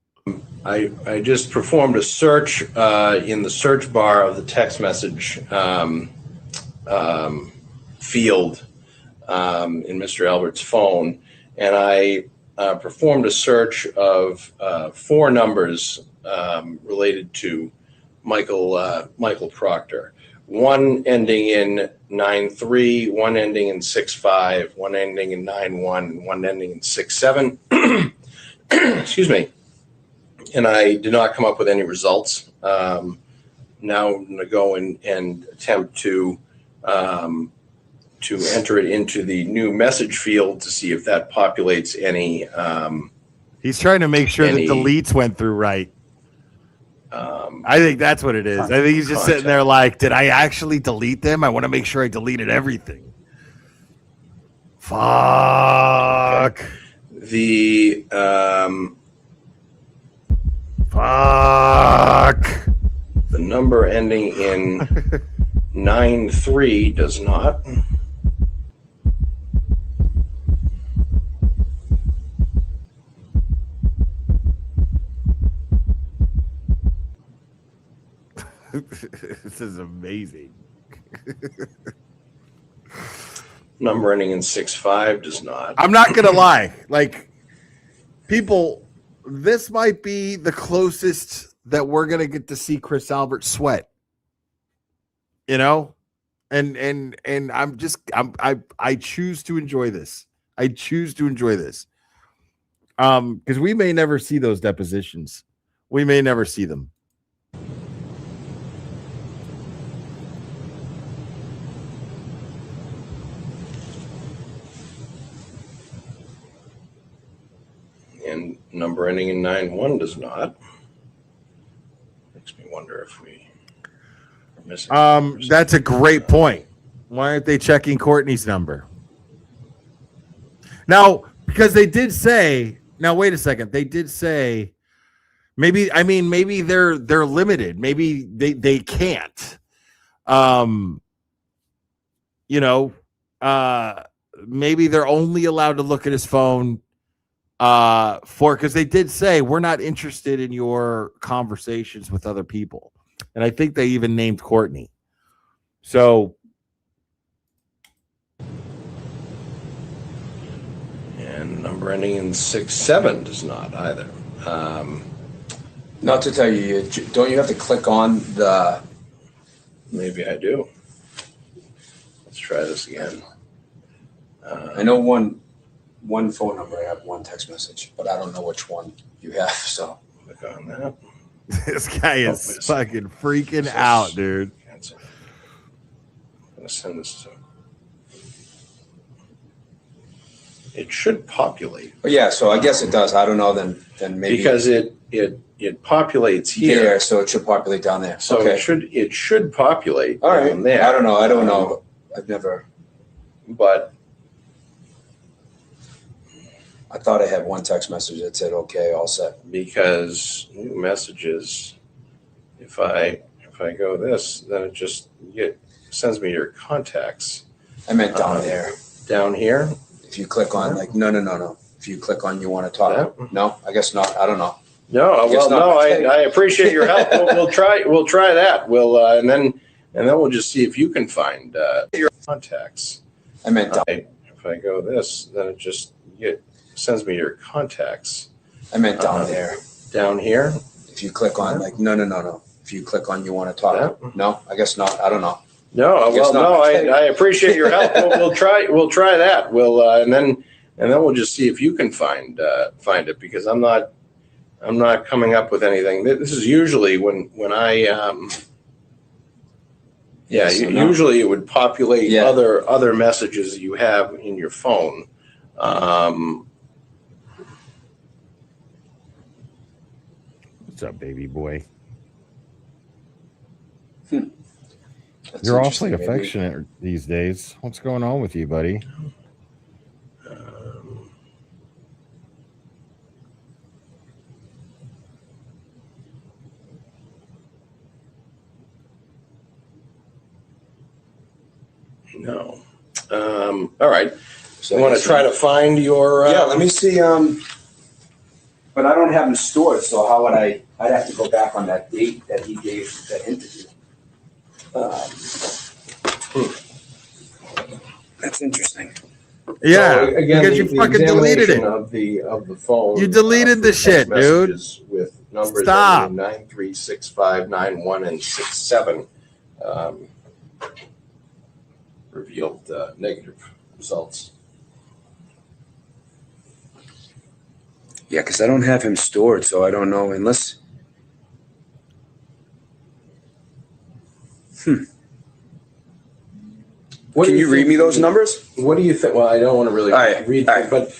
I just performed a search in the search bar of the text message field in Mr. Albert's phone, and I performed a search of 4 numbers related to Michael Proctor. One ending in 93, one ending in 65, one ending in 91, and one ending in 67. Excuse me. And I did not come up with any results. Now I'm going to go and attempt to enter it into the new message field to see if that populates any. He's trying to make sure the deletes went through right. I think that's what it is. I think he's just sitting there like, did I actually delete them? I want to make sure I deleted everything. Fuck. Okay. Fuck. The number ending in 93 does not. This is amazing. Number ending in 65 does not. I'm not gonna lie. Like, people, this might be the closest that we're gonna get to see Chris Albert sweat. You know, and I choose to enjoy this. I choose to enjoy this. Because we may never see those depositions. We may never see them. And number ending in 91 does not. Makes me wonder if we are missing. That's a great point. Why aren't they checking Courtney's number? Now, because they did say, now wait a second. They did say maybe they're limited. Maybe they can't. Maybe they're only allowed to look at his phone because they did say we're not interested in your conversations with other people, and I think they even named Courtney. So, and number ending in 67 does not either. Not to tell you, don't you have to click on the? Maybe I do. Let's try this again. I know one phone number. I have one text message, but I don't know which one you have. So click on that. This guy is fucking freaking out, dude. Cancel. I'm gonna send this to. It should populate. Oh, yeah, so I guess it does. I don't know. Then maybe because it populates here, there, so it should populate down there. So okay. it should populate. All right. Down there. I don't know. I don't know. I've never. But I thought I had one text message that said okay, all set. Because new messages, if I go this, then it just sends me your contacts. I meant down there. Down here. If you click on no. If you click on you want to talk, no, I guess not. I don't know. No, well, no, I appreciate your help. We'll try that. And then we'll just see if you can find your contacts. I meant down. If I go this, then it just sends me your contacts. I meant down there. Down here. If you click on no. If you click on you want to talk, no, I guess not. I don't know. No, well, no, I appreciate your help. We'll try that. And then we'll just see if you can find it, because I'm not coming up with anything. This is usually when I usually it would populate other messages you have in your phone. What's up, baby boy? That's You're awfully affectionate these days. What's going on with you, buddy? No. All right. So you want to try to find your? Let me see. But I don't have them stored, so how would I? I'd have to go back on that date that he gave that interview. That's interesting. Yeah, So, again, because you fucking deleted it. Of the phone. You deleted the shit, dude. With numbers Stop. 936591 and 67 revealed negative results. Yeah, because I don't have him stored, so I don't know unless. Can you read me those numbers? What do you think? Well, I don't want to really read them, but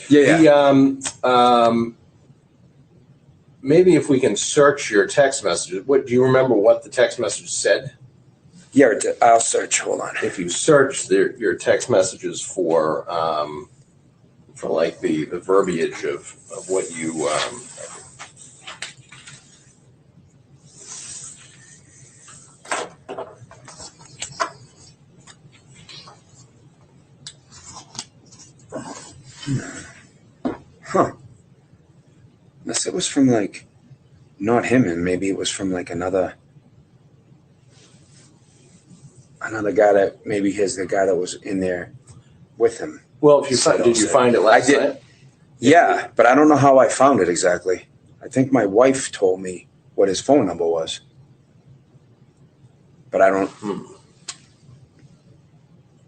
maybe if we can search your text messages. What do you remember? What the text message said? Yeah, I'll search. Hold on. If you search your text messages for like the verbiage of what you. Huh. Unless it was from like, not him, and maybe it was from like another guy that maybe the guy that was in there with him. Well, if you did you find it last night? Yeah, but I don't know how I found it exactly. I think my wife told me what his phone number was, but I don't.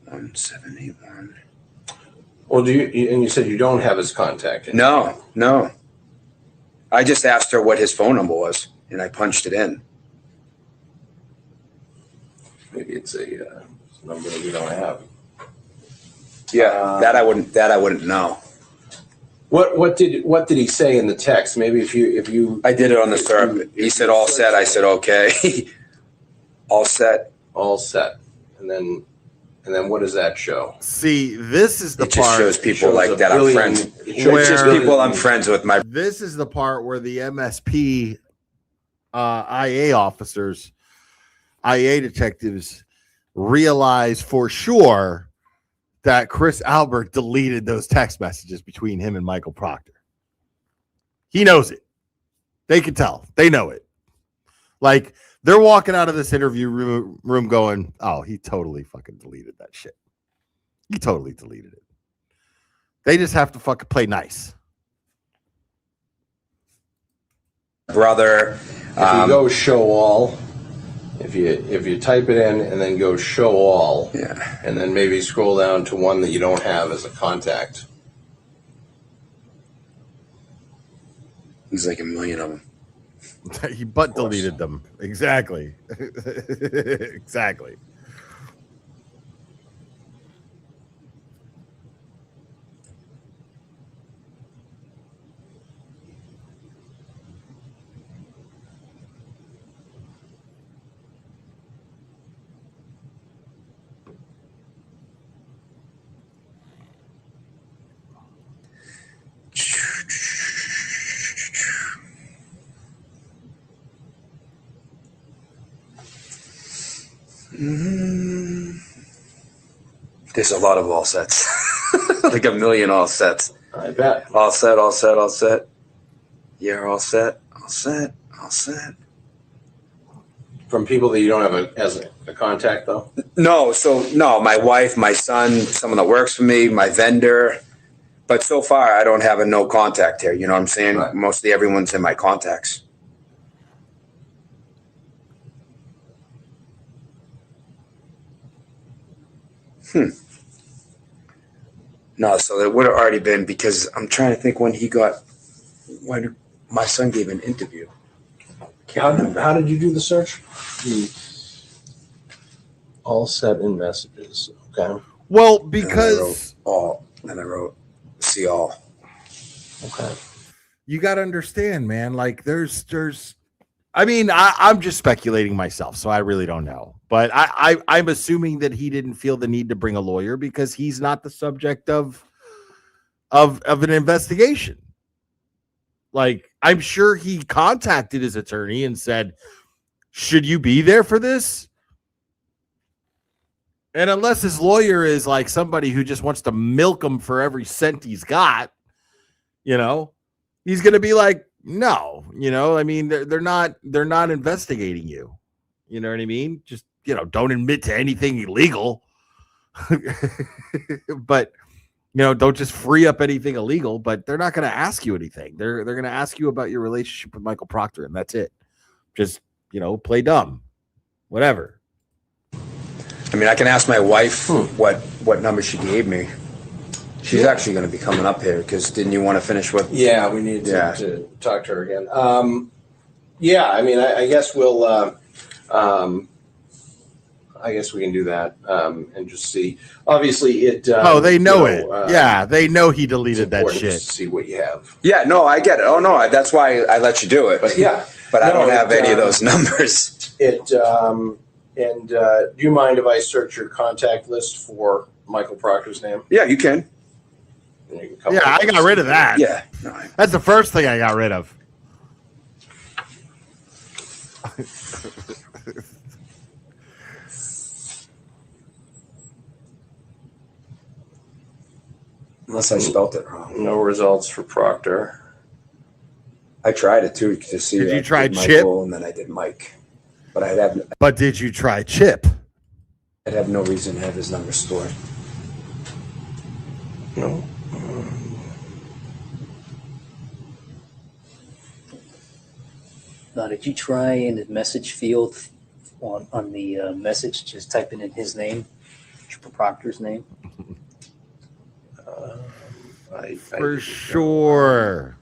1781. Well, and you said you don't have his contact. No. I just asked her what his phone number was, and I punched it in. Maybe it's a number that we don't have. Yeah, that I wouldn't know. What did he say in the text? Maybe if you I did it on the SERP. He said all set. I said okay. All set. All set. And then what does that show? See, this is the part. It just shows people like that I'm friends. It's just people I'm friends with. This is the part where the MSP IA officers, IA detectives realize for sure that Chris Albert deleted those text messages between him and Michael Proctor. He knows it. They can tell. They know it. Like, they're walking out of this interview room going, oh, he totally fucking deleted that shit. He totally deleted it. They just have to fucking play nice. Brother. If you go show all, if you type it in and then go show all, and then maybe scroll down to one that you don't have as a contact. There's like a million of them. He butt deleted them. Exactly. Exactly. There's a lot of all sets. Like a million all sets. I bet. All set, all set, all set. Yeah, all set, all set, all set. From people that you don't have as a contact, though? No, my wife, my son, someone that works for me, my vendor. But so far, I don't have a no contact here. You know what I'm saying? Right. Mostly everyone's in my contacts. No, so it would have already been, because I'm trying to think when my son gave an interview. How did you do the search? All set in messages. Okay. Well, because and I wrote see all. Okay. You got to understand, man. Like there's I mean, I'm just speculating myself, so I really don't know. But I'm assuming that he didn't feel the need to bring a lawyer because he's not the subject of an investigation. Like, I'm sure he contacted his attorney and said, should you be there for this? And unless his lawyer is like somebody who just wants to milk him for every cent he's got, you know, he's going to be like, no, you know, I mean, they're not investigating you. You know what I mean? Just, you know, don't admit to anything illegal. But don't just free up anything illegal. But they're not going to ask you anything. They're going to ask you about your relationship with Michael Proctor, and that's it. Just play dumb, whatever. I mean, I can ask my wife what number she gave me. She's actually going to be coming up here because didn't you want to finish with? Yeah, we need to talk to her again. Yeah, I mean, I guess we'll. I guess we can do that and just see. Obviously, it. They know it. Yeah, they know he deleted that shit. To see what you have. Yeah, no, I get it. Oh no, that's why I let you do it. But yeah, but I don't have any of those numbers. And do you mind if I search your contact list for Michael Proctor's name? Yeah, you can. I got rid of that. Yeah, that's the first thing I got rid of. Unless I spelt it wrong. No results for Proctor. I tried it too to see. Did you try Chip? Michael, and then I did Mike. But I'd have. But did you try Chip? I'd have no reason to have his number stored. No. Now, did you try in the message field on the message, just typing in his name, Proctor's name? For sure.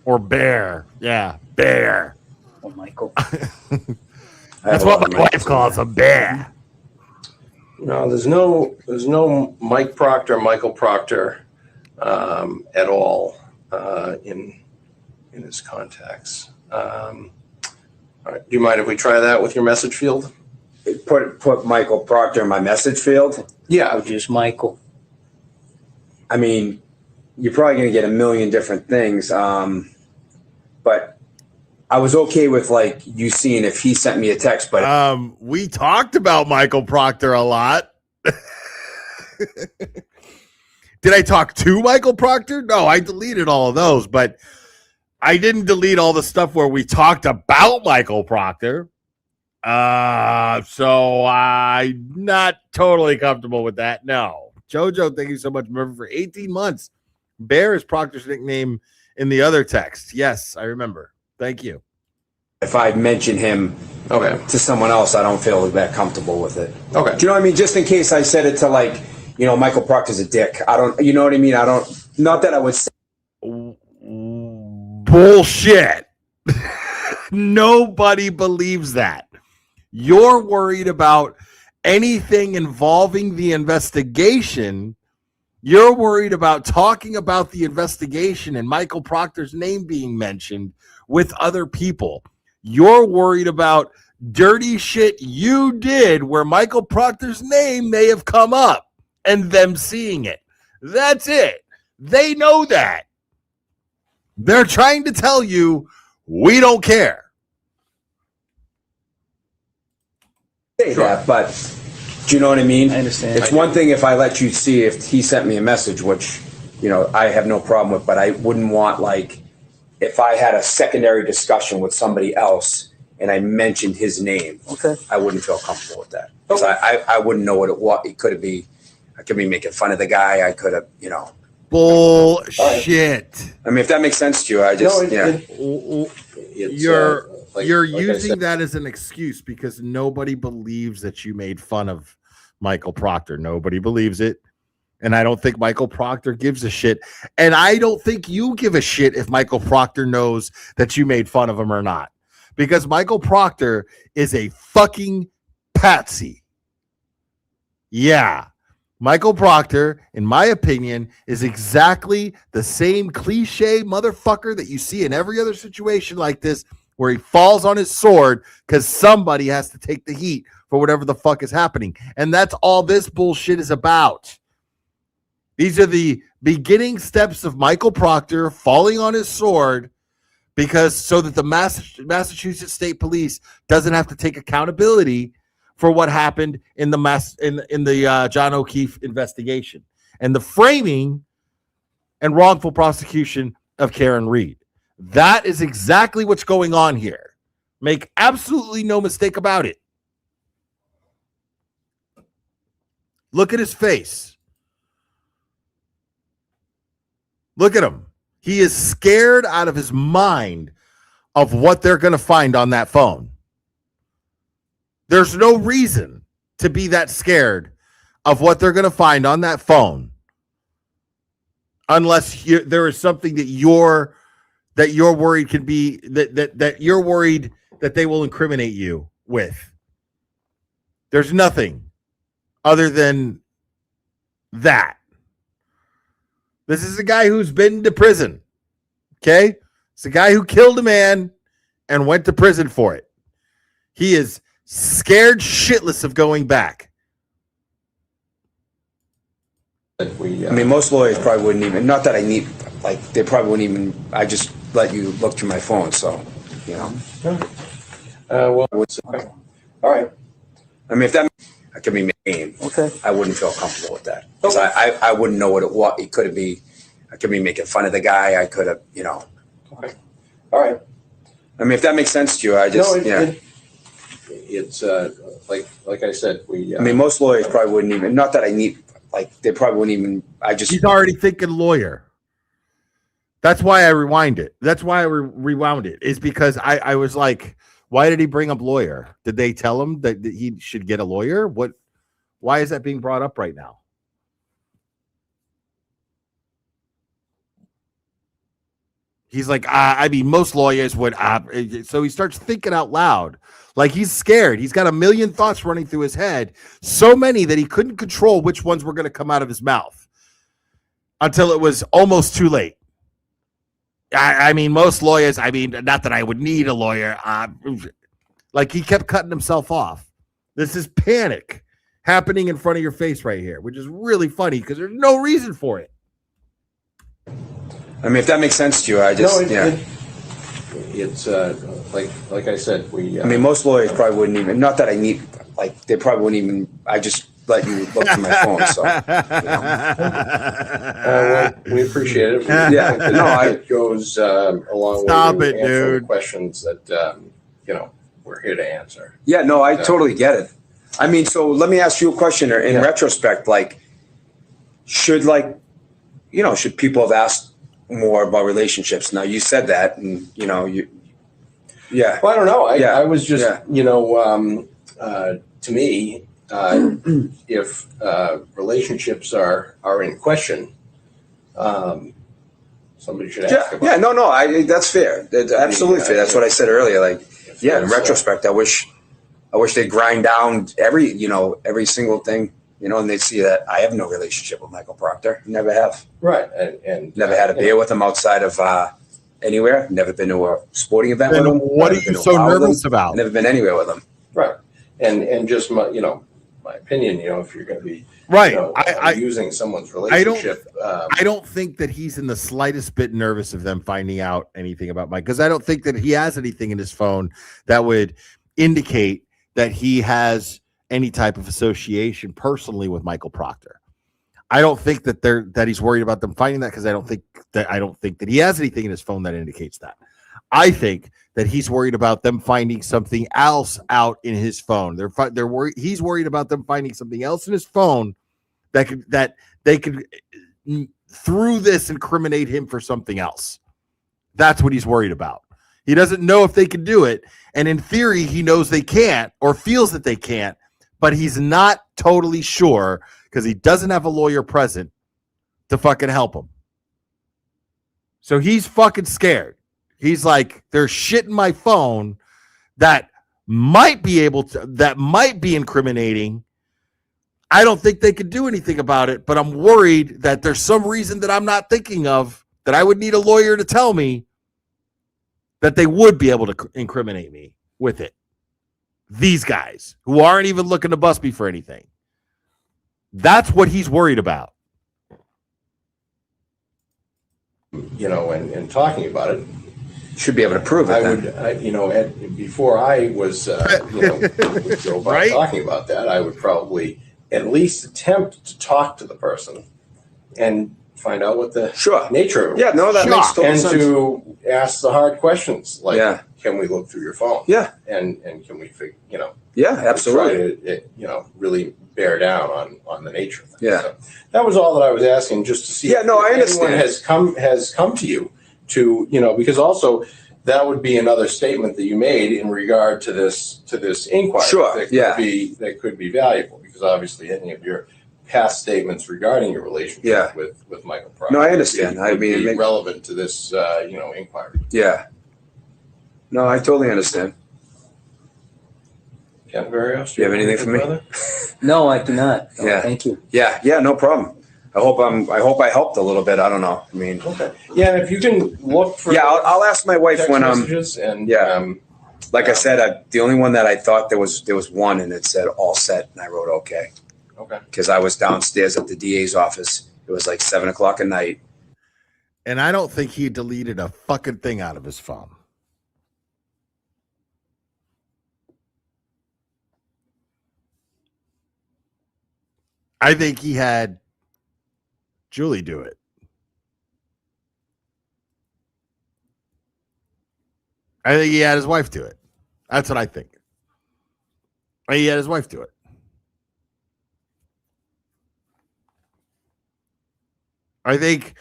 Or Bear. Yeah, Bear. Or Michael. That's what my wife calls a bear. No, there's no Mike Proctor, Michael Proctor at all in his contacts. All right. Do you mind if we try that with your message field? Put Michael Proctor in my message field? Yeah. Or just Michael? I mean, you're probably going to get a million different things. But I was okay with you seeing if he sent me a text. But we talked about Michael Proctor a lot. Did I talk to Michael Proctor? No, I deleted all of those, but I didn't delete all the stuff where we talked about Michael Proctor. So I'm not totally comfortable with that. No. Jojo, thank you so much. Remember, for 18 months, Bear is Proctor's nickname in the other text. Yes, I remember. Thank you. If I mention him to someone else, I don't feel that comfortable with it. Okay. Do you know what I mean? Just in case I said it to Michael Proctor's a dick. I don't, you know what I mean? Not that I would say. Bullshit. Nobody believes that. You're worried about anything involving the investigation. You're worried about talking about the investigation and Michael Proctor's name being mentioned with other people. You're worried about dirty shit you did where Michael Proctor's name may have come up and them seeing it. That's it. They know that. They're trying to tell you, we don't care. Say that, but do you know what I mean? I understand. It's one thing if I let you see if he sent me a message, which, I have no problem with, but I wouldn't want, if I had a secondary discussion with somebody else and I mentioned his name, I wouldn't feel comfortable with that. Because I wouldn't know what it was. It could be, I could be making fun of the guy. I could have, Bullshit. I mean, if that makes sense to you, I just, You're using that as an excuse because nobody believes that you made fun of Michael Proctor. Nobody believes it. And I don't think Michael Proctor gives a shit. And I don't think you give a shit if Michael Proctor knows that you made fun of him or not. Because Michael Proctor is a fucking patsy. Yeah. Michael Proctor, in my opinion, is exactly the same cliche motherfucker that you see in every other situation like this, where he falls on his sword because somebody has to take the heat for whatever the fuck is happening. And that's all this bullshit is about. These are the beginning steps of Michael Proctor falling on his sword so that the Massachusetts State Police doesn't have to take accountability for what happened in the John O'Keefe investigation and the framing and wrongful prosecution of Karen Reed. That is exactly what's going on here. Make absolutely no mistake about it. Look at his face. Look at him. He is scared out of his mind of what they're going to find on that phone. There's no reason to be that scared of what they're going to find on that phone, unless there is something that you're worried can be that you're worried that they will incriminate you with. There's nothing other than that. This is a guy who's been to prison. Okay? It's a guy who killed a man and went to prison for it. He is scared shitless of going back. I mean, most lawyers probably wouldn't even, not that I need, like, they probably wouldn't even, I just let you look through my phone, so, you know. Well, okay. All right. I mean, if that could be making, Okay. I wouldn't feel comfortable with that. Because I wouldn't know what it was. It could be, I could be making fun of the guy. I could have, you know. Okay. All right. I mean, if that makes sense to you, I just, It's like I said, we. I mean, most lawyers probably wouldn't even, not that I need, like, they probably wouldn't even, I just. He's already thinking lawyer. That's why I rewind it. That's why I rewound it, is because I was like, why did he bring up lawyer? Did they tell him that he should get a lawyer? Why is that being brought up right now? He's like, I mean, most lawyers would. So he starts thinking out loud. Like he's scared. He's got a million thoughts running through his head. So many that he couldn't control which ones were going to come out of his mouth until it was almost too late. I mean, most lawyers, I mean, not that I would need a lawyer. Like he kept cutting himself off. This is panic happening in front of your face right here, which is really funny because there's no reason for it. I mean, if that makes sense to you, I just, It's like I said, we. I mean, most lawyers probably wouldn't even, not that I need, like, they probably wouldn't even, I just let you look through my phone, so. You know. Well, we appreciate it. Yeah, no, it goes along Stop with it, answering dude. the questions that we're here to answer. Yeah, no, I totally get it. I mean, so let me ask you a question in retrospect, like, should people have asked more about relationships? Now you said that, and Well, I don't know. I was just, to me, if relationships are in question, somebody should ask about it. No, that's fair. That's absolutely fair. That's what I said earlier. Like, in retrospect, I wish they grind down every single thing, and they'd see that I have no relationship with Michael Proctor. Never have. Right. And Never had a beer with him outside of anywhere. Never been to a sporting event with him. What are you so nervous about? Never been anywhere with him. Right. And just my opinion, if you're going to be right, using someone's relationship, I don't think that he's in the slightest bit nervous of them finding out anything about Mike, because I don't think that he has anything in his phone that would indicate that he has any type of association personally with Michael Proctor. I don't think that he's worried about them finding that, because I don't think that he has anything in his phone that indicates that. I think that he's worried about them finding something else out in his phone. They're worried. He's worried about them finding something else in his phone that they could through this incriminate him for something else. That's what he's worried about. He doesn't know if they can do it, and in theory, he knows they can't or feels that they can't, but he's not totally sure because he doesn't have a lawyer present to fucking help him. So he's fucking scared. He's like, there's shit in my phone that might be incriminating. I don't think they could do anything about it, but I'm worried that there's some reason that I'm not thinking of that I would need a lawyer to tell me that they would be able to incriminate me with it. These guys who aren't even looking to bust me for anything. That's what he's worried about. And talking about it, should be able to prove it. Before I was, with Joe Right? talking about that, I would probably at least attempt to talk to the person and find out what the nature of it was. Yeah, no, that makes total sense. And to ask the hard questions, like, can we look through your phone? Yeah. And can we figure, Yeah, absolutely. try to, really bear down on the nature of things. Yeah. So that was all that I was asking, just to see. Yeah, no, I if understand. anyone has come to you to, because also that would be another statement that you made in regard to this inquiry. Sure, That could be valuable, because obviously any of your past statements regarding your relationship with Michael Proctor. No, I understand. Would be relevant to this inquiry. Yeah. No, I totally understand. Ken Barrios, do you have anything for me? Brother? No, I do not. No, Yeah. Thank you. Yeah, no problem. I hope I helped a little bit. I don't know. I mean, okay. Yeah, and if you can look for I'll ask my wife when messages and like I said, the only one that I thought there was one, and it said all set, and I wrote okay. Okay. Because I was downstairs at the DA's office. It was like 7:00 at night, and I don't think he deleted a fucking thing out of his phone. I think he had Julie do it. I think he had his wife do it. That's what I think. He had his wife do it. I think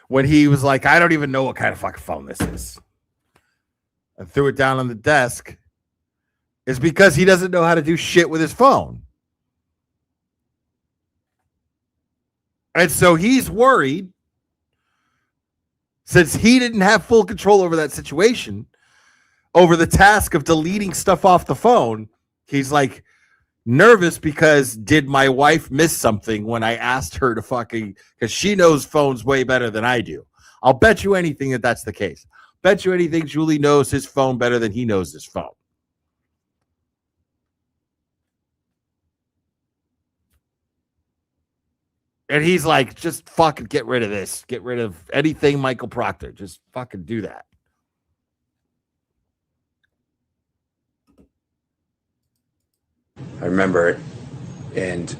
when he was like, I don't even know what kind of fucking phone this is, and threw it down on the desk, it's because he doesn't know how to do shit with his phone. And so he's worried, since he didn't have full control over that situation, over the task of deleting stuff off the phone. He's like nervous because did my wife miss something when I asked her to fucking, because she knows phones way better than I do. I'll bet you anything that that's the case. Bet you anything Julie knows his phone better than he knows his phone. And he's like, just fucking get rid of this. Get rid of anything Michael Proctor. Just fucking do that. I remember it, and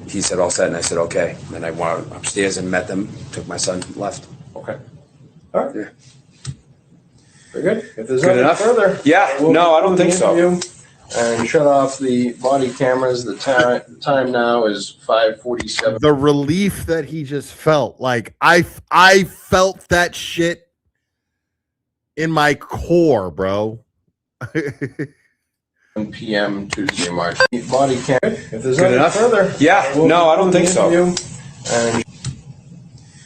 he said all set, and I said okay. And I went upstairs and met them, took my son, left. Okay. All right. Yeah. Very good. If there's Good nothing enough? further, Yeah. we'll No, I don't conclude think the so. interview And shut off the body cameras. The time now is 5:47. The relief that he just felt, like I felt that shit in my core, bro. 1 p.m. Tuesday, March. Body cam. If there's Good nothing enough? further, Yeah. we'll No, I don't conclude think the so. interview. And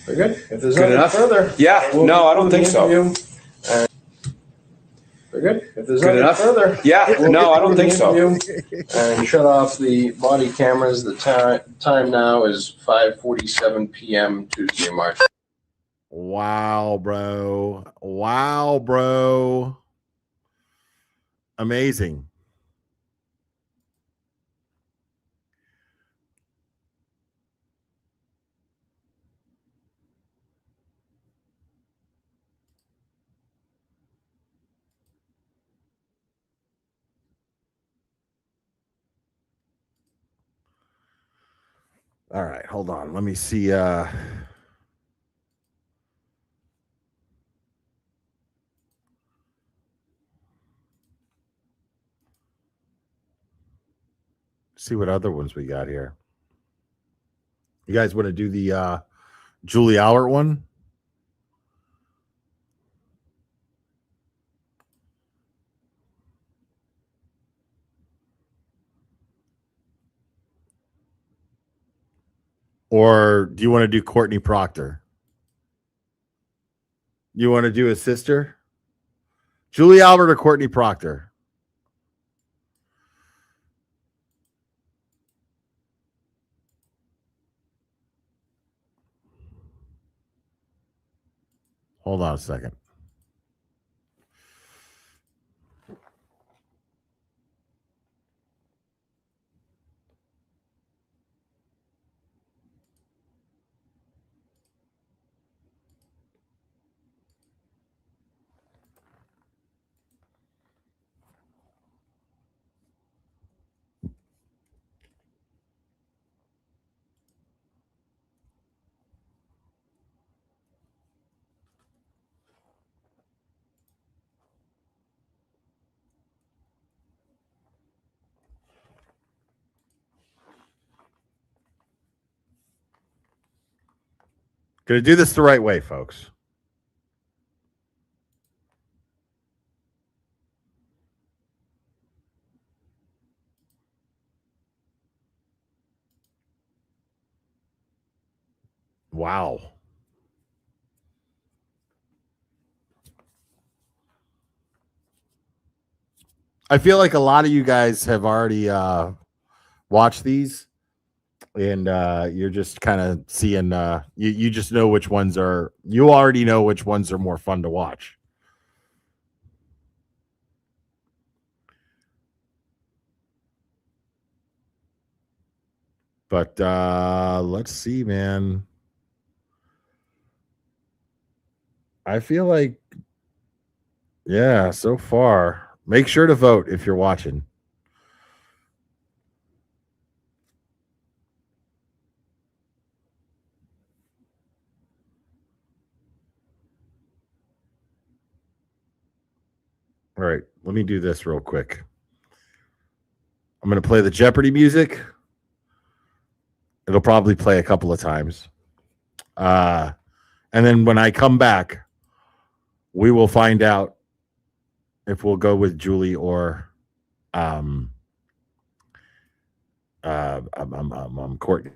very good. If there's Good nothing enough? further, Yeah. we'll No, I don't conclude think the so. interview. And very good. If there's Good nothing enough? further, Yeah. we'll No, I don't conclude think the so. interview And shut off the body cameras. The time now is 5:47 p.m. Tuesday, March. Wow, bro. Wow, bro. Amazing. All right, hold on. Let me see. See what other ones we got here. You guys want to do the Julie Allert one? Or do you want to do Courtney Proctor? You want to do his sister? Julie Albert or Courtney Proctor? Hold on a second. Gonna do this the right way, folks. Wow. I feel like a lot of you guys have already watched these, and you're just kind of seeing you just know which ones are, you already know which ones are more fun to watch. But let's see, man. I feel like, yeah, so far, make sure to vote if you're watching. All right, let me do this real quick. I'm going to play the Jeopardy music. It'll probably play a couple of times. And then when I come back, we will find out if we'll go with Julie or Courtney.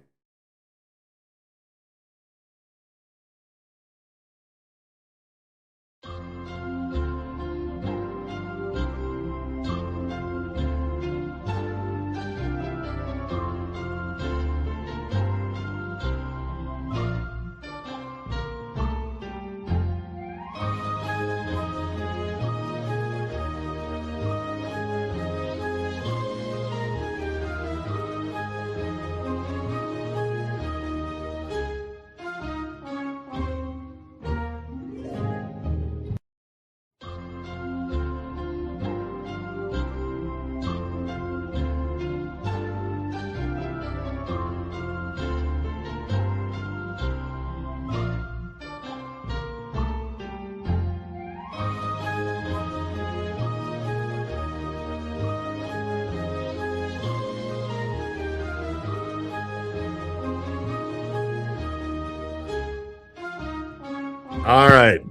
All right,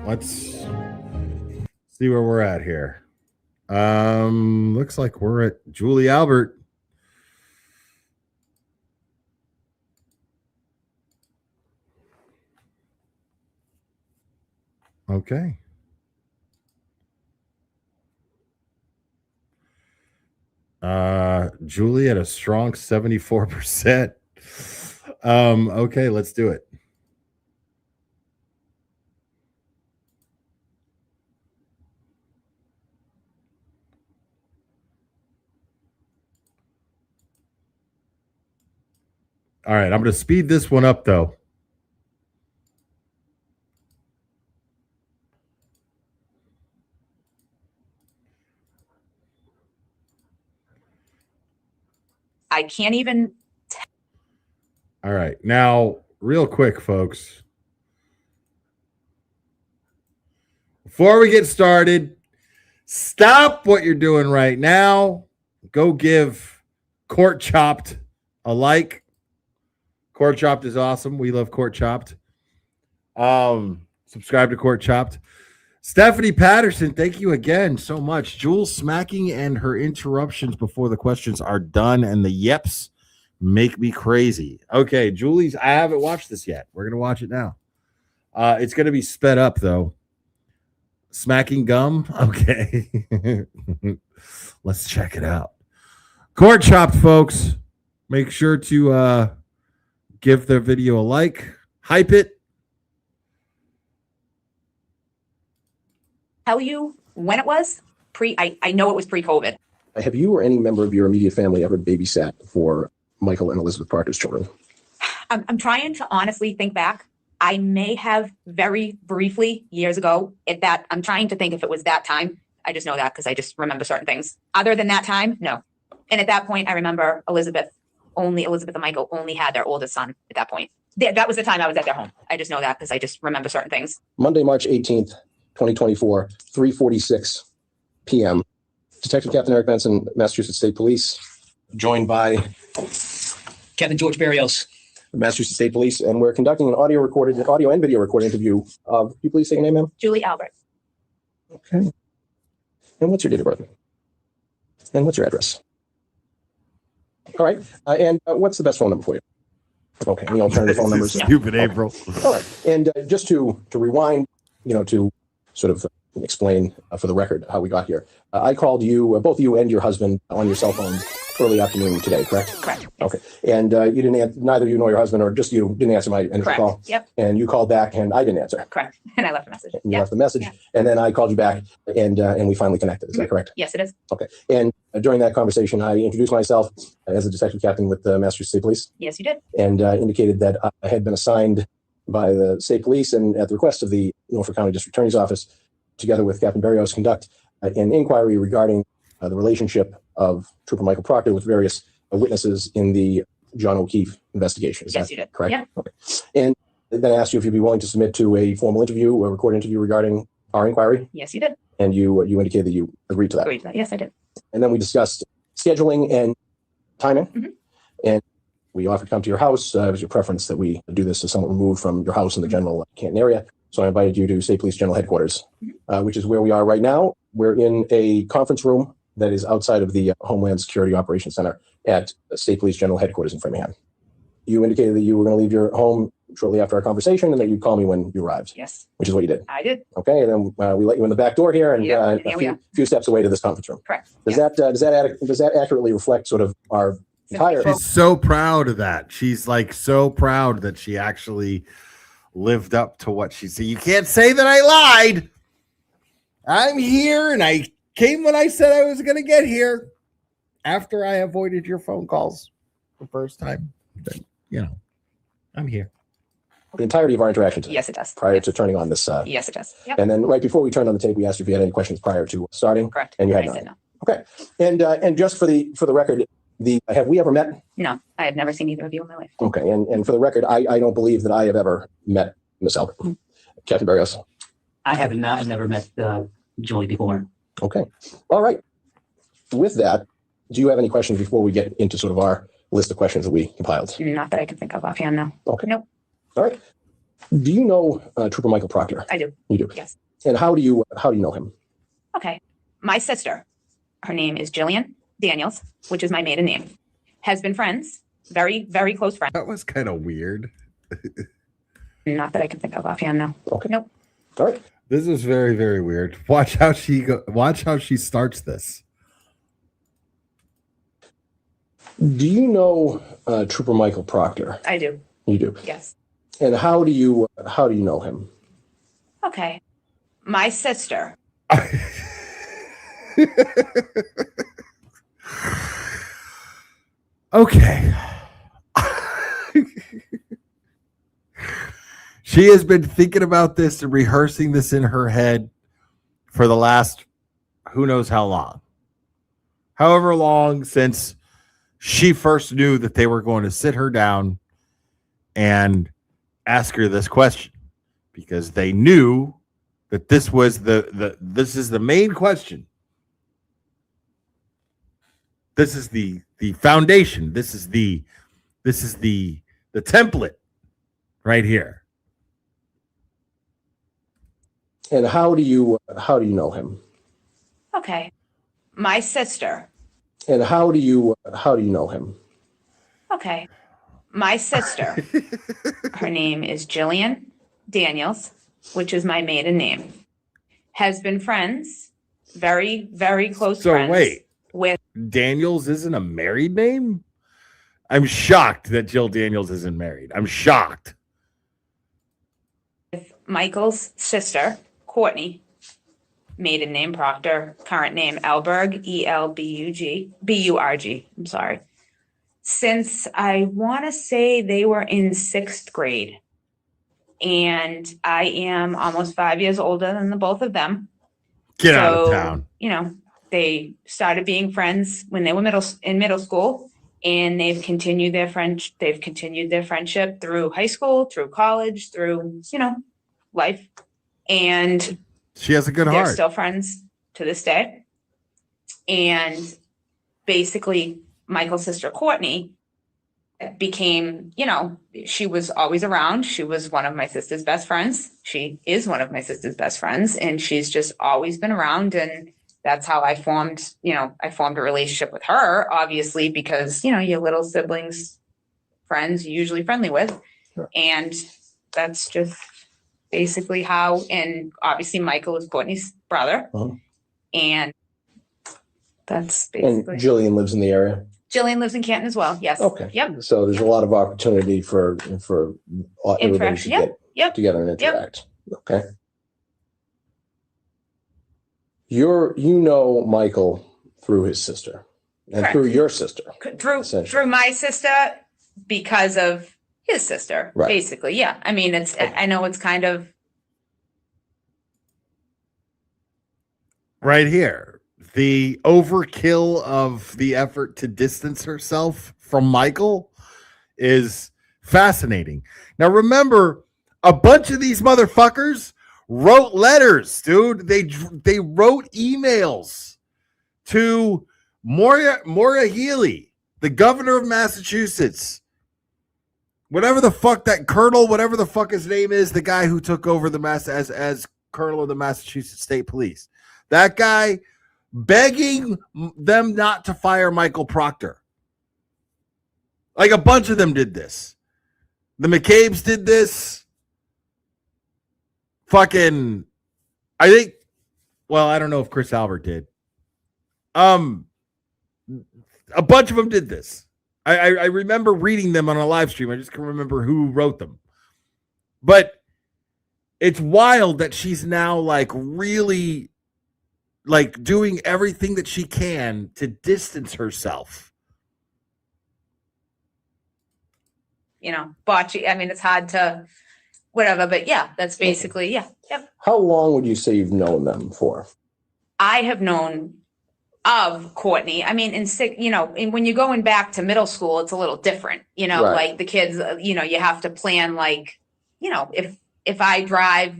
let's see where we're at here. Looks like we're at Julie Albert. Okay. Julie at a strong 74%. Okay, let's do it. All right, I'm going to speed this one up, though. I can't even. All right, now, real quick, folks. Before we get started, stop what you're doing right now. Go give Court Chopped a like. Court Chopped is awesome. We love Court Chopped. Subscribe to Court Chopped. Stephanie Patterson, thank you again so much. Jules smacking and her interruptions before the questions are done, and the yeps make me crazy. Okay, Julie's, I haven't watched this yet. We're going to watch it now. It's going to be sped up, though. Smacking gum? Okay. Let's check it out. Court Chopped, folks. Make sure to give their video a like. Hype it. Tell you when it was I know it was pre-COVID. Have you or any member of your immediate family ever babysat for Michael and Elizabeth Parker's children? I'm trying to honestly think back. I may have very briefly years ago I'm trying to think if it was that time. I just know that because I just remember certain things. Other than that time, no. And at that point, I remember Elizabeth and Michael only had their oldest son at that point. That was the time I was at their home. I just know that because I just remember certain things. Monday, March 18th, 2024, 3:46 p.m. Detective Captain Eric Benson, Massachusetts State Police, joined by Captain George Barrios, Massachusetts State Police, and we're conducting an audio and video recorded interview of, can you please say your name, ma'am? Julie Albert. Okay. And what's your date of birth? And what's your address? All right. And what's the best phone number for you? Okay. Any alternative phone numbers? Stupid April. All right. And just to rewind, to sort of explain for the record how we got here. I called you, both you and your husband, on your cell phone early afternoon today, correct? Correct. Okay. And you didn't neither you nor your husband, or just you, didn't answer my initial Correct. call. Yep. And you called back, and I didn't answer. Correct. And I left a message. And you Yep. left the message, Yeah. and then I called you back, and we finally connected. Is that correct? Yes, it is. Okay. And during that conversation, I introduced myself as a detective captain with the Massachusetts State Police, Yes, you did. and indicated that I had been assigned by the state police and at the request of the Norfolk County District Attorney's Office, together with Captain Berrios, conduct an inquiry regarding the relationship of Trooper Michael Proctor with various witnesses in the John O'Keefe investigation. Is Yes, that you did. correct? Yeah. Okay. And then I asked you if you'd be willing to submit to a formal interview, a recorded interview regarding our inquiry, Yes, you did. and you indicated that you agreed to that. Agreed to that. Yes, I did. And then we discussed scheduling and timing. Mhm. And we offered to come to your house. It was your preference that we do this somewhat removed from your house in the general Canton area. So I invited you to State Police General Headquarters, which is where we are right now. We're in a conference room that is outside of the Homeland Security Operations Center at State Police General Headquarters in Framingham. You indicated that you were going to leave your home shortly after our conversation and that you'd call me when you arrived, Yes, which is what you did. I did. Okay. And then we let you in the back door here, and Yep, and here a we are. few steps away to this conference room. Correct. Does Yeah. that accurately reflect sort of our entire? She's so proud of that. She's like so proud that she actually lived up to what she said. You can't say that I lied. I'm here, and I came when I said I was going to get here after I avoided your phone calls the first time. But, I'm here. The entirety of our interaction today, Yes, it does. prior Yes. to turning on this. Yes, it does. Yep. And then right before we turned on the tape, we asked you if you had any questions prior to starting. Correct. And you had I none. said no. Okay. And just for the record, have we ever met? No, I have never seen either of you in my life. Okay. And for the record, I don't believe that I have ever met Miss Albert. Captain Berrios. I have not. I've never met Julie before. Okay. All right. With that, do you have any questions before we get into sort of our list of questions that we compiled? Not that I can think of offhand, no. Okay. Nope. All right. Do you know Trooper Michael Proctor? I do. You do. Yes. And how do you know him? Okay. My sister, her name is Jillian Daniels, which is my maiden name, has been friends, very, very close friends. That was kind of weird. Not that I can think of offhand, no. Okay. Nope. All right. This is very, very weird. Watch how she starts this. Do you know Trooper Michael Proctor? I do. You do. Yes. And how do you know him? Okay. My sister. Okay. She has been thinking about this and rehearsing this in her head for the last who knows how long. However long since she first knew that they were going to sit her down and ask her this question, because they knew that this was this is the main question. This is the foundation. This is the template right here. And how do you know him? Okay. My sister. And how do you know him? Okay. My sister. Her name is Jillian Daniels, which is my maiden name. Has been friends, very, very close So friends. wait. With Daniels isn't a married name? I'm shocked that Jill Daniels isn't married. I'm shocked. Michael's sister, Courtney, maiden name Proctor, current name Elberg, B-U-R-G. I'm sorry. Since I want to say they were in 6th grade, and I am almost 5 years older than the both of them. Get out of town. They started being friends when they were in middle school, and they've continued their friendship through high school, through college, through, life. And She has a good they're heart. still friends to this day. And basically, Michael's sister Courtney it became, you know, she was always around. She was one of my sister's best friends. She is one of my sister's best friends, and she's just always been around. And that's how I formed, you know, I formed a relationship with her, obviously, because, you know, your little siblings, friends, you're usually friendly with. Sure. And that's just basically how, and obviously Michael is Courtney's brother. Uh-huh. And that's And basically. Jillian lives in the area. Jillian lives in Canton as well. Yes. Okay. Yep. So there's a lot of opportunity for everybody to Interaction. Yep. get Yep. together and Yep. interact. Okay. You know Michael through his sister and Correct. through your sister. Through my sister because of his sister, Right. basically. Yeah. I mean, it's, I know it's kind of. Right here, the overkill of the effort to distance herself from Michael is fascinating. Now, remember, a bunch of these motherfuckers wrote letters, dude. They wrote emails to Maura Healey, the governor of Massachusetts, whatever the fuck that colonel, whatever the fuck his name is, the guy who took over the as colonel of the Massachusetts State Police. That guy begging them not to fire Michael Proctor. Like a bunch of them did this. The McCabe's did this. Fucking, I think, well, I don't know if Chris Albert did. A bunch of them did this. I remember reading them on a live stream. I just can't remember who wrote them. But it's wild that she's now like really like doing everything that she can to distance herself. You know, botchy. I mean, it's hard to whatever, but yeah, that's basically, yeah. Yep. How long would you say you've known them for? I have known of Courtney. I mean, you know, when you're going back to middle school, it's a little different, you know, Right. like the kids, you know, you have to plan, like, you know, if I drive,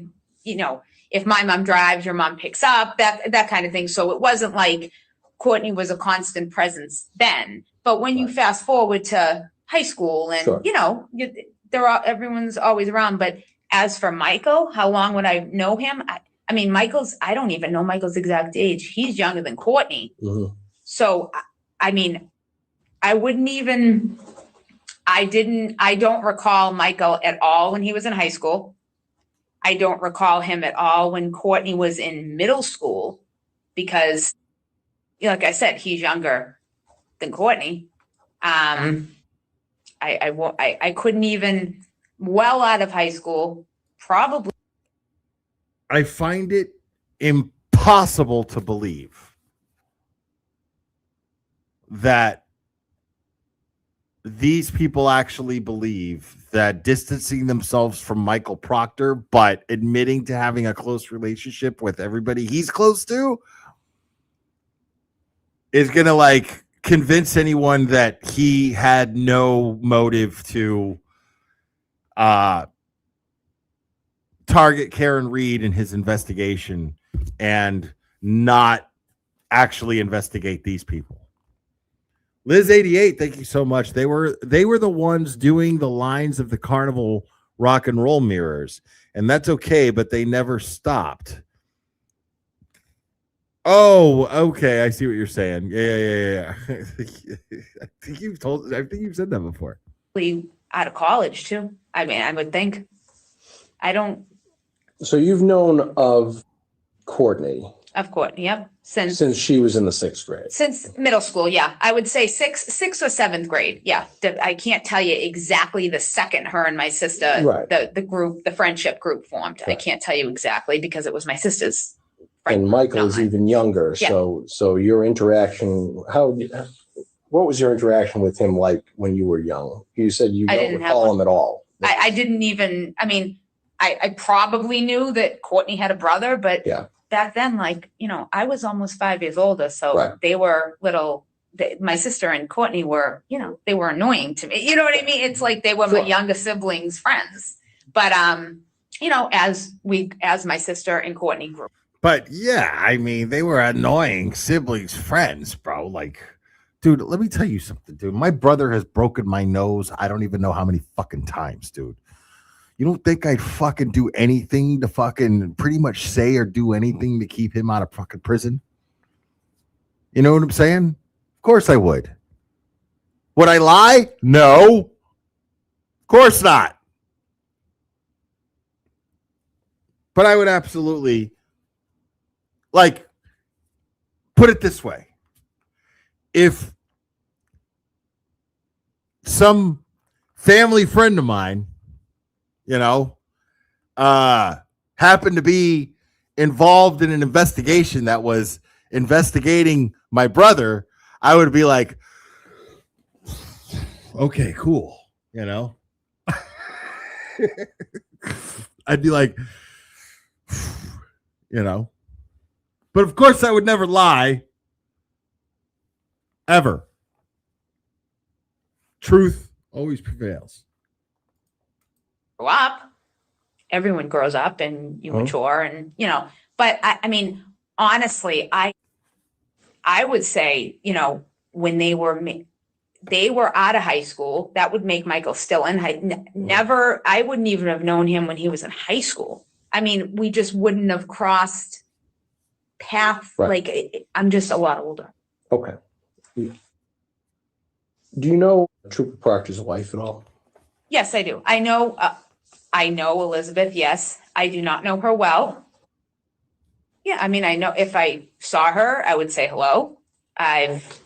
you know, if my mom drives, your mom picks up, that kind of thing. So it wasn't like Courtney was a constant presence then. But when you Right. fast forward to high school and, Sure. you know, everyone's always around. But as for Michael, how long would I know him? I mean, I don't even know Michael's exact age. He's younger than Courtney. Mm-hmm. So, I mean, I don't recall Michael at all when he was in high school. I don't recall him at all when Courtney was in middle school because, you know, like I said, he's younger than Courtney. I couldn't even, well out of high school, probably. I find it impossible to believe that these people actually believe that distancing themselves from Michael Proctor, but admitting to having a close relationship with everybody he's close to, is going to like convince anyone that he had no motive to target Karen Reed in his investigation and not actually investigate these people. Liz 88, thank you so much. They were the ones doing the lines of the carnival rock and roll mirrors, and that's okay, but they never stopped. Oh, okay, I see what you're saying. Yeah. I think you've said that before. Out of college too. I mean, I would think. So you've known of Courtney Of Courtney, yep. since she was in the 6th grade. Since middle school, yeah. I would say sixth or 7th grade. Yeah. I can't tell you exactly the second her and my sister, Right. the friendship group formed. I Right. can't tell you exactly because it was my sister's friend. And Michael is not mine. even younger. Yeah. So your interaction, what was your interaction with him like when you were young? You said you I don't didn't have recall one. him at all. I didn't even, I mean, I probably knew that Courtney had a brother, but Yeah. back then, like, you know, I was almost 5 years older. So Right. they were my sister and Courtney were, you know, they were annoying to me. You know what I mean? It's like they were my Sure. younger siblings' friends. But, you know, as my sister and Courtney grew. But yeah, I mean, they were annoying siblings, friends, bro. Like, Dude, let me tell you something, dude. My brother has broken my nose. I don't even know how many fucking times, dude. You don't think I'd fucking do anything to fucking pretty much say or do anything to keep him out of fucking prison? You know what I'm saying? Of course I would. Would I lie? No. Of course not. But I would absolutely, like, put it this way. If some family friend of mine, you know, happened to be involved in an investigation that was investigating my brother, I would be like, okay, cool. You know, I'd be like, you know, but of course I would never lie ever. Truth always prevails. Grow up. Everyone grows up and you mature and, you know, but I mean, honestly, I would say, you know, when they were out of high school, that would make Michael still in never, I wouldn't even have known him when he was in high school. I mean, we just wouldn't have crossed paths. Right. Like, I'm just a lot older. Okay. Do you know Trooper Proctor's wife at all? Yes, I do. I know Elizabeth. Yes, I do not know her well. Yeah, I mean, I know if I saw her, I would say hello. I've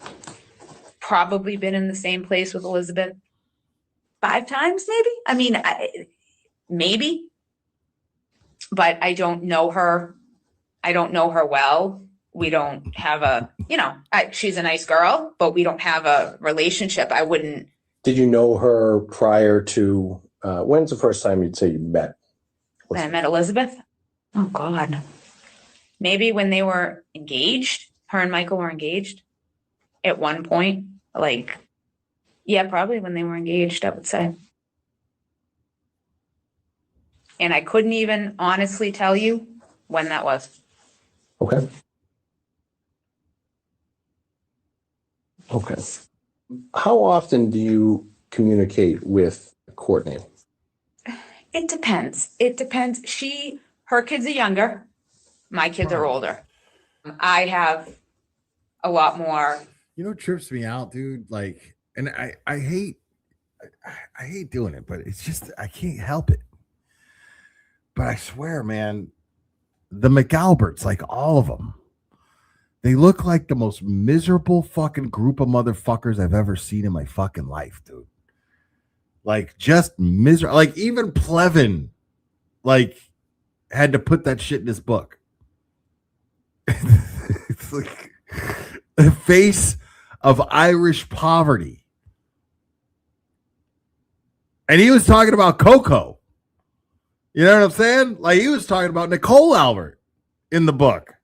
probably been in the same place with Elizabeth 5 times, maybe. I mean, maybe, but I don't know her. I don't know her well. We don't have a, you know, she's a nice girl, but we don't have a relationship. I wouldn't. Did you know her prior to, when's the first time you'd say you met? When I met Elizabeth? Oh, God. Maybe when they were engaged. Her and Michael were engaged at one point. Like, yeah, probably when they were engaged, I would say. And I couldn't even honestly tell you when that was. Okay. Okay. How often do you communicate with Courtney? It depends. It depends. Her kids are younger. My kids are older. I have a lot more. You know what trips me out, dude? Like, and I hate doing it, but it's just I can't help it. But I swear, man, the McAlberts, like all of them, they look like the most miserable fucking group of motherfuckers I've ever seen in my fucking life, dude. Like, just miserable. Like, even Plevin, like, had to put that shit in his book. It's like the face of Irish poverty. And he was talking about Coco. You know what I'm saying? Like, he was talking about Nicole Albert in the book.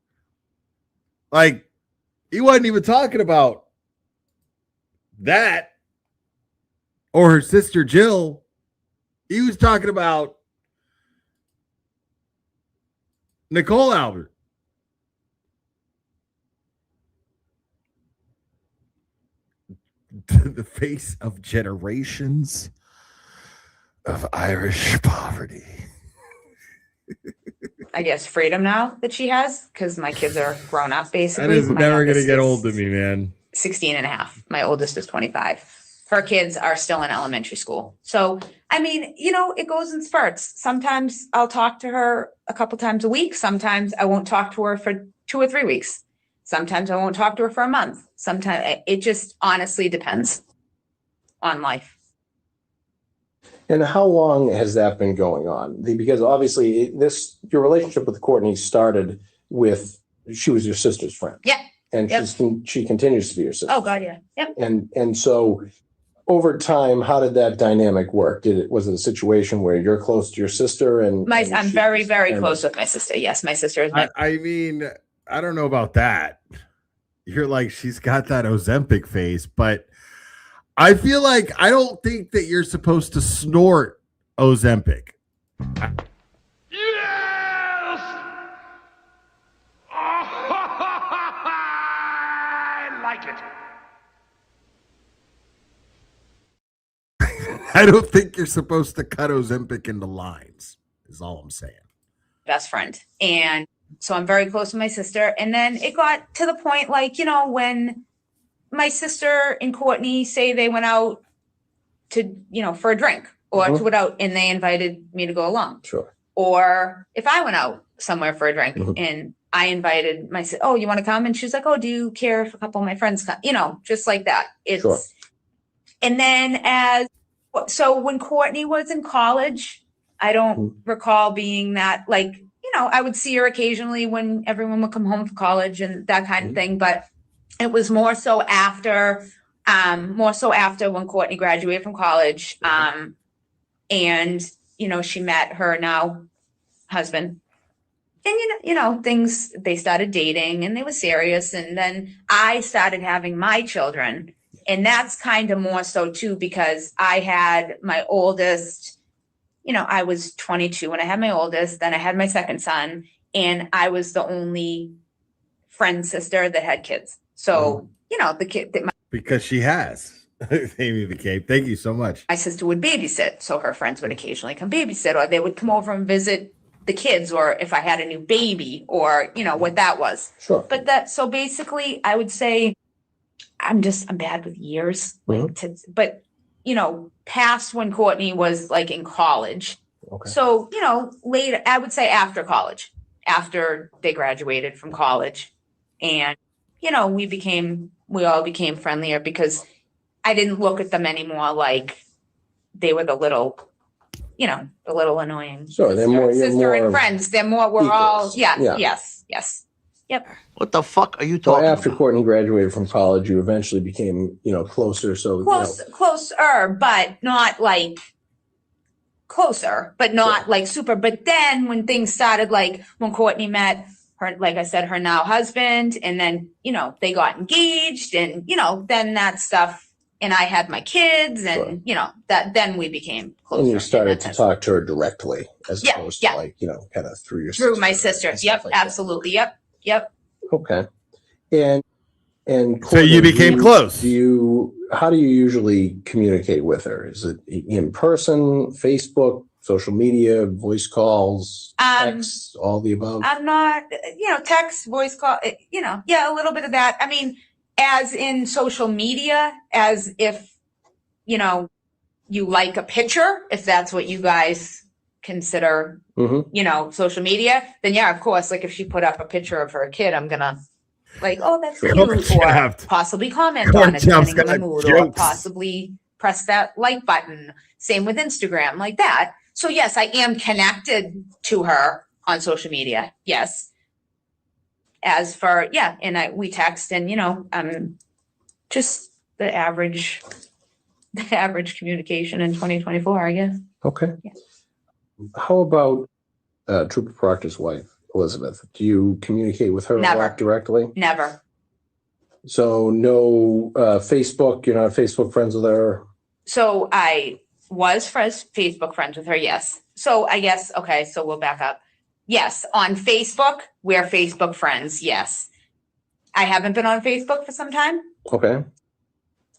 Like, he wasn't even talking about that or her sister Jill. He was talking about Nicole Albert. The face of generations of Irish poverty. I guess freedom now that she has because my kids are grown up basically. That is My never going to youngest get is old to me, man. 16 and a half. My oldest is 25. Her kids are still in elementary school. So, I mean, you know, it goes in spurts. Sometimes I'll talk to her a couple times a week. Sometimes I won't talk to her for 2 or 3 weeks. Sometimes I won't talk to her for a month. Sometimes it just honestly depends on life. And how long has that been going on? Because obviously your relationship with Courtney started with, she was your sister's friend. Yeah. And Yep. she continues to be your sister. Oh God, yeah. Yep. And so over time, how did that dynamic work? Was it a situation where you're close to your sister and I'm she- very, very and- close with my sister. Yes, my sister is my I mean, I don't know about that. You're like, she's got that Ozempic face, but I feel like I don't think that you're supposed to snort Ozempic. Yes! I like it. I don't think you're supposed to cut Ozempic into lines, is all I'm saying. best friend. And so I'm very close to my sister. And then it got to the point, like, you know, when my sister and Courtney say they went out to, you know, for a drink or to go out and they invited me to go along. Sure. Or if I went out somewhere for a drink and I invited my sister, oh, you want to come? And she's like, oh, do you care if a couple of my friends come? You know, just like that. It's, Sure. And then so when Courtney was in college, I don't recall being that, like, you know, I would see her occasionally when everyone would come home from college and that kind of thing. But it was more so after when Courtney graduated from college. And, you know, she met her now husband. And, you know, things, they started dating and they were serious. And then I started having my children. And that's kind of more so too, because I had my oldest, you know, I was 22 when I had my oldest, then I had my second son, and I was the only friend sister that had kids. So, you know, the kid that Because she has. Amy the Cape. Thank you so much. my sister would babysit. So her friends would occasionally come babysit, or they would come over and visit the kids, or if I had a new baby, or, you know, what that was. Sure. But so basically I would say I'm bad with years, but you know, past when Courtney was like in college. Okay. So, you know, later, I would say after college, after they graduated from college, and, you know, we all became friendlier because I didn't look at them anymore like they were the little annoying. Sure, they're more sister and friends. They're more, we're all, Yeah. yes. Yep. What the fuck are you So talking after about? Courtney graduated from college, you eventually became, you know, closer. So Closer, but not like closer, but not like super. But then when things started, like when Courtney met her, like I said, her now husband, and then, you know, they got engaged, and, you know, then that stuff, and I had my kids, and, Sure. you know, then we became closer. and you started And to that's talk to her directly as Yeah, opposed yeah. to like, you know, kind of through your through my sister sister. and Yep, stuff like that. absolutely. Yep. Okay. And So you Courtney, became close. how do you usually communicate with her? Is it in person, Facebook, social media, voice calls, texts, all the above? I'm not, you know, text, voice call, you know, yeah, a little bit of that. I mean, as in social media, as if, you know, you like a picture, if that's what you guys consider, you know, social media, then yeah, of course, like if she put up a picture of her kid, I'm gonna like, oh, that's cute, or possibly comment on it, depending on the mood, or possibly press that like button. Same with Instagram, like that. So yes, I am connected to her on social media. Yes. As for, and we text, and, you know, just the average communication in 2024, I guess. Okay. Yeah. How about Trooper Proctor's wife, Elizabeth? Do you communicate with her a Never. lot directly? Never. So no Facebook, you're not Facebook friends with her? So I was Facebook friends with her, yes. So I guess, okay, so we'll back up. Yes, on Facebook, we're Facebook friends, yes. I haven't been on Facebook for some time, Okay.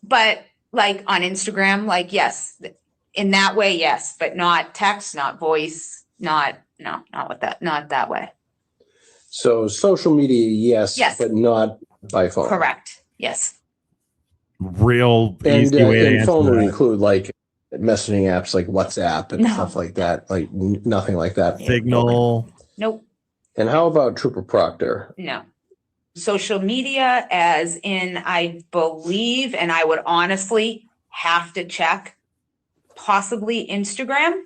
but like on Instagram, like, yes, in that way, yes, but not text, not voice, not that way. So social media, yes, Yes. but not by phone. Correct, yes. Real And, easy way to and answer phone would that. include like messaging apps like WhatsApp and No. stuff like that, like nothing like that. Signal. Nope, And how about Trooper Proctor? no. Social media, as in, I believe, and I would honestly have to check, possibly Instagram,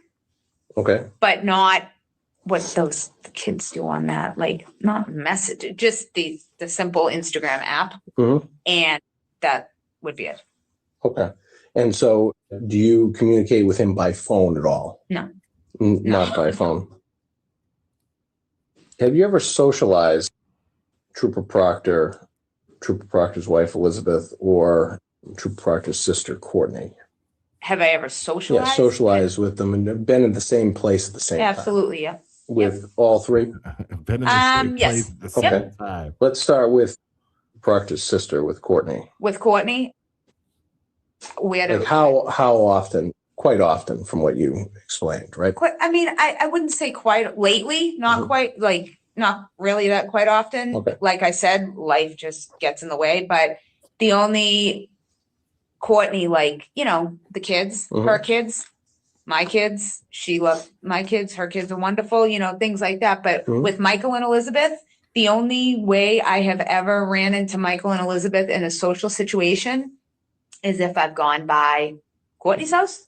Okay. but not what those kids do on that, like not message, just the simple Instagram app. Mhm. And that would be it. Okay. And so do you communicate with him by phone at all? No. Not by phone. Have you ever socialized Trooper Proctor, Trooper Proctor's wife, Elizabeth, or Trooper Proctor's sister, Courtney? Have I ever socialized? Yeah, socialized with them and been in the same place at the same time. Absolutely, yeah. With all three? Been in the same Yes. place at the same Okay. time. Let's start with Proctor's sister, with Courtney. With Courtney, we had Like how often quite often from what you explained, right? I mean, I wouldn't say quite lately, not quite like, not really that quite often. Okay. Like I said, life just gets in the way, but the only Courtney, like, you know, the kids, her kids, my kids, she loved my kids, her kids are wonderful, you know, things like that. But with Michael and Elizabeth, the only way I have ever ran into Michael and Elizabeth in a social situation is if I've gone by Courtney's house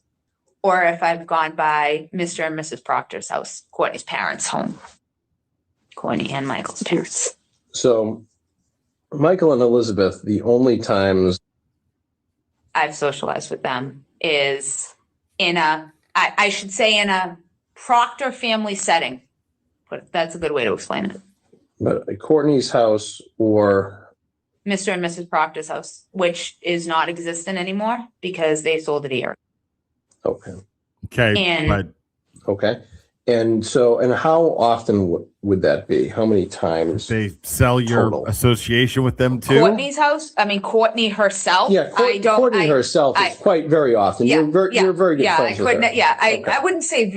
or if I've gone by Mr. and Mrs. Proctor's house, Courtney's parents' home. Courtney and Michael's parents. So Michael and Elizabeth, the only times I've socialized with them is in a, I should say in a Proctor family setting. But that's a good way to explain it. but at Courtney's house or Mr. and Mrs. Proctor's house, which is not existent anymore because they sold it here. okay. Okay. And- but Okay. And so, and how often would that be? How many times? they sell your Total. association with them too. Courtney's house, I mean, Courtney herself. Yeah, Courtney herself is quite very often. Yeah, You're very good yeah, friends I with couldn't. her. Yeah, Okay. I wouldn't say.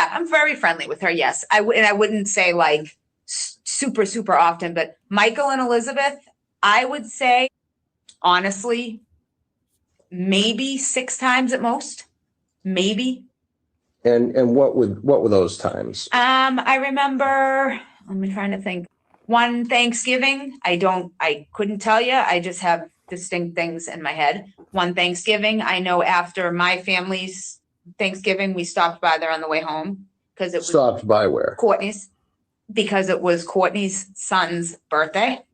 I'm very friendly with her. Yes, and I wouldn't say like super often. But Michael and Elizabeth, I would say, honestly, maybe 6 times at most, maybe. And what were those times? I remember. I'm trying to think. One Thanksgiving, I couldn't tell you. I just have distinct things in my head. One Thanksgiving, I know after my family's Thanksgiving, we stopped by there on the way home because it was Stopped by where? Courtney's, because it was Courtney's son's birthday.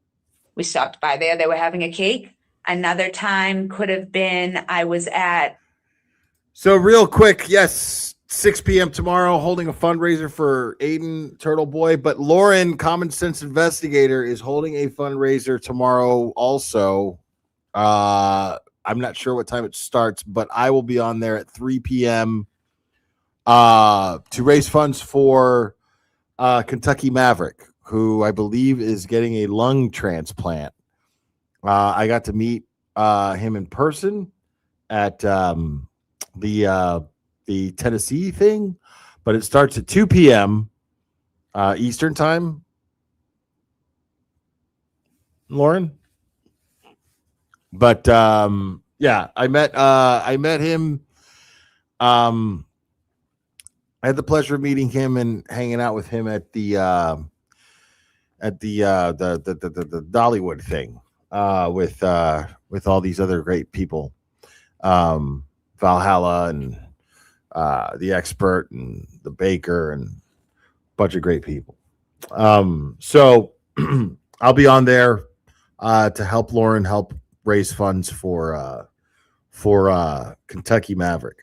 We stopped by there. They were having a cake. Another time could have been I was at. So real quick, yes, 6 p.m. tomorrow, holding a fundraiser for Aiden Turtle Boy. But Lauren, Common Sense Investigator, is holding a fundraiser tomorrow also. I'm not sure what time it starts, but I will be on there at 3 p.m. To raise funds for Kentucky Maverick, who I believe is getting a lung transplant. I got to meet him in person at the Tennessee thing, but it starts at 2 p.m. Eastern time. Lauren, but yeah, I met him. I had the pleasure of meeting him and hanging out with him at the Dollywood thing with all these other great people, Valhalla and the Expert and the Baker and a bunch of great people. So I'll be on there to help Lauren help raise funds for Kentucky Maverick.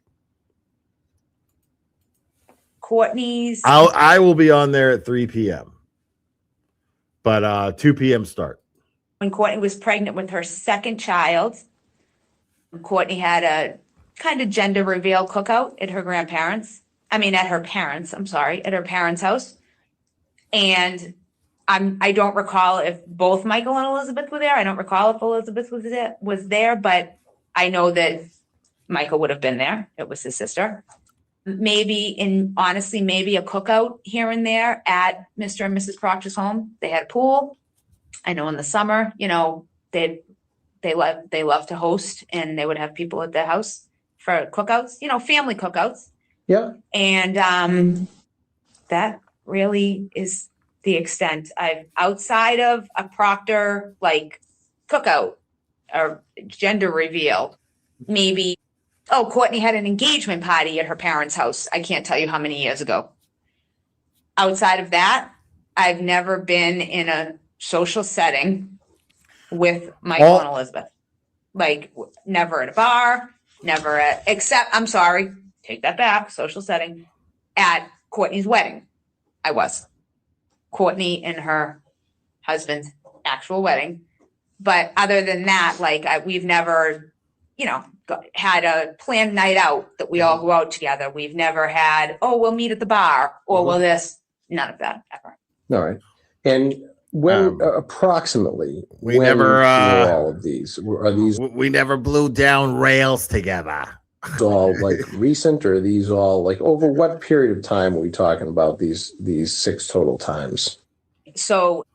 Courtney's. I will be on there at 3 p.m. But 2 p.m. start. When Courtney was pregnant with her second child, Courtney had a kind of gender reveal cookout at her grandparents. At her parents' house. And I don't recall if both Michael and Elizabeth were there. I don't recall if Elizabeth was there, but I know that Michael would have been there. It was his sister. Maybe a cookout here and there at Mr. and Mrs. Proctor's home. They had a pool. I know in the summer, they love to host, and they would have people at their house for cookouts, family cookouts. Yeah. And that really is the extent I've outside of a Proctor like cookout or gender reveal. Maybe, Courtney had an engagement party at her parents' house. I can't tell you how many years ago. Outside of that, I've never been in a social setting with Michael and Elizabeth. Like never at a bar, take that back, social setting. At Courtney's wedding, I was. Courtney and her husband's actual wedding. But other than that, we've never, had a planned night out that we all go out together. We've never had, we'll meet at the bar or will this, none of that ever. All right. And when approximately we when never were all of these? Are these? We never blew down rails together. all like recent, or are these all like over what period of time are we talking about these 6 total times? So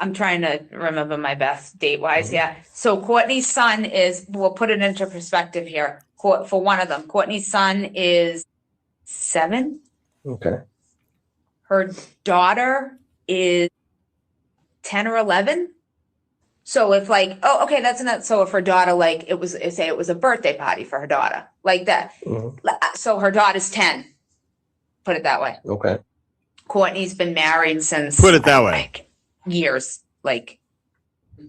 I'm trying to remember my best date wise. Yeah. So Courtney's son is, we'll put it into perspective here. For one of them, Courtney's son is 7. Okay. Her daughter is 10 or 11. So if like, oh, okay, that's enough. So if her daughter, like say it was a birthday party for her daughter, like that. Mhm. So her daughter's 10. Put it that way. Okay. Courtney's been married since. Put it that way. Like, years. Like,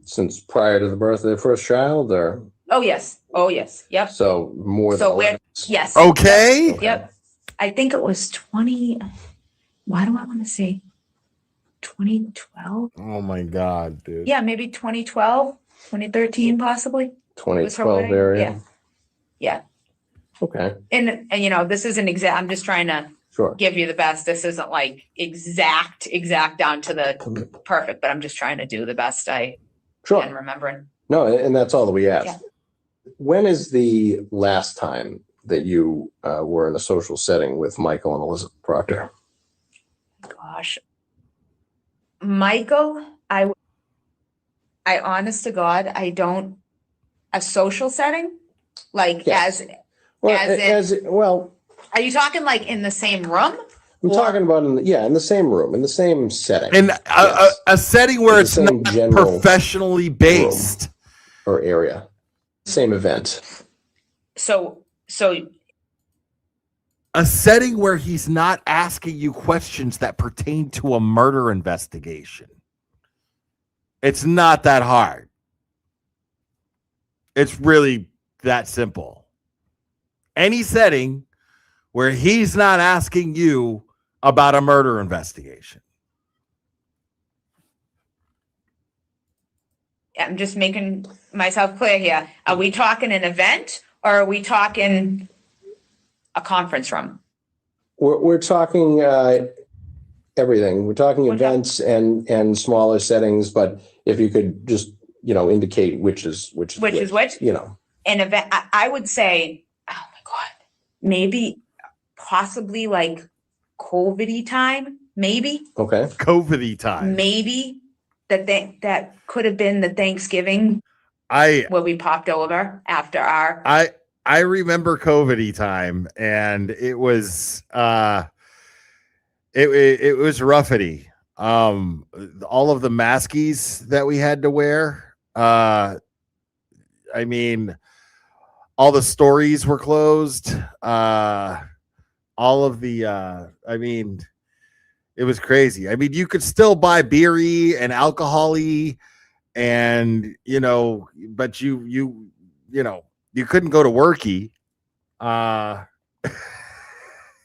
Since prior to the birth of their first child, or oh yes. Oh yes. Yep. so more So than we're, 11? yes. Okay. Yep. I think it was 20. Why do I want to say 2012? Oh my God, dude. Yeah, maybe 2012, 2013, possibly. Was her 2012 wedding? area. Yeah. Okay. And you know, this isn't exact. I'm just trying to Sure. give you the best. This isn't like exact down to the perfect, but I'm just trying to do the best I Sure. can remembering. No, and that's all that we ask. Yeah. When is the last time that you were in a social setting with Michael and Elizabeth Proctor? Gosh. Michael, I honest to God, I don't, a social setting? Like Yes. Well, As in- well, are you talking like in the same room? I'm Or- talking about in the same room, in the same setting. In Yes. a setting where In the it's same not general professionally based. or area. Same event. So A setting where he's not asking you questions that pertain to a murder investigation. It's not that hard. It's really that simple. Any setting where he's not asking you about a murder investigation. I'm just making myself clear here. Are we talking an event or are we talking a conference room? We're talking everything. We're talking We're events and smaller settings, but if you could just, indicate which is which. Which is which? An event, I would say, oh my God, maybe possibly like COVID-y time, maybe, Okay. COVID-y time. maybe that could have been the Thanksgiving I where we popped over after our, I remember COVID-y time, and it was it was roughity. All of the maskies that we had to wear. I mean, all the stories were closed. All of the I mean, it was crazy. I mean, you could still buy beery and alcohol-y, and but you couldn't go to worky.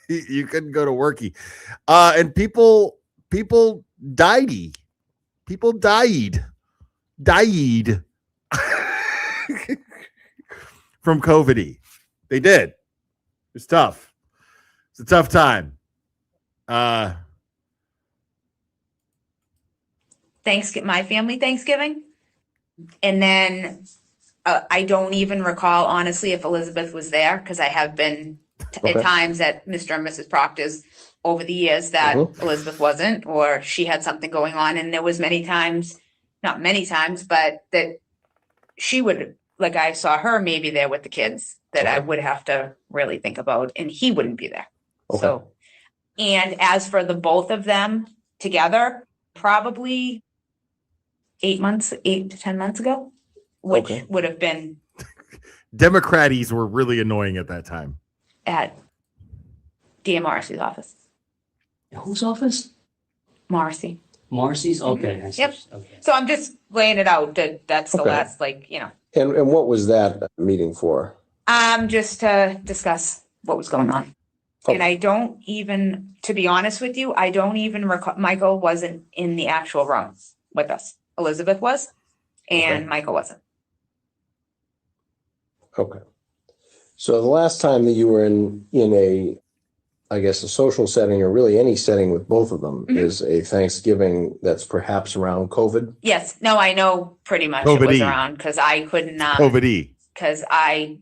You couldn't go to worky. And people died. People died from COVID. They did. It's tough. It's a tough time. my family Thanksgiving. And then I don't even recall honestly if Elizabeth was there because I have been Okay. at times at Mr. and Mrs. Proctor's over the years that Elizabeth wasn't, or she had something going on. And there was many times, not many times, but that she would, like I saw her maybe there with the kids that I would have to really think about, and he wouldn't be there. Okay. So, and as for the both of them together, probably 8 to 10 months ago, which Okay. would have been Democraties were really annoying at that time. at Dan Morrissey's office. Whose office? Morrissey. Marcy's? Okay. I see. Yep. Okay. So I'm just laying it out that that's the Okay. last, And what was that meeting for? just to discuss what was going on. Oh. And I don't even, to be honest with you, I don't even recall, Michael wasn't in the actual room with us. Elizabeth was, and Okay. Michael wasn't. Okay. So the last time that you were in a social setting, or really any setting with both of them, is a Thanksgiving that's perhaps around COVID. Yes, no, I know pretty much it was COVID-y. around because I couldn't, COVID-y. because I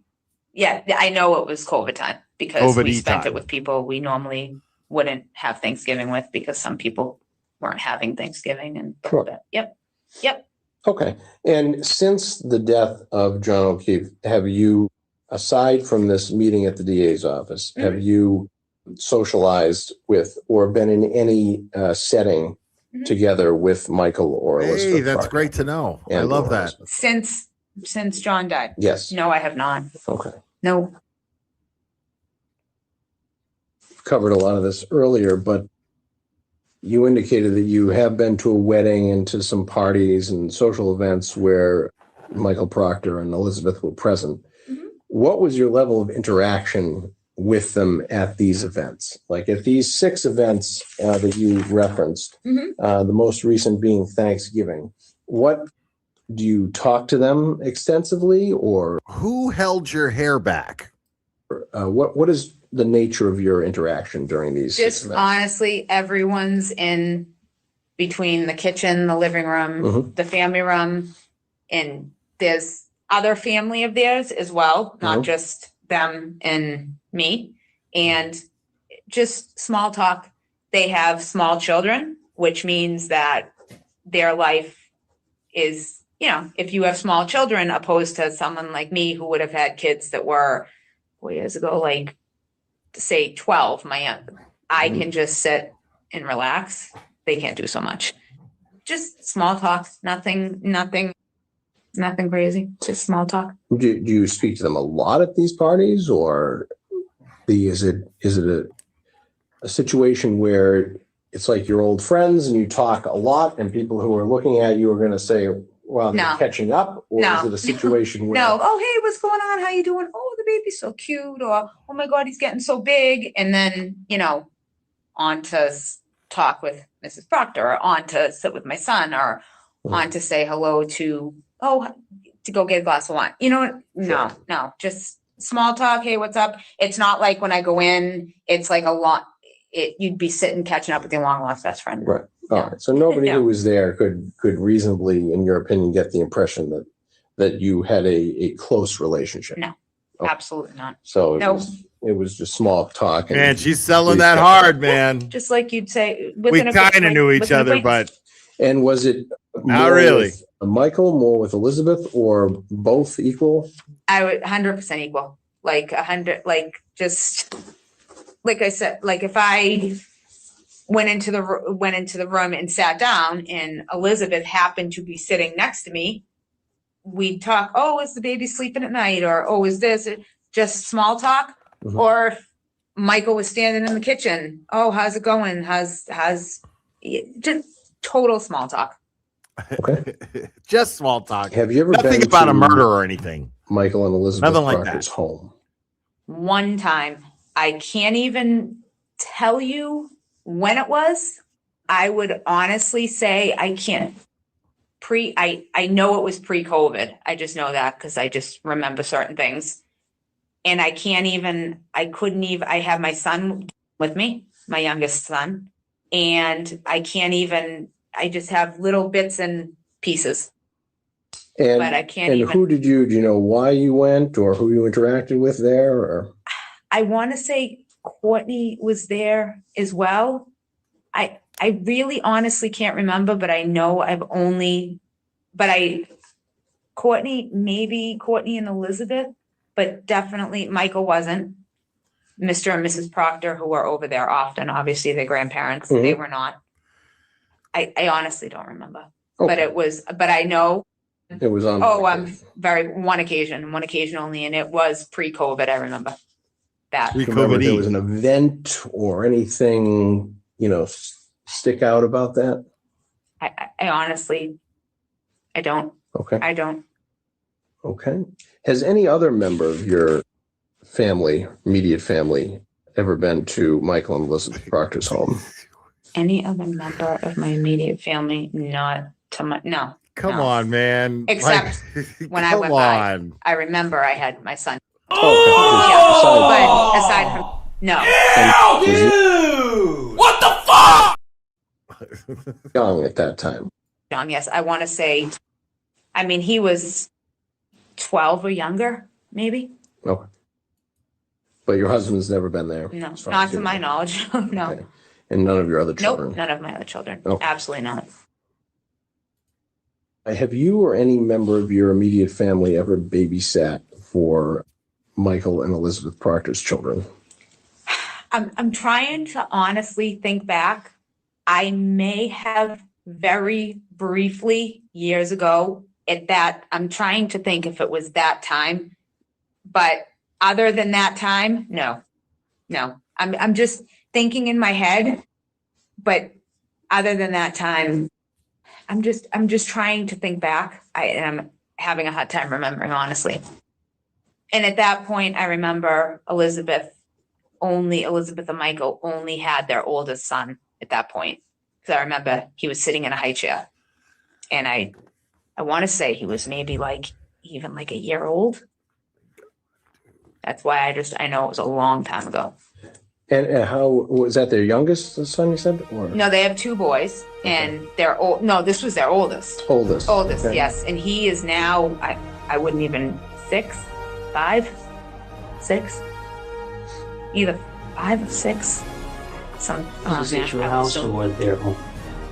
Yeah, I know it was COVID time because we COVID-y spent time. it with people we normally wouldn't have Thanksgiving with because some people weren't having Thanksgiving and Sure. yep. Yep. Okay. And since the death of John O'Keefe, have you, aside from this meeting at the DA's office, have you socialized with or been in any setting together with Michael or Elizabeth? Hey, that's Proctor? great to know. I And love or that. Elizabeth? Since John died. Yes. No, I have not. Okay. No. Covered a lot of this earlier, but you indicated that you have been to a wedding and to some parties and social events where Michael Proctor and Elizabeth were present. What was your level of interaction with them at these events? Like at these 6 events that you referenced, the most recent being Thanksgiving, what do you talk to them extensively, or who held your hair back? What is the nature of your interaction during these Just events? honestly, everyone's in between the kitchen, the living room, the family room, and there's other family of theirs as well, not just them and me. And just small talk. They have small children, which means that their life is, if you have small children opposed to someone like me who would have had kids that were 4 years ago, like say 12, I can just sit and relax. They can't do so much. Just small talk, nothing crazy, just small talk. Do you speak to them a lot at these parties, or is it a situation where it's like your old friends and you talk a lot and people who are looking at you are going to say, well, they're catching up, or is it a situation where oh, hey, what's going on? How you doing? Oh, the baby's so cute, or oh my God, he's getting so big. And then, on to talk with Mrs. Proctor, or on to sit with my son, or on to say hello to go get a glass of wine. No, just small talk. Hey, what's up? It's not like when I go in, it's like you'd be sitting catching up with your long lost best friend. right? All right. So nobody who was there could reasonably, in your opinion, get the impression that you had a close relationship. No, Okay. absolutely not. So Nope. it was just small talk. Man, she's selling that hard, man. Just like you'd say, We kind of knew each other, but And was it not really. with Michael, more with Elizabeth, or both equal? I would 100% equal, like 100, like just like I said, like if I went into the room and sat down, and Elizabeth happened to be sitting next to me, we'd talk. Oh, is the baby sleeping at night? Or oh, is this just small talk? Or if Michael was standing in the kitchen, oh, how's it going? How's just total small talk. Okay. Just small talk. Have you ever Nothing been about to a murder or anything? Michael and Elizabeth Nothing like Proctor's that. home? One time, I can't even tell you when it was. I would honestly say I can't. I know it was pre-COVID. I just know that because I just remember certain things. And I have my son with me, my youngest son, and I just have little bits and pieces. And, but I can't and even. who do you know why you went, or who you interacted with there? Or I want to say Courtney was there as well. I really honestly can't remember, but I know Courtney and Elizabeth, but definitely Michael wasn't. Mr. and Mrs. Proctor, who were over there often, obviously their grandparents, they were not. I honestly don't remember, but I know. It was on. One occasion only, and it was pre-COVID. I remember that. Remember there was an event or anything, stick out about that? I honestly, I don't. Okay. I don't. Okay. Has any other member of your family, immediate family, ever been to Michael and Elizabeth Proctor's home? Any other member of my immediate family? Not to my, no. Come on, man. Except when I went by, I remember I had my son. Oh, but aside from, no. What the fuck? Young at that time. Young, yes. I want to say, he was 12 or younger, maybe. Okay. But your husband's never been there? No, as far not as to you my know? knowledge. No. Okay. And none of your other Nope, children? none of my other children. Okay. Absolutely not. Have you or any member of your immediate family ever babysat for Michael and Elizabeth Proctor's children? I'm trying to honestly think back. I may have very briefly years ago at that. I'm trying to think if it was that time, but other than that time, no. I'm just thinking in my head, but other than that time, I'm just trying to think back. I'm having a hard time remembering, honestly. And at that point, I remember Elizabeth and Michael only had their oldest son at that point. Because I remember he was sitting in a high chair. And I want to say he was maybe even a year old. That's why I know it was a long time ago. And how was that their youngest son, you said? Or? No, they have two boys, and they're old. No, this was their oldest. Oldest. Okay. Yes. And he is now, I wouldn't even 6, 5, 6, either 5 or 6. Was it your house or their home?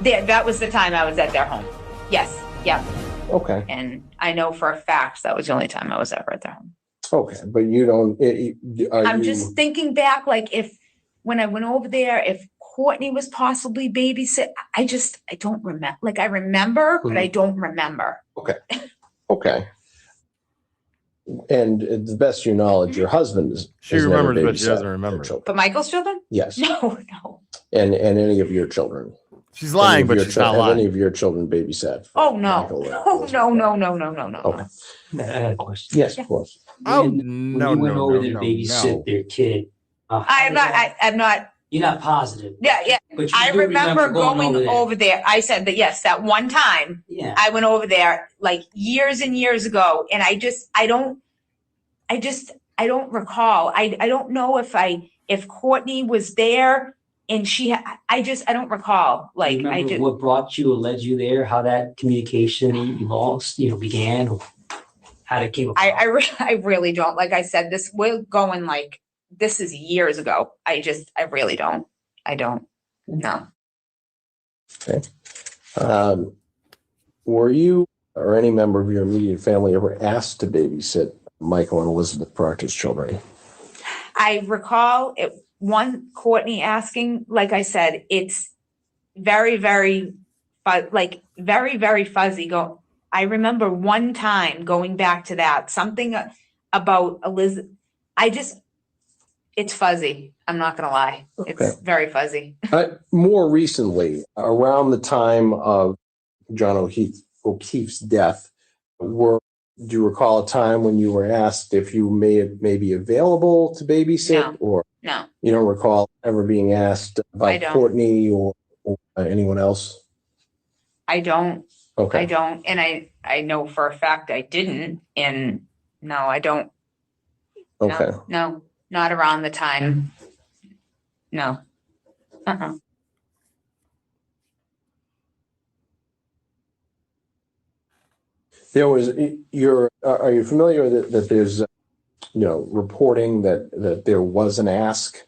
That was the time I was at their home. Yes. Yep. Okay. And I know for a fact that was the only time I was ever at their home. Okay, but you don't. I'm just thinking back, when I went over there, if Courtney was possibly babysit. I don't remember. I remember, but I don't remember. Okay. And to the best of your knowledge, your husband is. She remembers, but she doesn't remember. But Michael's children? Yes. No. And any of your children? She's lying, but she's not lying. Have any of your children babysat? Oh, no. No. Okay. I had a question. Yes, of course. When you went over there to babysit their kid. I'm not. You're not positive. Yeah. But you I do remember going over there. I said that, yes, that one time Yeah. I went over there years and years ago. And I don't recall. I don't know if Courtney was there and I don't recall. You remember what brought you or led you there, how that communication evolved, began, or how it came about? I really don't. Like I said, we're going this is years ago. I really don't. I don't. No. Okay. Were you or any member of your immediate family ever asked to babysit Michael and Elizabeth Proctor's children? I recall Courtney asking, like I said, it's very, very, very, very fuzzy. I remember one time going back to that, something about Elizabeth. It's fuzzy. I'm not going to lie. Okay. It's very fuzzy. More recently, around the time of John O'Keefe's death, do you recall a time when you were asked if you may be available to babysit? No. Or No. you don't recall ever being asked I about don't. Courtney or anyone else? I don't. Okay. I don't. And I know for a fact I didn't. And no, I don't. Okay. No, not around the time. No. There was are you familiar that there's reporting that there was an ask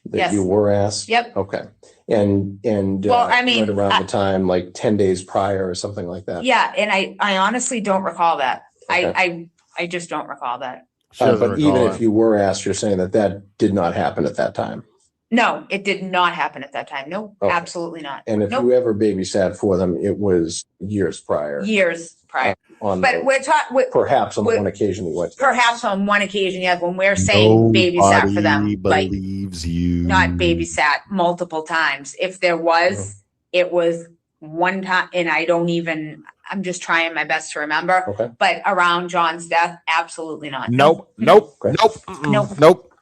that Yes. you were asked? Yep. Okay. And Well, I mean, right around the time, 10 days prior or something like that. Yeah. And I honestly don't recall that. Okay. I just don't recall that. She doesn't But even recall if it. you were asked, you're saying that did not happen at that time. No, it did not happen at that time. No, Okay. absolutely not. And if Nope. you ever babysat for them, it was years prior. Years prior. On But we're talking, perhaps on the one occasion you went. perhaps on one occasion, yeah, when we're saying babysat for them, believes you. not babysat multiple times. If there was, it was one time, and I'm just trying my best to remember. Okay. But around John's death, absolutely not. Nope. Okay. Nope.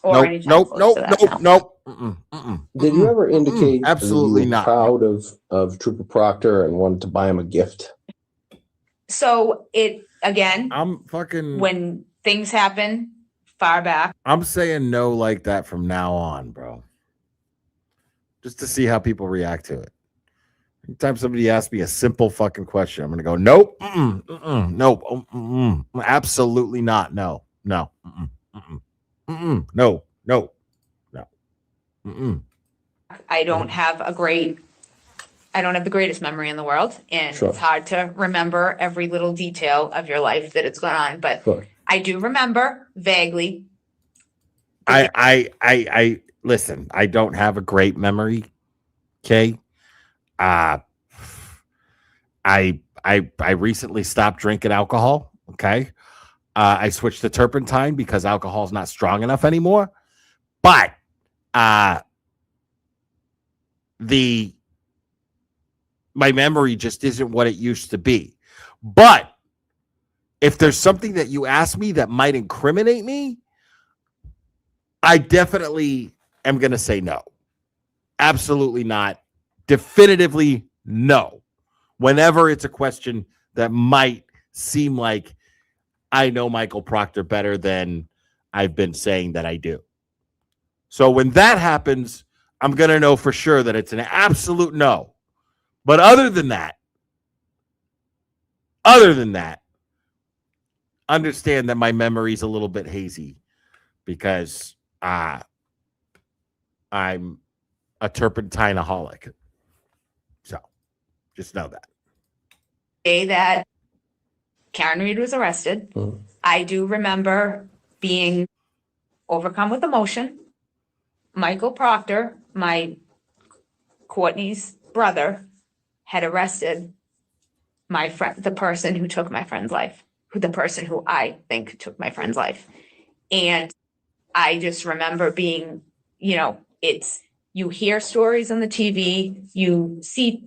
Or anytime close to that, no. Did you ever indicate that Absolutely you were not. proud of Trooper Proctor and wanted to buy him a gift? So again, I'm fucking. when things happen far back, I'm saying no like that from now on, bro. Just to see how people react to it. Anytime somebody asks me a simple fucking question, I'm gonna go, nope, nope, absolutely not, no. No, no, no. I don't have the greatest memory in the world, and Sure. it's hard to remember every little detail of your life that it's gone on, but Sure. I do remember vaguely. I listen, I don't have a great memory. Okay. I recently stopped drinking alcohol. Okay. I switched to turpentine because alcohol is not strong enough anymore. But my memory just isn't what it used to be. But if there's something that you ask me that might incriminate me, I definitely am going to say no. Absolutely not. Definitively no. Whenever it's a question that might seem like I know Michael Proctor better than I've been saying that I do. So when that happens, I'm going to know for sure that it's an absolute no. But other than that, understand that my memory's a little bit hazy because I'm a turpentine-aholic. So just know that. Day that Karen Reed was arrested, I do remember being overcome with emotion. Michael Proctor, Courtney's brother, had arrested my friend, the person who took my friend's life, the person who I think took my friend's life. And I just remember being, you hear stories on the TV, you see,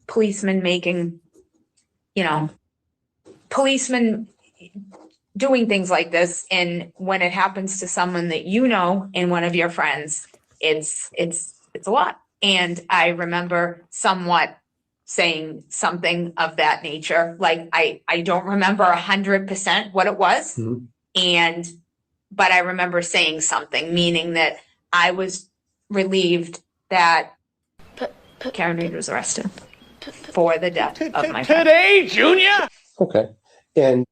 policemen making, policemen doing things like this. And when it happens to someone that and one of your friends, it's a lot. And I remember somewhat saying something of that nature. Like I don't remember 100% what it was. But I remember saying something, meaning that I was relieved that Karen Reed was arrested for the death of my friend. Today, Junior? Okay. And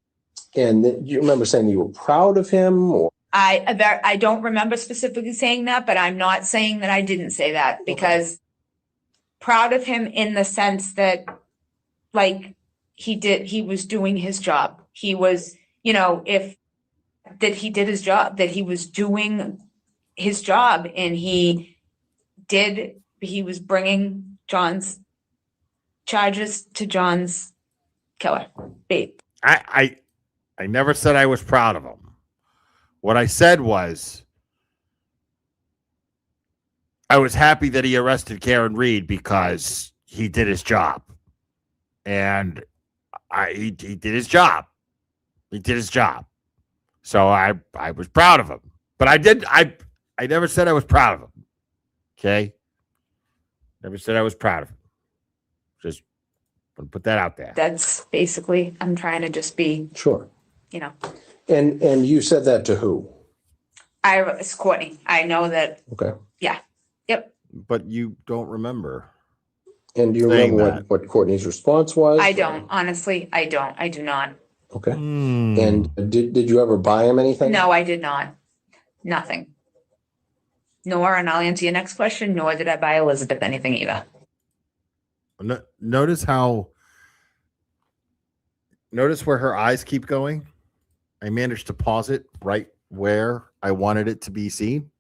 you remember saying you were proud of him, or? I don't remember specifically saying that, but I'm not saying that I didn't say that, because proud of him in the sense that, like, he was doing his job. He was, he did his job, that he was doing his job, and he was bringing John's charges to John's killer. I never said I was proud of him. What I said was I was happy that he arrested Karen Reed because he did his job. And he did his job. He did his job. So I was proud of him. But I never said I was proud of him. Okay? Never said I was proud of him. Just want to put that out there. That's basically, I'm trying to just be, Sure. And you said that to who? It's Courtney. I know that. Okay. Yeah. Yep. But you don't remember. And do you remember what Courtney's response was? I don't. Honestly, I don't. I do not. Okay. And did you ever buy him anything? No, I did not. Nothing. Nor, and I'll answer your next question, nor did I buy Elizabeth anything either. Notice where her eyes keep going. I managed to pause it right where I wanted it to be seen.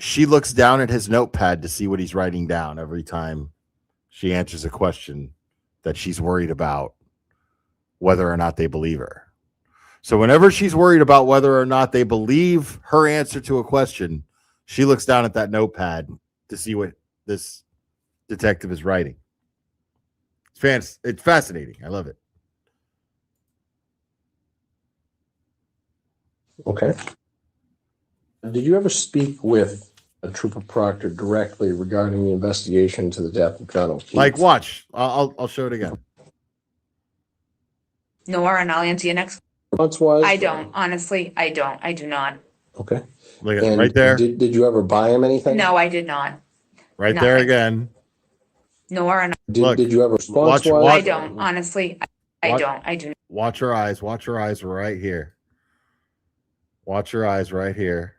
She looks down at his notepad to see what he's writing down every time she answers a question that she's worried about whether or not they believe her. So whenever she's worried about whether or not they believe her answer to a question, she looks down at that notepad to see what this detective is writing. It's fascinating. I love it. Okay. Did you ever speak with a Trooper Proctor directly regarding the investigation into the death of John O'Keefe? Like, watch. I'll show it again. Nor, and I'll answer your next. Was? I don't. Honestly, I don't. I do not. Okay. Look at it right there. Did you ever buy him anything? No, I did not. Right there again. Nor, and did you ever respond? Watch. I don't. Honestly. I do. Watch her eyes. Watch her eyes right here. Watch your eyes right here.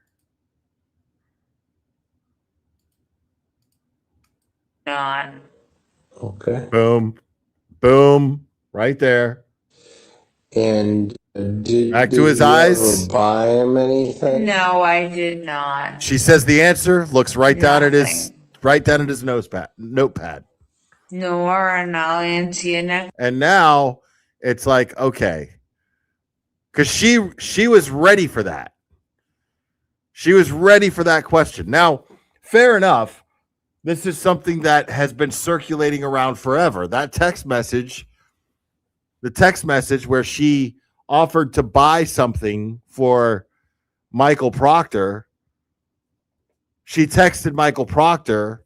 Not. Okay. Boom. Boom. Right there. And Back to his eyes. Buy him anything? No, I did not. She says the answer, looks right down at his Nothing. notepad. Nor and I'll answer you next. And now it's like, okay. Because she was ready for that. She was ready for that question. Now, fair enough. This is something that has been circulating around forever. That text message, the text message where she offered to buy something for Michael Proctor. She texted Michael Proctor,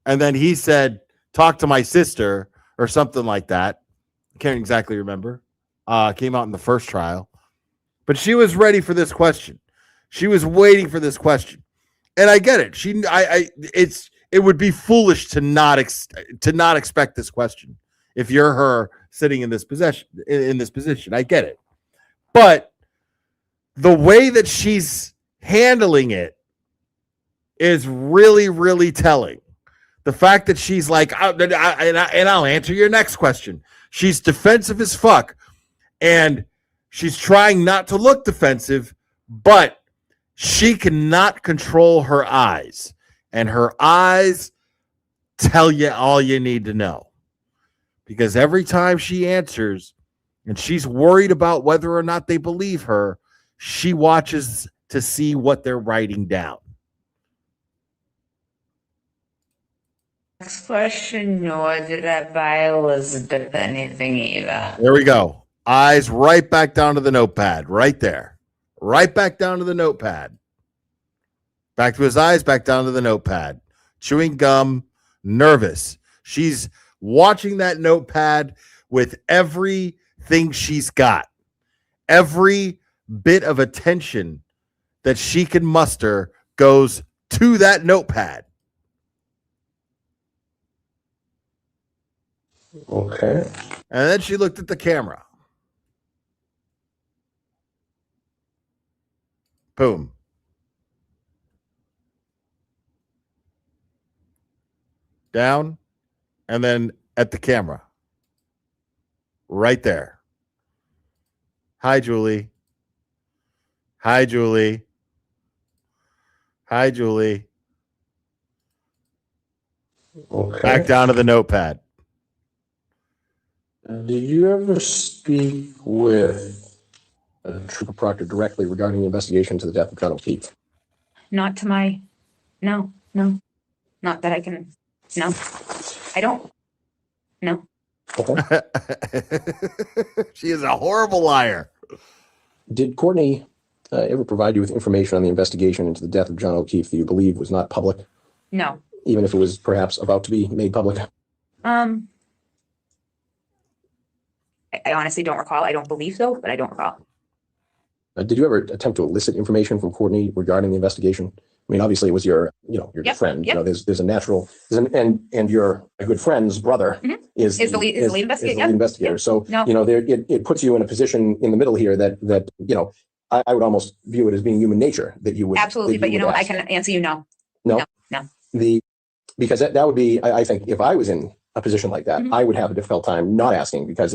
and then he said, talk to my sister or something like that. I can't exactly remember. Came out in the first trial. But she was ready for this question. She was waiting for this question. And I get it. It would be foolish to not expect this question if you're her sitting in this position. I get it. But the way that she's handling it is really, really telling. The fact that she's like, I'll answer your next question. She's defensive as fuck. And she's trying not to look defensive, but she cannot control her eyes. And her eyes tell you all you need to know. Because every time she answers and she's worried about whether or not they believe her, she watches to see what they're writing down. Next question, nor did I buy Elizabeth anything either. There we go. Eyes right back down to the notepad. Right there. Right back down to the notepad. Back to his eyes, back down to the notepad. Chewing gum, nervous. She's watching that notepad with everything she's got. Every bit of attention that she can muster goes to that notepad. Okay. And then she looked at the camera. Boom. Down, and then at the camera. Right there. Hi, Julie. Hi, Julie. Hi, Julie. Okay. Back down to the notepad. Did you ever speak with Trooper Proctor directly regarding the investigation into the death of John O'Keefe? Not to my, no. Not that I can, no. I don't, no. Okay. She is a horrible liar. Did Courtney ever provide you with information on the investigation into the death of John O'Keefe that you believe was not public, No. even if it was perhaps about to be made public? I honestly don't recall. I don't believe so, but I don't recall. Did you ever attempt to elicit information from Courtney regarding the investigation? I mean, obviously, it was your good friend. Yep. You know, there's a natural, and your good friend's brother is the lead investigator. investigator. Yep. So No. it puts you in a position in the middle here that I would almost view it as being human nature that you would Absolutely, that but would I ask. can answer you no. No? No. Because that would be, I think, if I was in a position like that, Mhm. I would have a difficult time not asking because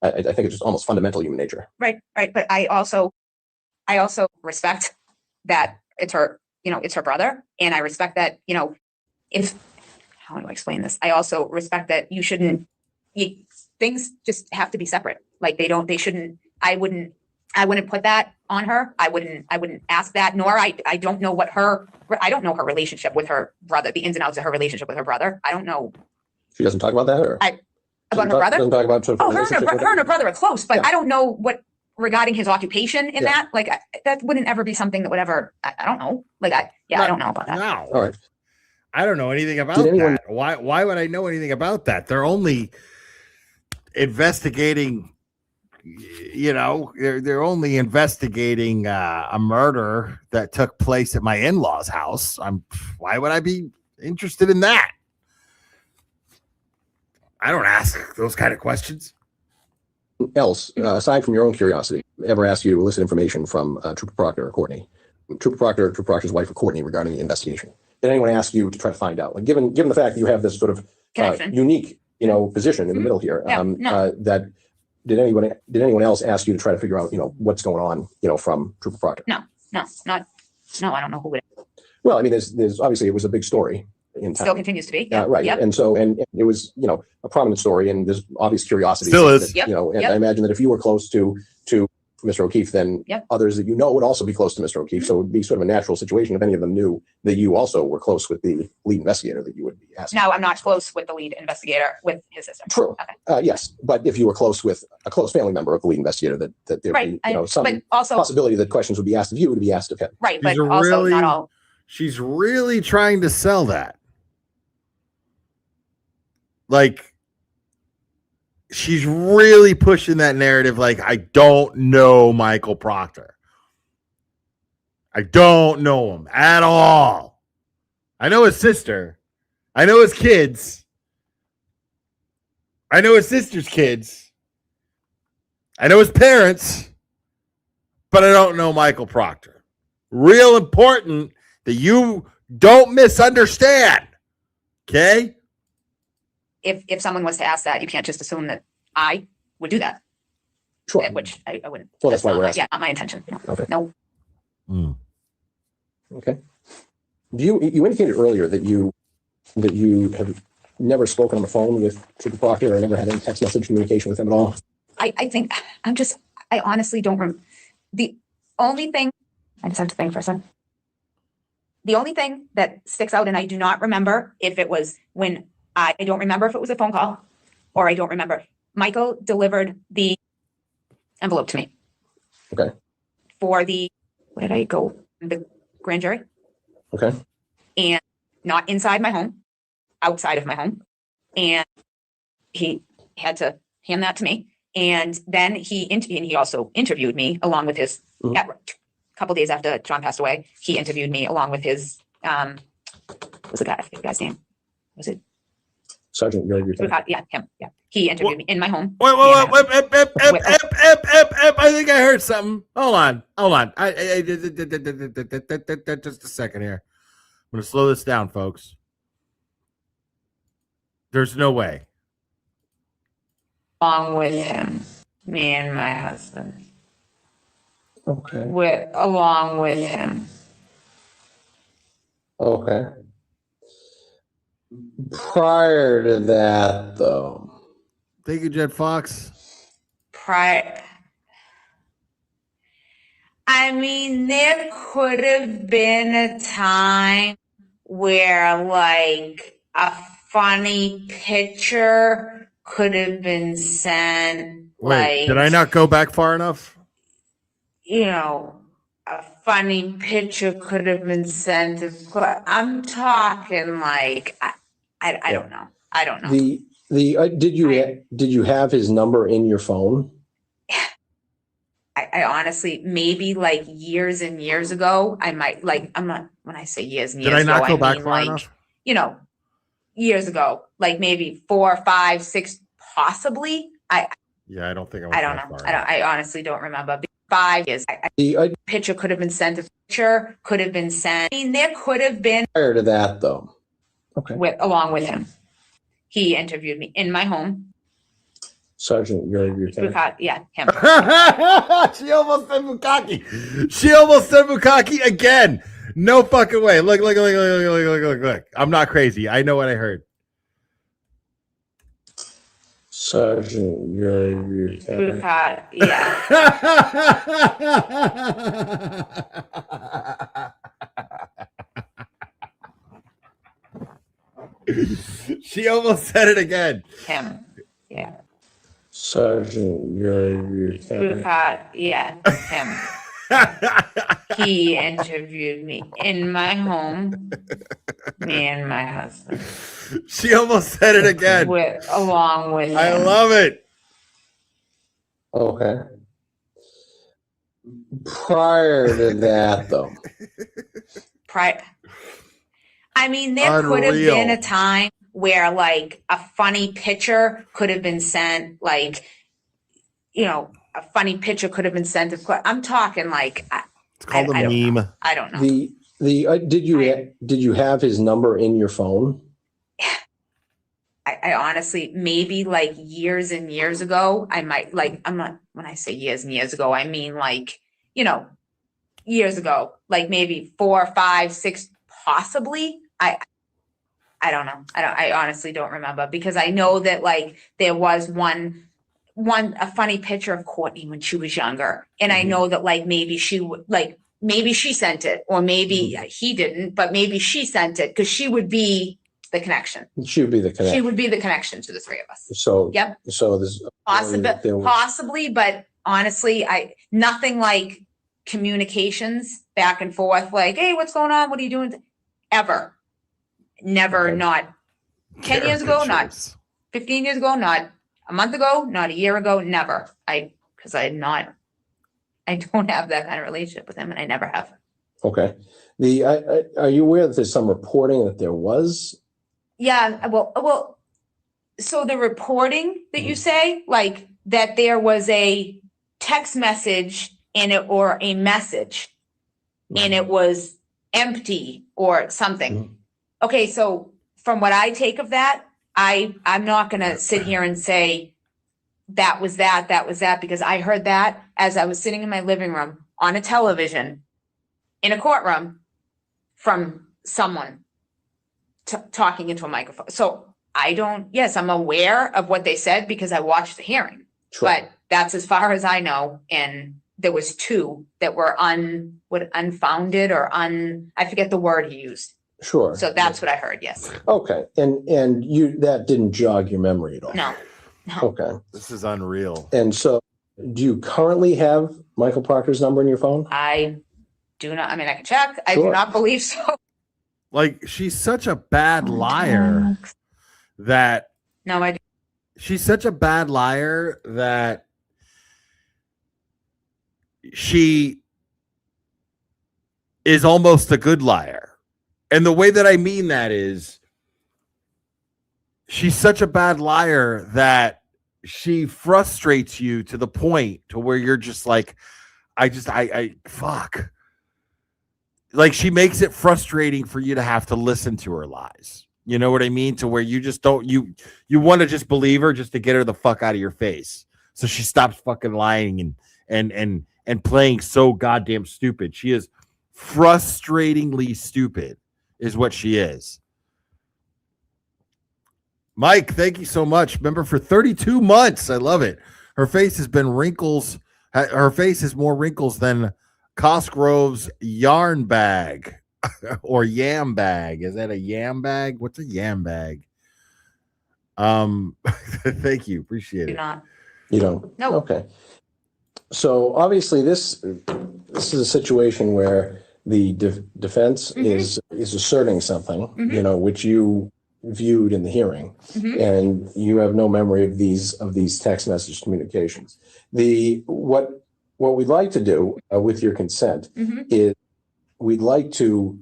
I think it's just almost fundamental human nature. Right. But I also respect that it's her, it's her brother. And I respect that, how do I explain this? I also respect that things just have to be separate. Like they shouldn't, I wouldn't put that on her. I wouldn't ask that, nor I don't know I don't know her relationship with her brother, the ins and outs of her relationship with her brother. I don't know. She doesn't talk about that, or About her brother? Doesn't talk about sort of Her and her brother are close, but Yeah. I don't know what regarding his occupation in Yeah. that. Like that wouldn't ever be something that would ever. I don't know. I don't know about that. No. All right. I don't know anything about Did anyone- that. Why would I know anything about that? They're only investigating, they're only investigating a murder that took place at my in-laws' house. Why would I be interested in that? I don't ask those kind of questions. else, aside from your own curiosity, ever asked you to elicit information from Trooper Proctor or Courtney? Trooper Proctor's wife or Courtney regarding the investigation. Did anyone ask you to try to find out? Like, given the fact that you have this sort of Connection. unique, position in the middle here, Yeah, no. that did anyone else ask you to try to figure out, what's going on, from Trooper Proctor? No, I don't know who it is. Well, I mean, there's obviously it was a big story in town. Still continues to be. Yeah. Right. Yep. And so, and it was, a prominent story, and there's obvious curiosity. Still is. That, and I imagine that if you were close to Mr. O'Keefe, then others that would also be close to Mr. O'Keefe. So it would be sort of a natural situation if any of them knew that you also were close with the lead investigator that you would be asking. No, I'm not close with the lead investigator with his sister. True. Okay. Yes. But if you were close with a close family member of the lead investigator, that there would be, some but also possibility that questions would be asked of you would be asked of him. Right. But also not all. She's really trying to sell that. Like, she's really pushing that narrative. Like, I don't know Michael Proctor. I don't know him at all. I know his sister. I know his kids. I know his sister's kids. I know his parents. But I don't know Michael Proctor. Real important that you don't misunderstand. Okay? If someone was to ask that, you can't just assume that I would do that. Sure. Which I wouldn't. Well, that's why we're asking. Yeah, not my intention. No. Okay. No. Okay. You indicated earlier that you have never spoken on the phone with Trooper Proctor or never had any text message communication with him at all? I think I honestly don't remember. The only thing, I just have to think for a second. The only thing that sticks out, and I do not remember if it was when I don't remember if it was a phone call or I don't remember. Michael delivered the envelope to me. Okay. For the, where did I go? The grand jury. Okay. And not inside my home, outside of my home. And he had to hand that to me. And then he also interviewed me along with his, a couple days after John passed away, he interviewed me along with his, what was the guy's name? Was it? Sergeant, Yeah, him. Yeah. He interviewed me in my home. Wait, I think I heard something. Hold on. I just a second here. I'm going to slow this down, folks. There's no way. Along with him, me and my husband. Okay. Along with him. Okay. Prior to that, though. Thank you, Jet Fox. I mean, there could have been a time where, like, a funny picture could have been sent. Wait, did I not go back far enough? A funny picture could have been sent. But I'm talking like, I don't know. I don't know. Did you have his number in your phone? I honestly, maybe like years and years ago, I might I'm not, when I say years and years ago, did I not go back far enough? Years ago, like maybe 4, 5, 6, possibly. I don't think I don't know. I honestly don't remember. 5 years. The picture could have been sent. A picture could have been sent. I mean, there could have been. Prior to that, though. Okay. Along with him, he interviewed me in my home. Sergeant, you're yeah, him. She almost said Bukkake again. No fucking way. Look. I'm not crazy. I know what I heard. Sergeant, you're yeah. She almost said it again. Him. Yeah. Sergeant, you're yeah, him. He interviewed me in my home, me and my husband. She almost said it again. Along with him. I love it. Okay. Prior to that, though. I mean, there could have been a time where, like, a funny picture could have been sent, like, a funny picture could have been sent. I'm talking like, It's called I a don't meme. I don't know. Did you have his number in your phone? I honestly, maybe like years and years ago, I might when I say years and years ago, I mean like, years ago, like maybe 4, 5, 6, possibly. I don't know. I honestly don't remember, because I know that like there was a funny picture of Courtney when she was younger. And I know that like maybe maybe she sent it, or maybe he didn't, but maybe she sent it, because she would be the connection. She would be the connection. She would be the connection to the three of us. So, Yep. So there's Possibly, but honestly, nothing like communications back and forth, like, hey, what's going on? What are you doing? Ever. Never, not 10 years ago, not 15 years ago, not a month ago, not a year ago, never. Because I don't have that kind of relationship with him, and I never have. Okay. Are you aware that there's some reporting that there was? Yeah, well, so the reporting that you say, like that there was a text message in it, or a message, and it was empty or something. Okay, so from what I take of that, I'm not gonna sit here and say that was that, because I heard that as I was sitting in my living room on a television in a courtroom from someone talking into a microphone. So yes, I'm aware of what they said because I watched the hearing, but that's as far as I know. And there was 2 that were unfounded, or I forget the word he used. Sure. So that's what I heard. Yes. Okay. And that didn't jog your memory at all? No. Okay. This is unreal. And so do you currently have Michael Proctor's number in your phone? I do not. I mean, I can check. I do not believe so. Like, she's such a bad liar that. No, I do. She's such a bad liar that she is almost a good liar. And the way that I mean that is, she's such a bad liar that she frustrates you to the point to where you're just like, fuck. Like, she makes it frustrating for you to have to listen to her lies. You know what I mean? To where you just don't, you want to just believe her just to get her the fuck out of your face. So she stops fucking lying and playing so goddamn stupid. She is frustratingly stupid is what she is. Mike, thank you so much. Remember, for 32 months. I love it. Her face has been wrinkles. Her face has more wrinkles than Cosgrove's yarn bag or yam bag. Is that a yam bag? What's a yam bag? Thank you. Appreciate it. You don't? No. Okay. So obviously this is a situation where the defense is asserting something, which you viewed in the hearing, and you have no memory of these text message communications. What we'd like to do, with your consent, is we'd like to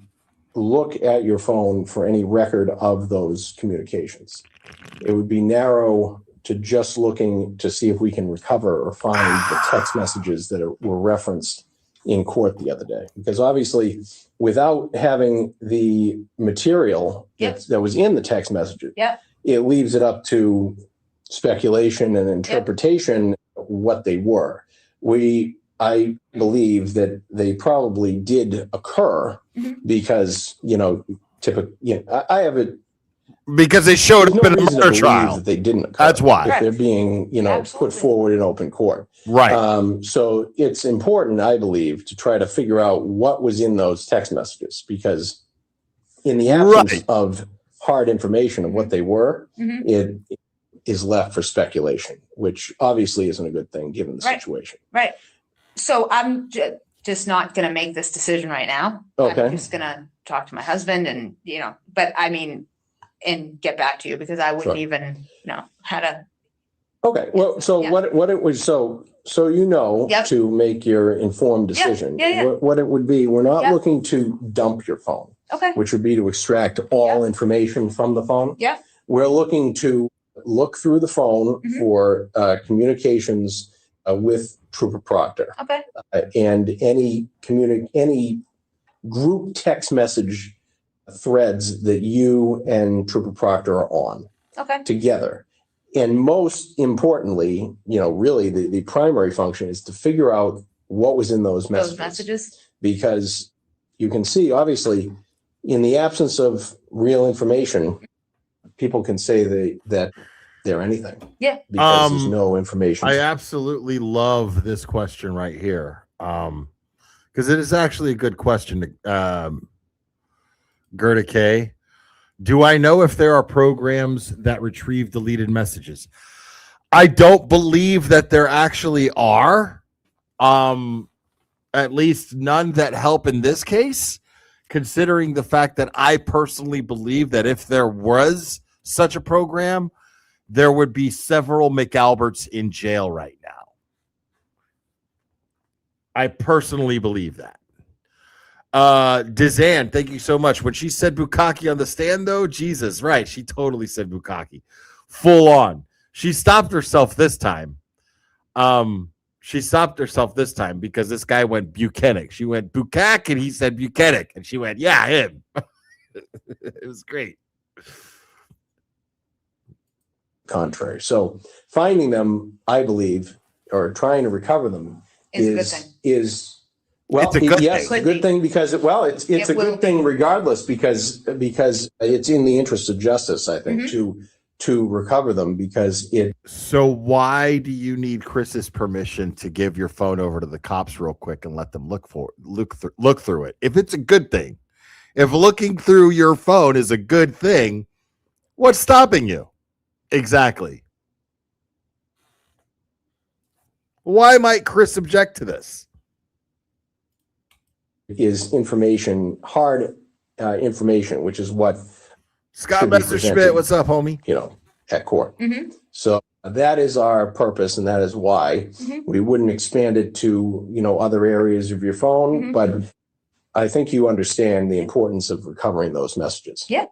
look at your phone for any record of those communications. It would be narrow to just looking to see if we can recover or find the text messages that were referenced in court the other day. Because obviously, without having the material that was in the text messages, it leaves it up to speculation and interpretation what they were. I believe that they probably did occur because, I have it. Because they showed up in a murder trial. That they didn't occur. That's why. If they're being, put forward in open court. Right. So it's important, I believe, to try to figure out what was in those text messages, because in the absence of hard information of what they were, it is left for speculation, which obviously isn't a good thing given the situation. Right. So I'm just not going to make this decision right now. Okay. I'm just going to talk to my husband and, but I mean, and get back to you, because I wouldn't even know how to. Okay. Well, so what it was, so to make your informed decision, what it would be, we're not looking to dump your phone, which would be to extract all information from the phone. Yeah. We're looking to look through the phone for communications with Trooper Proctor. Okay. And any group text message threads that you and Trooper Proctor are on Okay. together. And most importantly, really the primary function is to figure out what was in those messages. Those messages. Because you can see, obviously, in the absence of real information, people can say that they're anything. Yeah. Because there's no information. I absolutely love this question right here. Because it is actually a good question. Gerda K. Do I know if there are programs that retrieve deleted messages? I don't believe that there actually are. At least none that help in this case, considering the fact that I personally believe that if there was such a program, there would be several McAlberts in jail right now. I personally believe that. Dizanne, thank you so much. When she said Bukkake on the stand, though, Jesus, right. She totally said Bukkake. Full on. She stopped herself this time. Because this guy went Buchanan. She went Bukkake and he said Buchanan. And she went, yeah, him. It was great. Contrary. So finding them, I believe, or trying to recover them is well, it's a good yes, thing. Good thing because it's a good thing regardless because it's in the interest of justice, I think, to recover them because it. So why do you need Chris's permission to give your phone over to the cops real quick and let them look through it? If it's a good thing, if looking through your phone is a good thing, what's stopping you? Exactly. Why might Chris object to this? Is information, hard information, which is what Scott Messerschmidt, what's up, homie? At court. So that is our purpose, and that is why we wouldn't expand it to other areas of your phone. But I think you understand the importance of recovering those messages. Yeah.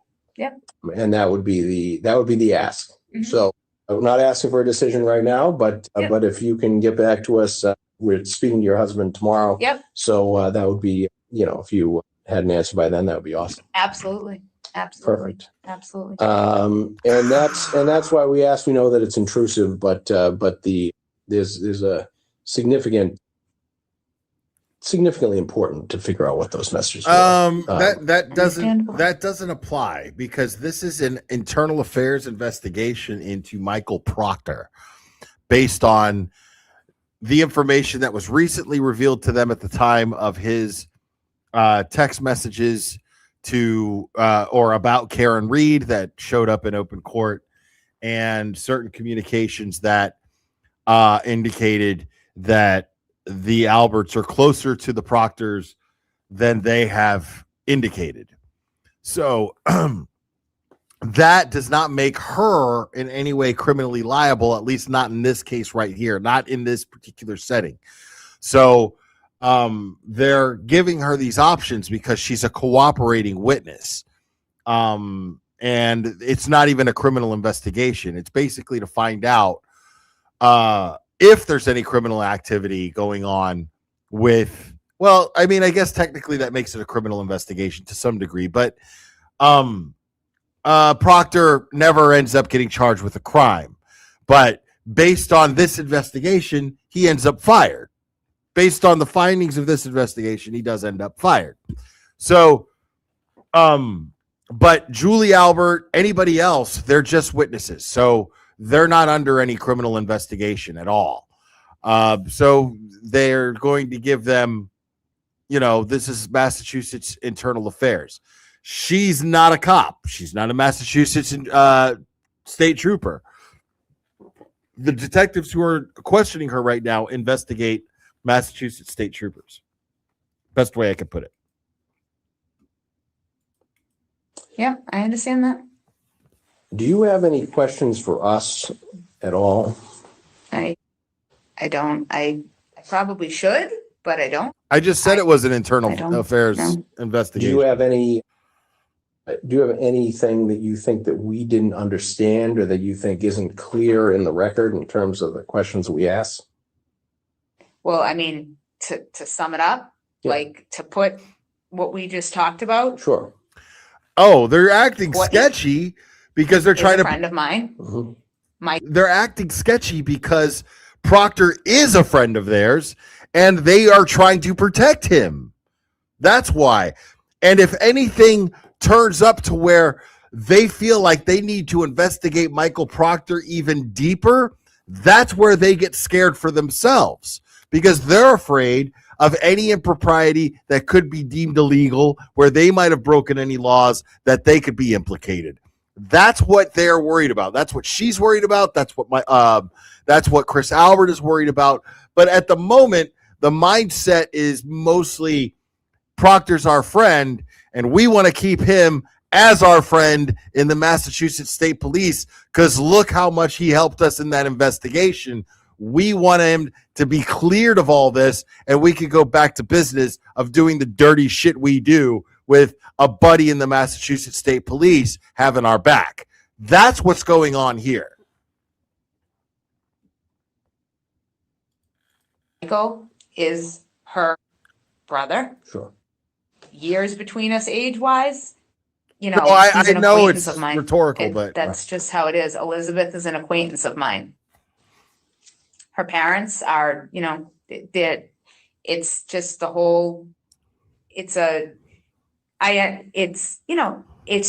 And that would be the ask. So I'm not asking for a decision right now, but if you can get back to us, we're speaking to your husband tomorrow. Yep. So that would be, if you had an answer by then, that would be awesome. Absolutely. Perfect. Absolutely. And that's why we asked. We know that it's intrusive, but there's a significantly important to figure out what those messages are. That doesn't apply because this is an internal affairs investigation into Michael Proctor based on the information that was recently revealed to them at the time of his text messages to or about Karen Reed that showed up in open court, and certain communications that indicated that the Alberts are closer to the Proctors than they have indicated. So that does not make her in any way criminally liable, at least not in this case right here, not in this particular setting. So they're giving her these options because she's a cooperating witness. And it's not even a criminal investigation. It's basically to find out if there's any criminal activity going on with, well, I mean, I guess technically that makes it a criminal investigation to some degree, but Proctor never ends up getting charged with a crime. But based on this investigation, he ends up fired. Based on the findings of this investigation, he does end up fired. So, but Julie Albert, anybody else, they're just witnesses. So they're not under any criminal investigation at all. So they're going to give them, this is Massachusetts internal affairs. She's not a cop. She's not a Massachusetts state trooper. The detectives who are questioning her right now investigate Massachusetts state troopers. Best way I could put it. Yeah, I understand that. Do you have any questions for us at all? I don't. I probably should, but I don't. I just said it was an internal affairs investigation. Do you have anything that you think that we didn't understand or that you think isn't clear in the record in terms of the questions we asked? Well, I mean, to sum it up, Yeah. like to put what we just talked about, Sure. Oh, they're acting What- sketchy because they're is trying a to. friend of mine. Mhm. They're acting sketchy because Proctor is a friend of theirs and they are trying to protect him. That's why. And if anything turns up to where they feel like they need to investigate Michael Proctor even deeper, that's where they get scared for themselves because they're afraid of any impropriety that could be deemed illegal, where they might have broken any laws that they could be implicated. That's what they're worried about. That's what she's worried about. That's what Chris Albert is worried about. But at the moment, the mindset is mostly Proctor's our friend, and we want to keep him as our friend in the Massachusetts State Police because look how much he helped us in that investigation. We want him to be cleared of all this, and we can go back to business of doing the dirty shit we do with a buddy in the Massachusetts State Police having our back. That's what's going on here. Michael is her brother. Sure. Years between us age-wise. You know, No, I he's an know acquaintance it's of mine. rhetorical, but That's just how it is. Elizabeth is an acquaintance of mine. Her parents are, you know, it's just the whole, it's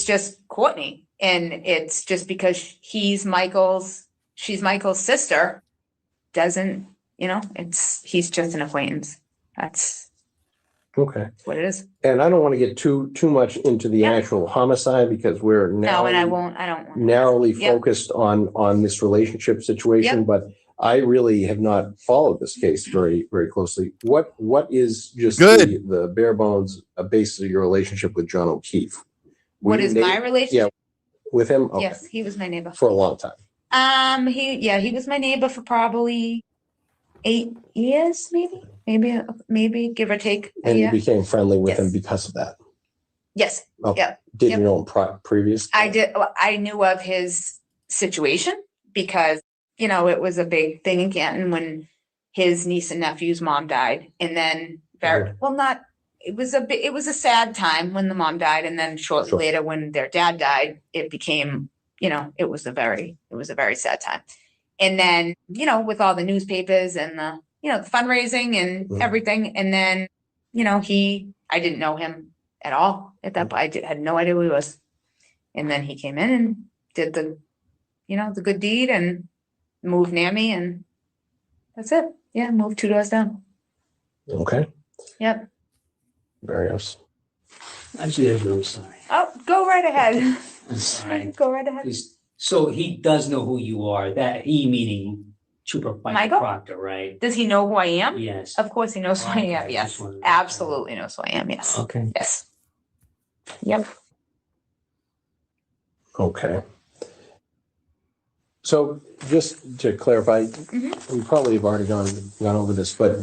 just Courtney. And it's just because she's Michael's sister, doesn't, you know, he's just an acquaintance. That's Okay. what it is. And I don't want to get too much into the Yeah. actual homicide because we're No, and I don't want. narrowly Yep. focused on this relationship situation, Yep. but I really have not followed this case very, very closely. What is just Good. the bare bones basis of your relationship with John O'Keefe? Were What you is my Yeah, relationship? with him? Okay. Yes, he was my neighbor. For a long time. He was my neighbor for probably 8 years, maybe give or take a And you year. became friendly with him Yes. because of that. Yes, Okay. yeah. Did Yep. you know him previous? I knew of his situation because, you know, it was a big thing in Canton when his niece and nephew's mom died. And then it was a sad time when the mom died. And then shortly Sure. later when their dad died, it became, you know, it was a very sad time. And then, you know, with all the newspapers and the, you know, the fundraising and Mhm. everything. And then, you know, I didn't know him at all at that point. I had no idea who he was. And then he came in and did the, you know, the good deed and moved near me, and that's it. Yeah, moved 2 doors down. Okay. Yep. Very nice. Actually, I'm really sorry. Oh, go right ahead. I'm sorry. Go right ahead. Please. So he does know who you are. That he meaning Trooper Michael? Michael Proctor, right? Does he know who I am? Yes. Of course he knows who I am. Okay, Yes. just wanted to- Absolutely knows who I am. Yes. Okay. Yes. Yep. Okay. So just to clarify, Mhm. we probably have already gone over this, but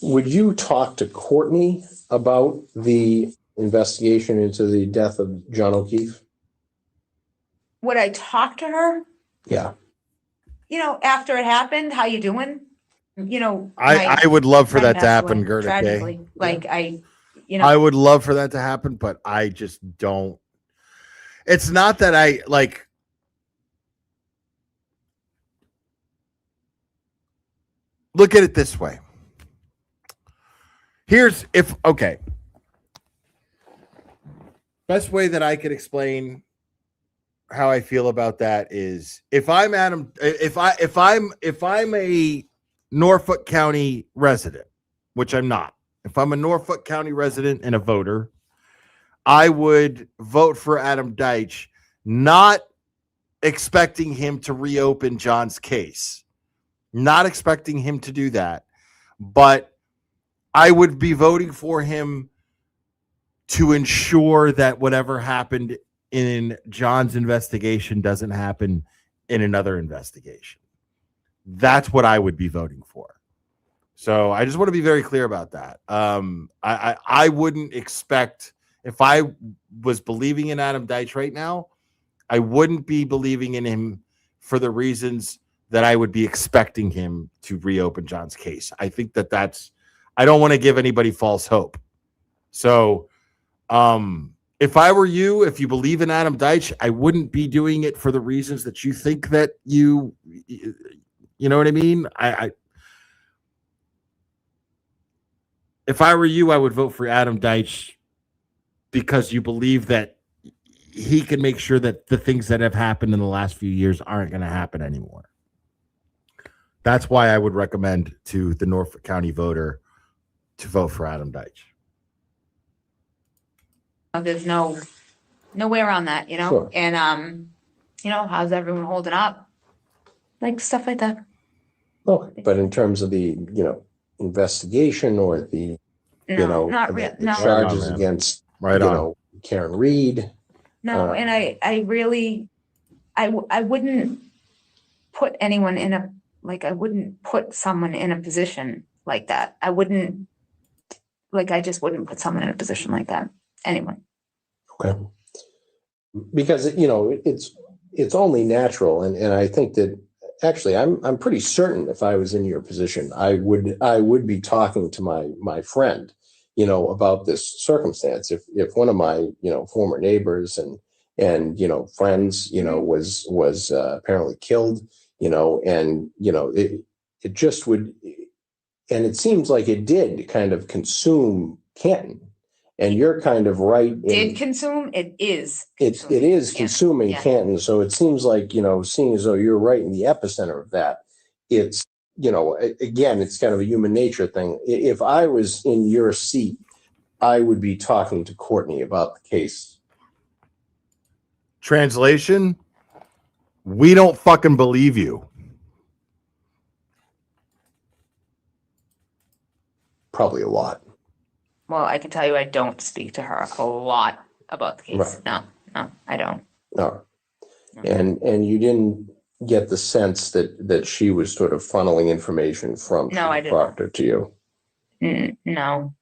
would you talk to Courtney about the investigation into the death of John O'Keefe? Would I talk to her? Yeah. You know, after it happened, how you doing? You know, I would love for friend that to passed happen, away Gerda Kay. tragically. Like you know, I would love for that to happen, but I just don't. It's not that I like. Look at it this way. Best way that I could explain how I feel about that is if I'm a Norfolk County resident, which I'm not. If I'm a Norfolk County resident and a voter, I would vote for Adam Deitch, not expecting him to reopen John's case, not expecting him to do that, but I would be voting for him to ensure that whatever happened in John's investigation doesn't happen in another investigation. That's what I would be voting for. So I just want to be very clear about that. I wouldn't expect, if I was believing in Adam Deitch right now, I wouldn't be believing in him for the reasons that I would be expecting him to reopen John's case. I think I don't want to give anybody false hope. So, if I were you, if you believe in Adam Deitch, I wouldn't be doing it for the reasons that you think that you know what I mean? If I were you, I would vote for Adam Deitch because you believe that he can make sure that the things that have happened in the last few years aren't going to happen anymore. That's why I would recommend to the Norfolk County voter to vote for Adam Deitch. There's no way around that, Sure. and, how's everyone holding up? Like stuff like that. Okay, but in terms of the, investigation or the, No, not the real, no. charges Right on, man. against, Right on. Karen Reed. No, and I really, I wouldn't put anyone in I wouldn't put someone in a position like that. I just wouldn't put someone in a position like that. Anyone. Okay. Because, it's only natural. And I think that actually I'm pretty certain if I was in your position, I would be talking to my friend, about this circumstance. If one of my, former neighbors and friends, was apparently killed, and, it just would, and it seems like it did kind of consume Canton. And you're kind of right. Did consume? It is. It is Yeah. consuming Yeah. Canton. So it seems like, seeing as though you're right in the epicenter of that, it's, again, it's kind of a human nature thing. If I was in your seat, I would be talking to Courtney about the case. Translation, we don't fucking believe you. Probably a lot. Well, I can tell you I don't speak to her a lot about the case. Right. No, I don't. No. And you didn't get the sense that she was sort of funneling information from No, I didn't. Proctor to you. No.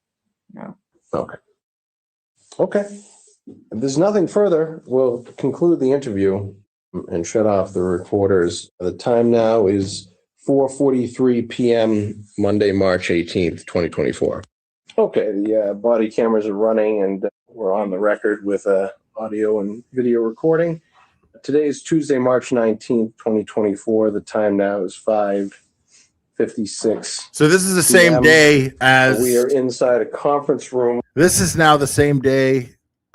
Okay. If there's nothing further, we'll conclude the interview and shut off the recorders. The time now is 4:43 p.m. Monday, March 18th, 2024. Okay, the body cameras are running and we're on the record with audio and video recording. Today is Tuesday, March 19th, 2024. The time now is 5:56. So this is the same day as we are inside a conference room. This is now the same day.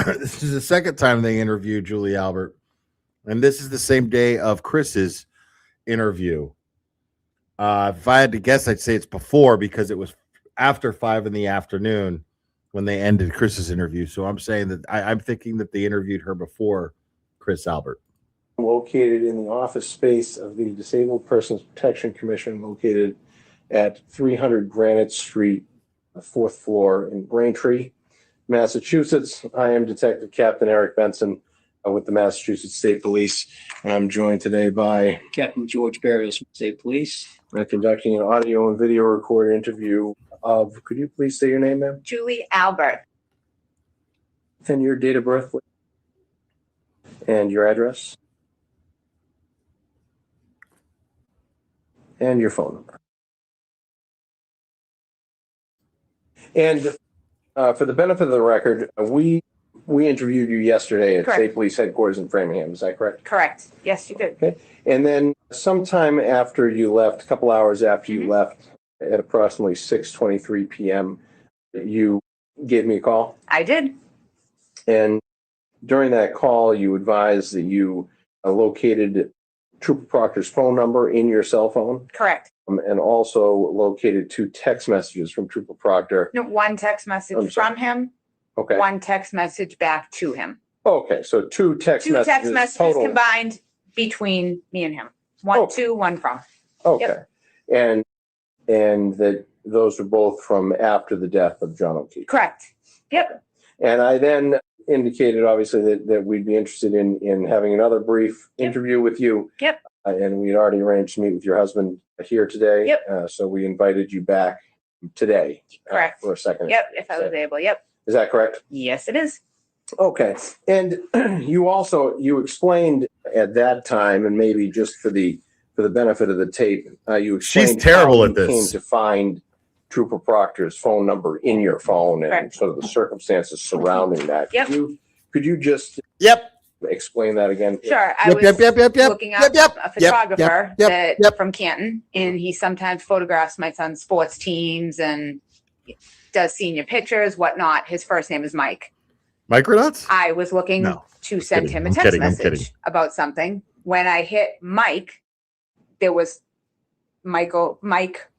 This is the second time they interviewed Julie Albert. And this is the same day of Chris's interview. If I had to guess, I'd say it's before because it was after 5 p.m. when they ended Chris's interview. So I'm saying that I'm thinking that they interviewed her before Chris Albert. Located in the office space of the Disabled Persons Protection Commission, located at 300 Granite Street, 4th floor in Braintree, Massachusetts. I am Detective Captain Eric Benson with the Massachusetts State Police, and I'm joined today by Captain George Barrios from State Police. Conducting an audio and video recorded interview of, could you please say your name, ma'am? Julie Albert. And your date of birth, please. And your address. And your phone number. And for the benefit of the record, we interviewed you yesterday at Correct. State Police Headquarters in Framingham. Is that correct? Correct. Yes, you did. Okay. And then sometime after you left, a couple hours after you left, at approximately 6:23 p.m., you gave me a call. I did. And during that call, you advised that you located Trooper Proctor's phone number in your cell phone. Correct. And also located 2 text messages from Trooper Proctor. No, one text message I'm sorry. from him, Okay. one text message back to him. Okay, so 2 text Two messages text messages total. combined between me and him. One Oh. to, one from. Okay. And that those are both from after the death of John O'Keefe. Correct. Yep. And I then indicated, obviously, that we'd be interested in having another brief interview with you. Yep. And we'd already arranged to meet with your husband here today. Yep. So we invited you back today. Correct. For a second. Yep. If I was able. Yep. Is that correct? Yes, it is. Okay. And you explained at that time, and maybe just for the for the benefit of the tape, you explained She's terrible how at you this. came to find Trooper Proctor's phone number in your phone and Correct. sort of the circumstances surrounding that. Yep. Could you just explain that again? Sure. I Yep, was yep, yep, yep, yep, looking up yep, yep, a photographer yep, that yep. from Canton, and he sometimes photographs my son's sports teams and does senior pictures, whatnot. His first name is Mike. Micronauts? I was looking No. to send kidding. him a I'm text kidding. I'm message kidding. about something. When I hit Mike, there was Mike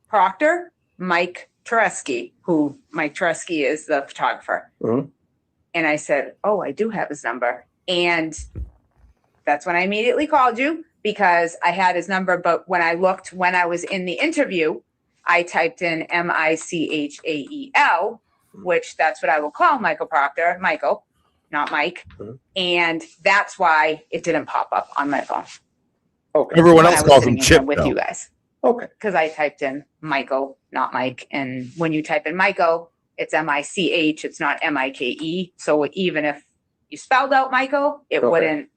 Proctor, Mike Tereski, who Mike Tereski is the photographer. Mhm. And I said, oh, I do have his number. And that's when I immediately called you because I had his number. But when I looked, when I was in the interview, I typed in Michael, which that's what I will call Michael Proctor, Michael, not Mike. Mhm. And that's why it didn't pop up on my phone. Okay. Everyone when else I was calls sitting him in here Chip, with though. you guys. Okay. Because I typed in Michael, not Mike. And when you type in Michael, it's Mich, it's not Mike. So even if you spelled out Michael, it Okay. wouldn't,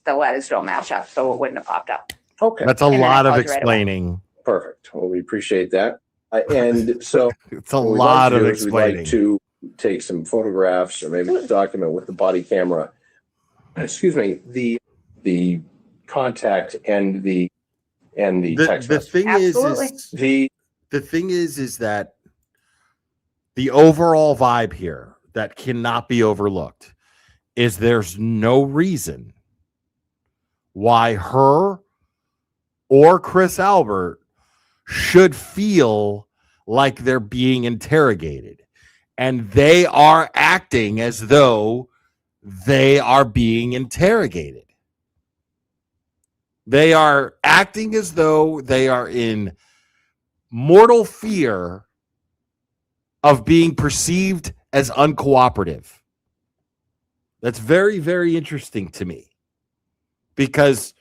the letters don't match up. So it wouldn't have popped up. Okay. That's a And then I lot of called you right away. explaining. Perfect. Well, we appreciate that. And so It's a what we'd lot like to of do is we'd explaining. like to take some photographs or maybe a document with the body camera. Excuse me, the contact and the text The message. thing Absolutely. the thing is that the overall vibe here that cannot be overlooked is there's no reason why her or Chris Albert should feel like they're being interrogated. And they are acting as though they are being interrogated. They are acting as though they are in mortal fear of being perceived as uncooperative. That's very, very interesting to me because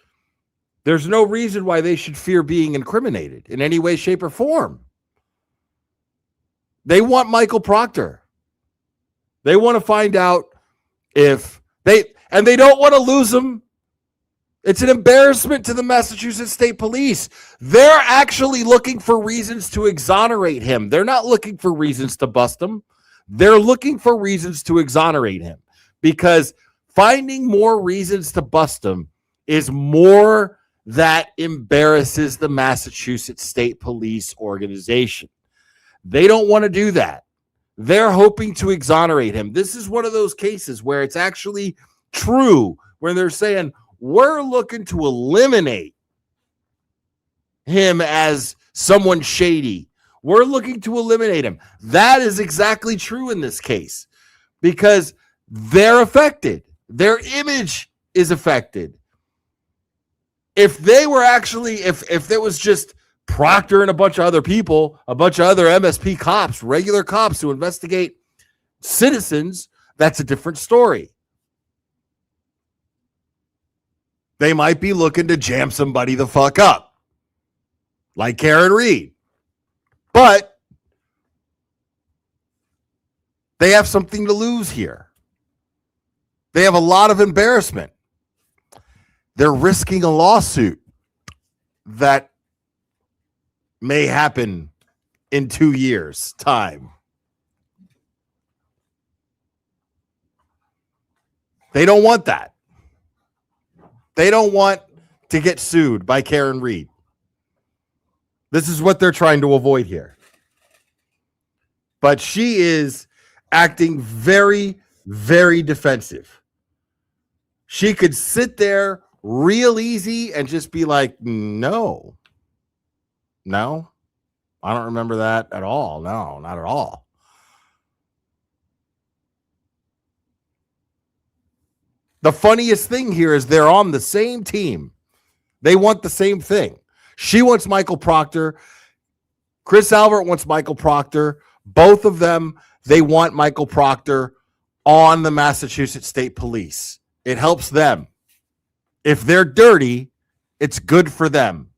there's no reason why they should fear being incriminated in any way, shape, or form. They want Michael Proctor. They want to find out if they don't want to lose him. It's an embarrassment to the Massachusetts State Police. They're actually looking for reasons to exonerate him. They're not looking for reasons to bust him. They're looking for reasons to exonerate him because finding more reasons to bust him is more that embarrasses the Massachusetts State Police organization. They don't want to do that. They're hoping to exonerate him. This is one of those cases where it's actually true, where they're saying, we're looking to eliminate him as someone shady. We're looking to eliminate him. That is exactly true in this case because they're affected. Their image is affected. If they were actually, if there was just Proctor and a bunch of other people, a bunch of other MSP cops, regular cops who investigate citizens, that's a different story. They might be looking to jam somebody the fuck up, like Karen Reed. But they have something to lose here. They have a lot of embarrassment. They're risking a lawsuit that may happen in 2 years' time. They don't want that. They don't want to get sued by Karen Reed. This is what they're trying to avoid here. But she is acting very, very defensive. She could sit there real easy and just be like, no, I don't remember that at all. No, not at all. The funniest thing here is they're on the same team. They want the same thing. She wants Michael Proctor. Chris Albert wants Michael Proctor. Both of them, they want Michael Proctor on the Massachusetts State Police. It helps them. If they're dirty, it's good for them.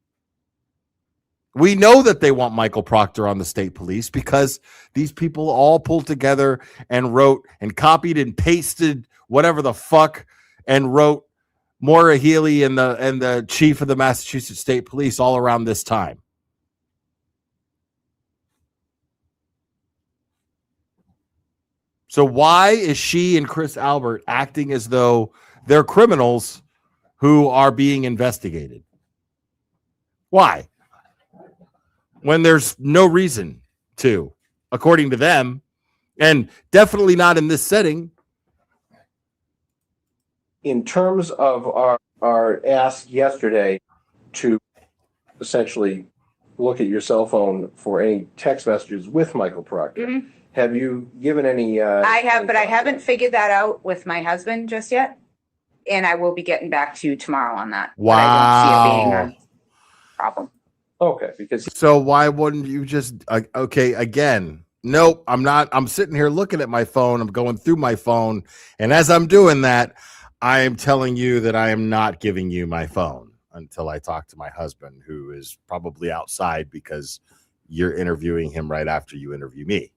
We know that they want Michael Proctor on the state police because these people all pulled together and wrote and copied and pasted whatever the fuck and wrote Maura Healey and the chief of the Massachusetts State Police all around this time. So why is she and Chris Albert acting as though they're criminals who are being investigated? Why? When there's no reason to, according to them, and definitely not in this setting. In terms of our ask yesterday to essentially look at your cell phone for any text messages with Michael Proctor, have you given any? I have, but I haven't figured that out with my husband just yet. And I will be getting back to you tomorrow on that. Wow. But I don't see it being a problem. Okay, because so why wouldn't you just okay, again, nope, I'm not. I'm sitting here looking at my phone. I'm going through my phone, and as I'm doing that, I am telling you that I am not giving you my phone until I talk to my husband, who is probably outside because you're interviewing him right after you interview me.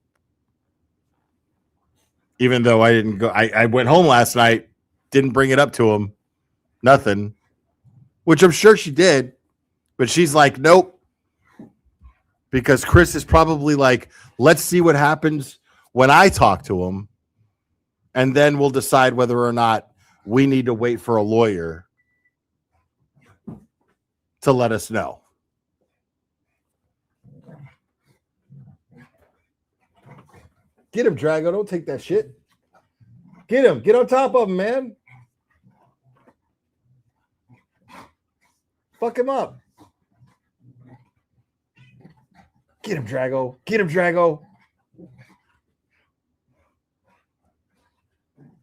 Even though I didn't go, I went home last night, didn't bring it up to him, nothing, which I'm sure she did, but she's like, nope, because Chris is probably like, let's see what happens when I talk to him, and then we'll decide whether or not we need to wait for a lawyer to let us know. Get him, Drago. Don't take that shit. Get him. Get on top of him, man. Fuck him up. Get him, Drago. Get him, Drago.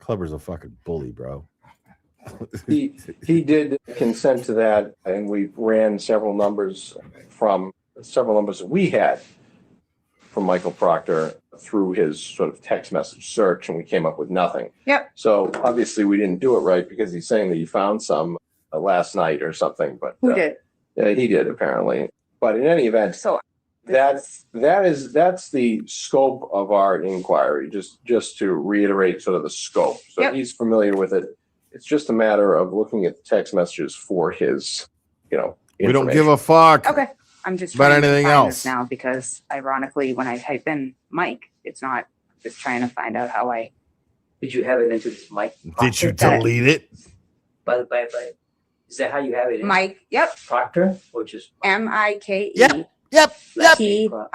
Clubber's a fucking bully, bro. he did consent to that, and we ran several numbers that we had from Michael Proctor through his sort of text message search, and we came up with nothing. Yep. So obviously we didn't do it right because he's saying that he found some last night or something. But Who did? He did apparently. But in any event, So that's the scope of our inquiry. Just to reiterate sort of the scope. So Yep. he's familiar with it. It's just a matter of looking at the text messages for his, We don't information. give a fuck. okay. I'm just About trying to anything find else. this now because ironically, when I type in Mike, it's not just trying to find out how I. Did you have it into this mic? Did you delete it? By is that how you have it? In Mike, yep. Proctor or just MIKE. Yep. PROCOR.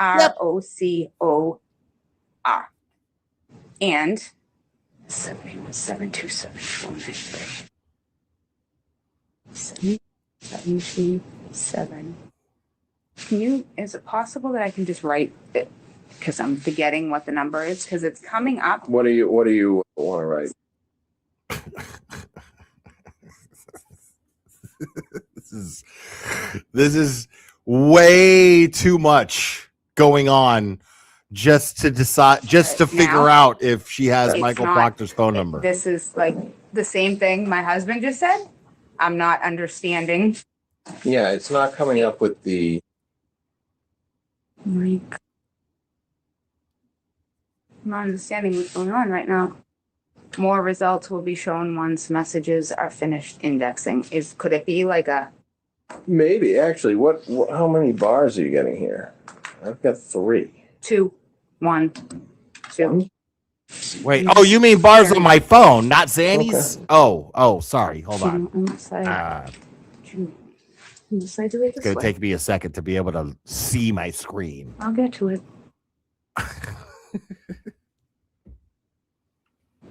And 727. Is it possible that I can just write it? Because I'm forgetting what the number is, because it's coming up. What do you want to write? This is way too much going on just to decide, just to figure Now, out if she has it's Michael not- Proctor's phone number. This is like the same thing my husband just said. I'm not understanding. Yeah, it's not coming up with the. Mike. I'm not understanding what's going on right now. More results will be shown once messages are finished indexing. Could it be like a Maybe actually, what? How many bars are you getting here? I've got 3. 2, 1, 2? Wait, oh, you mean bars on my phone, not Zanny's? Okay. Oh, sorry. Hold on. Unless I do it It's this going to way. take me a second to be able to see my screen. I'll get to it.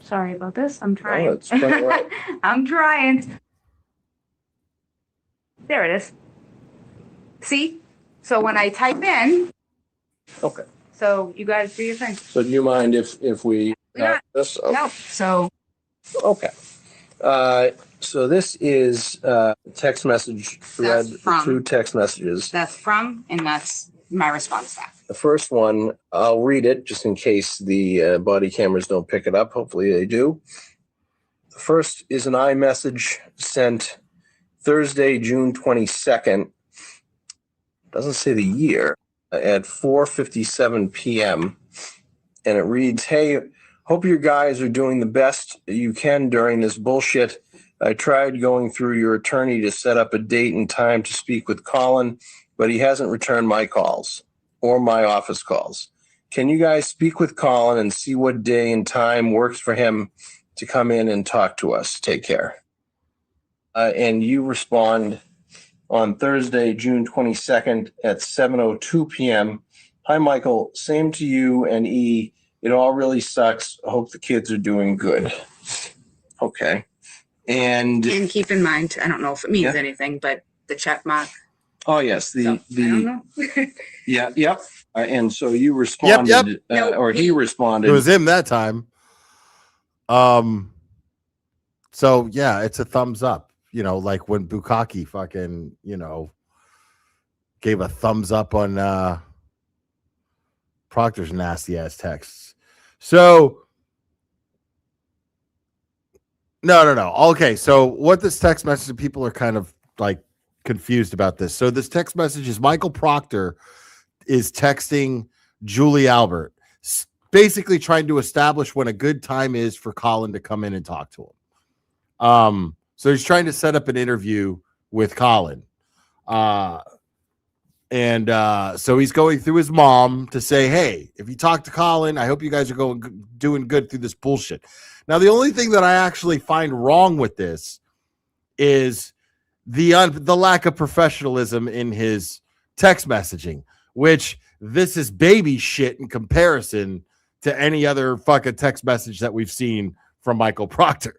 Sorry about this. I'm trying. Oh, it's quite right. I'm trying. There it is. See? So when I type in, Okay. so you guys do your thing. So do you mind if we Yeah. this? Oh, No. So okay. So this is text message thread That's from- through text messages. that's from, and that's my response back. The first one, I'll read it just in case the body cameras don't pick it up. Hopefully they do. The first is an iMessage sent Thursday, June 22nd. Doesn't say the year, at 4:57 p.m. And it reads, "Hey, hope you guys are doing the best you can during this bullshit I tried going through your attorney to set up a date and time to speak with Colin, but he hasn't returned my calls or my office calls. Can you guys speak with Colin and see what day and time works for him to come in and talk to us? Take care. And you respond on Thursday, June 22nd at 7:02 p.m. Hi, Michael. Same to you and E. It all really sucks. I hope the kids are doing good. Okay. And keep in mind, I don't know if it means Yeah. anything, but the check mark. oh yes, I don't know. yeah, yep. And so you responded, No, or he he- responded. It was him that time. So yeah, it's a thumbs up. You know, like when Bukaki fucking, gave a thumbs up on Proctor's nasty ass texts. So no. Okay, so what this text message, people are kind of like confused about this. So this text message is Michael Proctor is texting Julie Albert, basically trying to establish when a good time is for Colin to come in and talk to him. So he's trying to set up an interview with Colin. So he's going through his mom to say, hey, if you talk to Colin, I hope you guys are doing good through this bullshit. Now, the only thing that I actually find wrong with this is the lack of professionalism in his text messaging, which this is baby shit in comparison to any other fucking text message that we've seen from Michael Proctor.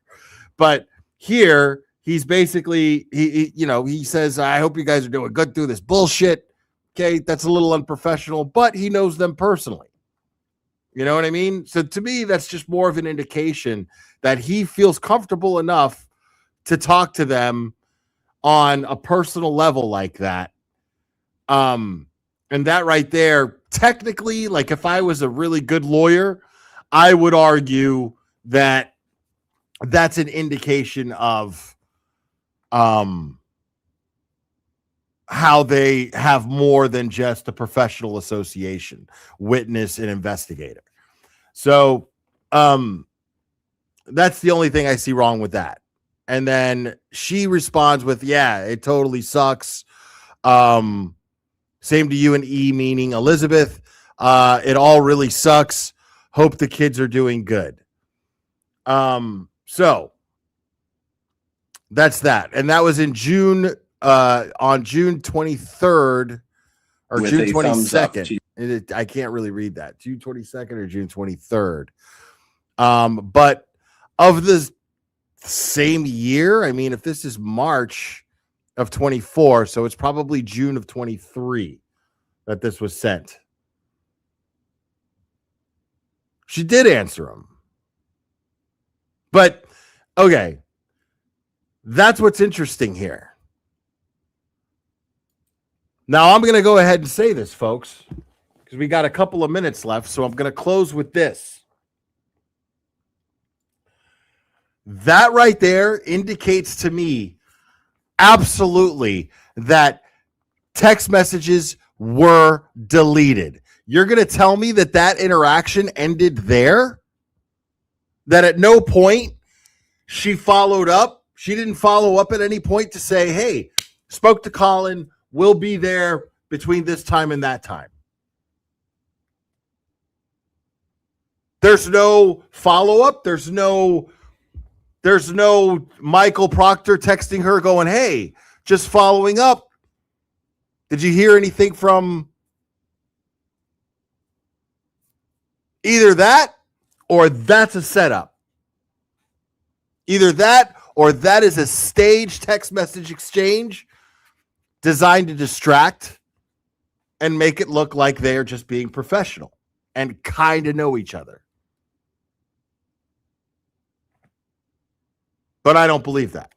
But here, he's basically, he says, I hope you guys are doing good through this bullshit. Okay, that's a little unprofessional, but he knows them personally. You know what I mean? So to me, that's just more of an indication that he feels comfortable enough to talk to them on a personal level like that. And that right there, technically, like if I was a really good lawyer, I would argue that that's an indication of how they have more than just a professional association, witness and investigator. So that's the only thing I see wrong with that. And then she responds with, yeah, it totally sucks. Same to you and E, meaning Elizabeth. It all really sucks. Hope the kids are doing good. So that's that. And that was in June, on June 23rd or With June a thumbs up 22nd. I can't really read that. June 22nd or June 23rd. But of the same year, I mean, if this is March of 24, so it's probably June of 23 that this was sent. She did answer him. But, okay, that's what's interesting here. Now, I'm going to go ahead and say this, folks, because we got a couple of minutes left, so I'm going to close with this. That right there indicates to me absolutely that text messages were deleted. You're going to tell me that that interaction ended there? That at no point she followed up? She didn't follow up at any point to say, hey, spoke to Colin, we'll be there between this time and that time. There's no follow-up. There's no Michael Proctor texting her going, hey, just following up. Did you hear anything from either that or that's a setup? Either that or that is a staged text message exchange designed to distract and make it look like they're just being professional and kind of know each other. But I don't believe that.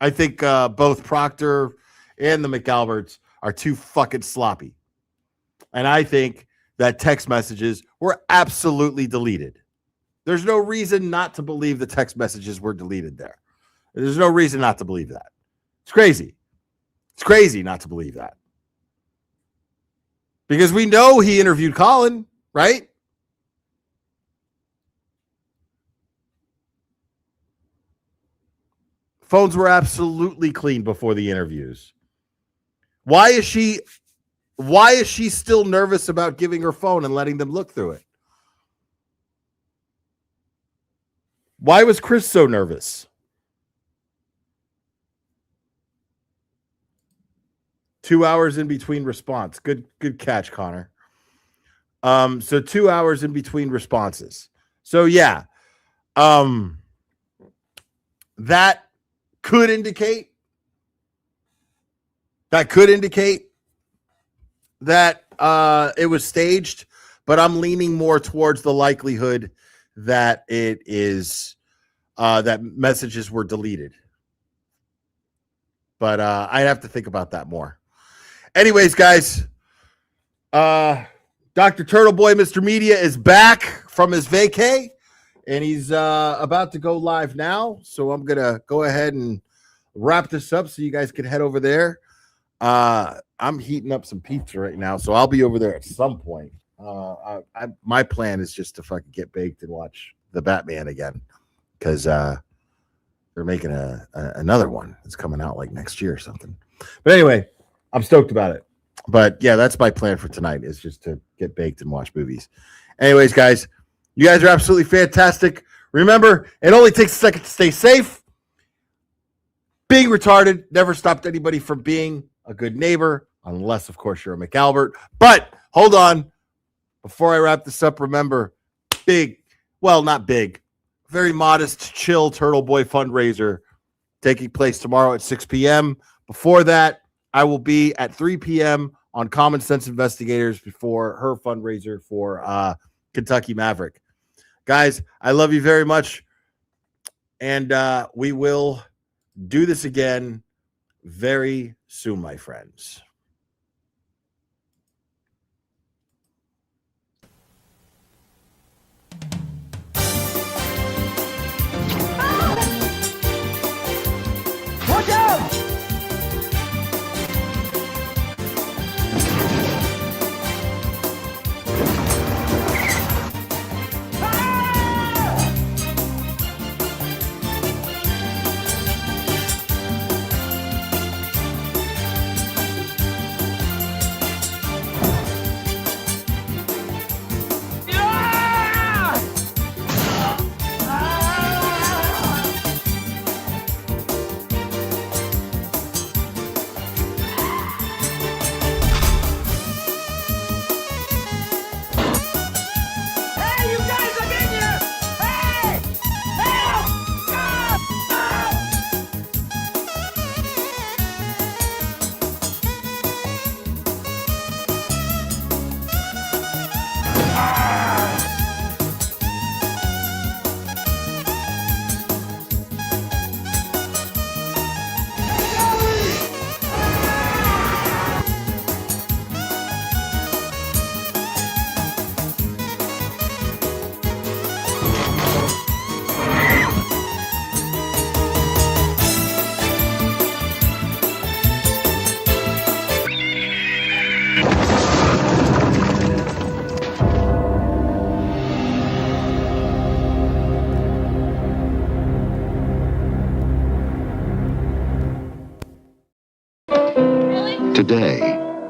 I think both Proctor and the McAlberts are too fucking sloppy. And I think that text messages were absolutely deleted. There's no reason not to believe the text messages were deleted there. There's no reason not to believe that. It's crazy. It's crazy not to believe that. Because we know he interviewed Colin, right? Phones were absolutely clean before the interviews. Why is she still nervous about giving her phone and letting them look through it? Why was Chris so nervous? 2 hours in between response. Good catch, Connor. So 2 hours in between responses. So yeah. That could indicate that it was staged, but I'm leaning more towards the likelihood that it is that messages were deleted. But I have to think about that more. Anyways, guys, Dr. Turtle Boy, Mr. Media, is back from his vacay, and he's about to go live now. So I'm gonna go ahead and wrap this up so you guys can head over there. I'm heating up some pizza right now, so I'll be over there at some point. My plan is just to fucking get baked and watch the Batman again, because they're making another one. It's coming out like next year or something. But anyway, I'm stoked about it. But yeah, that's my plan for tonight, is just to get baked and watch movies. Anyways, guys, you guys are absolutely fantastic. Remember, it only takes a second to stay safe. Being retarded never stopped anybody from being a good neighbor, unless, of course, you're a McAlbert. But hold on. Before I wrap this up, remember, not big, very modest, chill Turtle Boy fundraiser taking place tomorrow at 6 p.m. Before that, I will be at 3 p.m. on Common Sense Investigators before her fundraiser for Kentucky Maverick. Guys, I love you very much. And we will do this again very soon, my friends. Watch out! Today,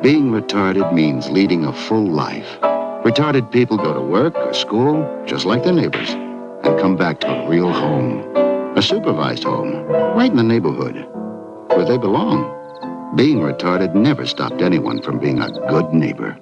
being retarded means leading a full life. Retarded people go to work or school, just like their neighbors, and come back to a real home. A supervised home, right in the neighborhood, where they belong. Being retarded never stopped anyone from being a good neighbor.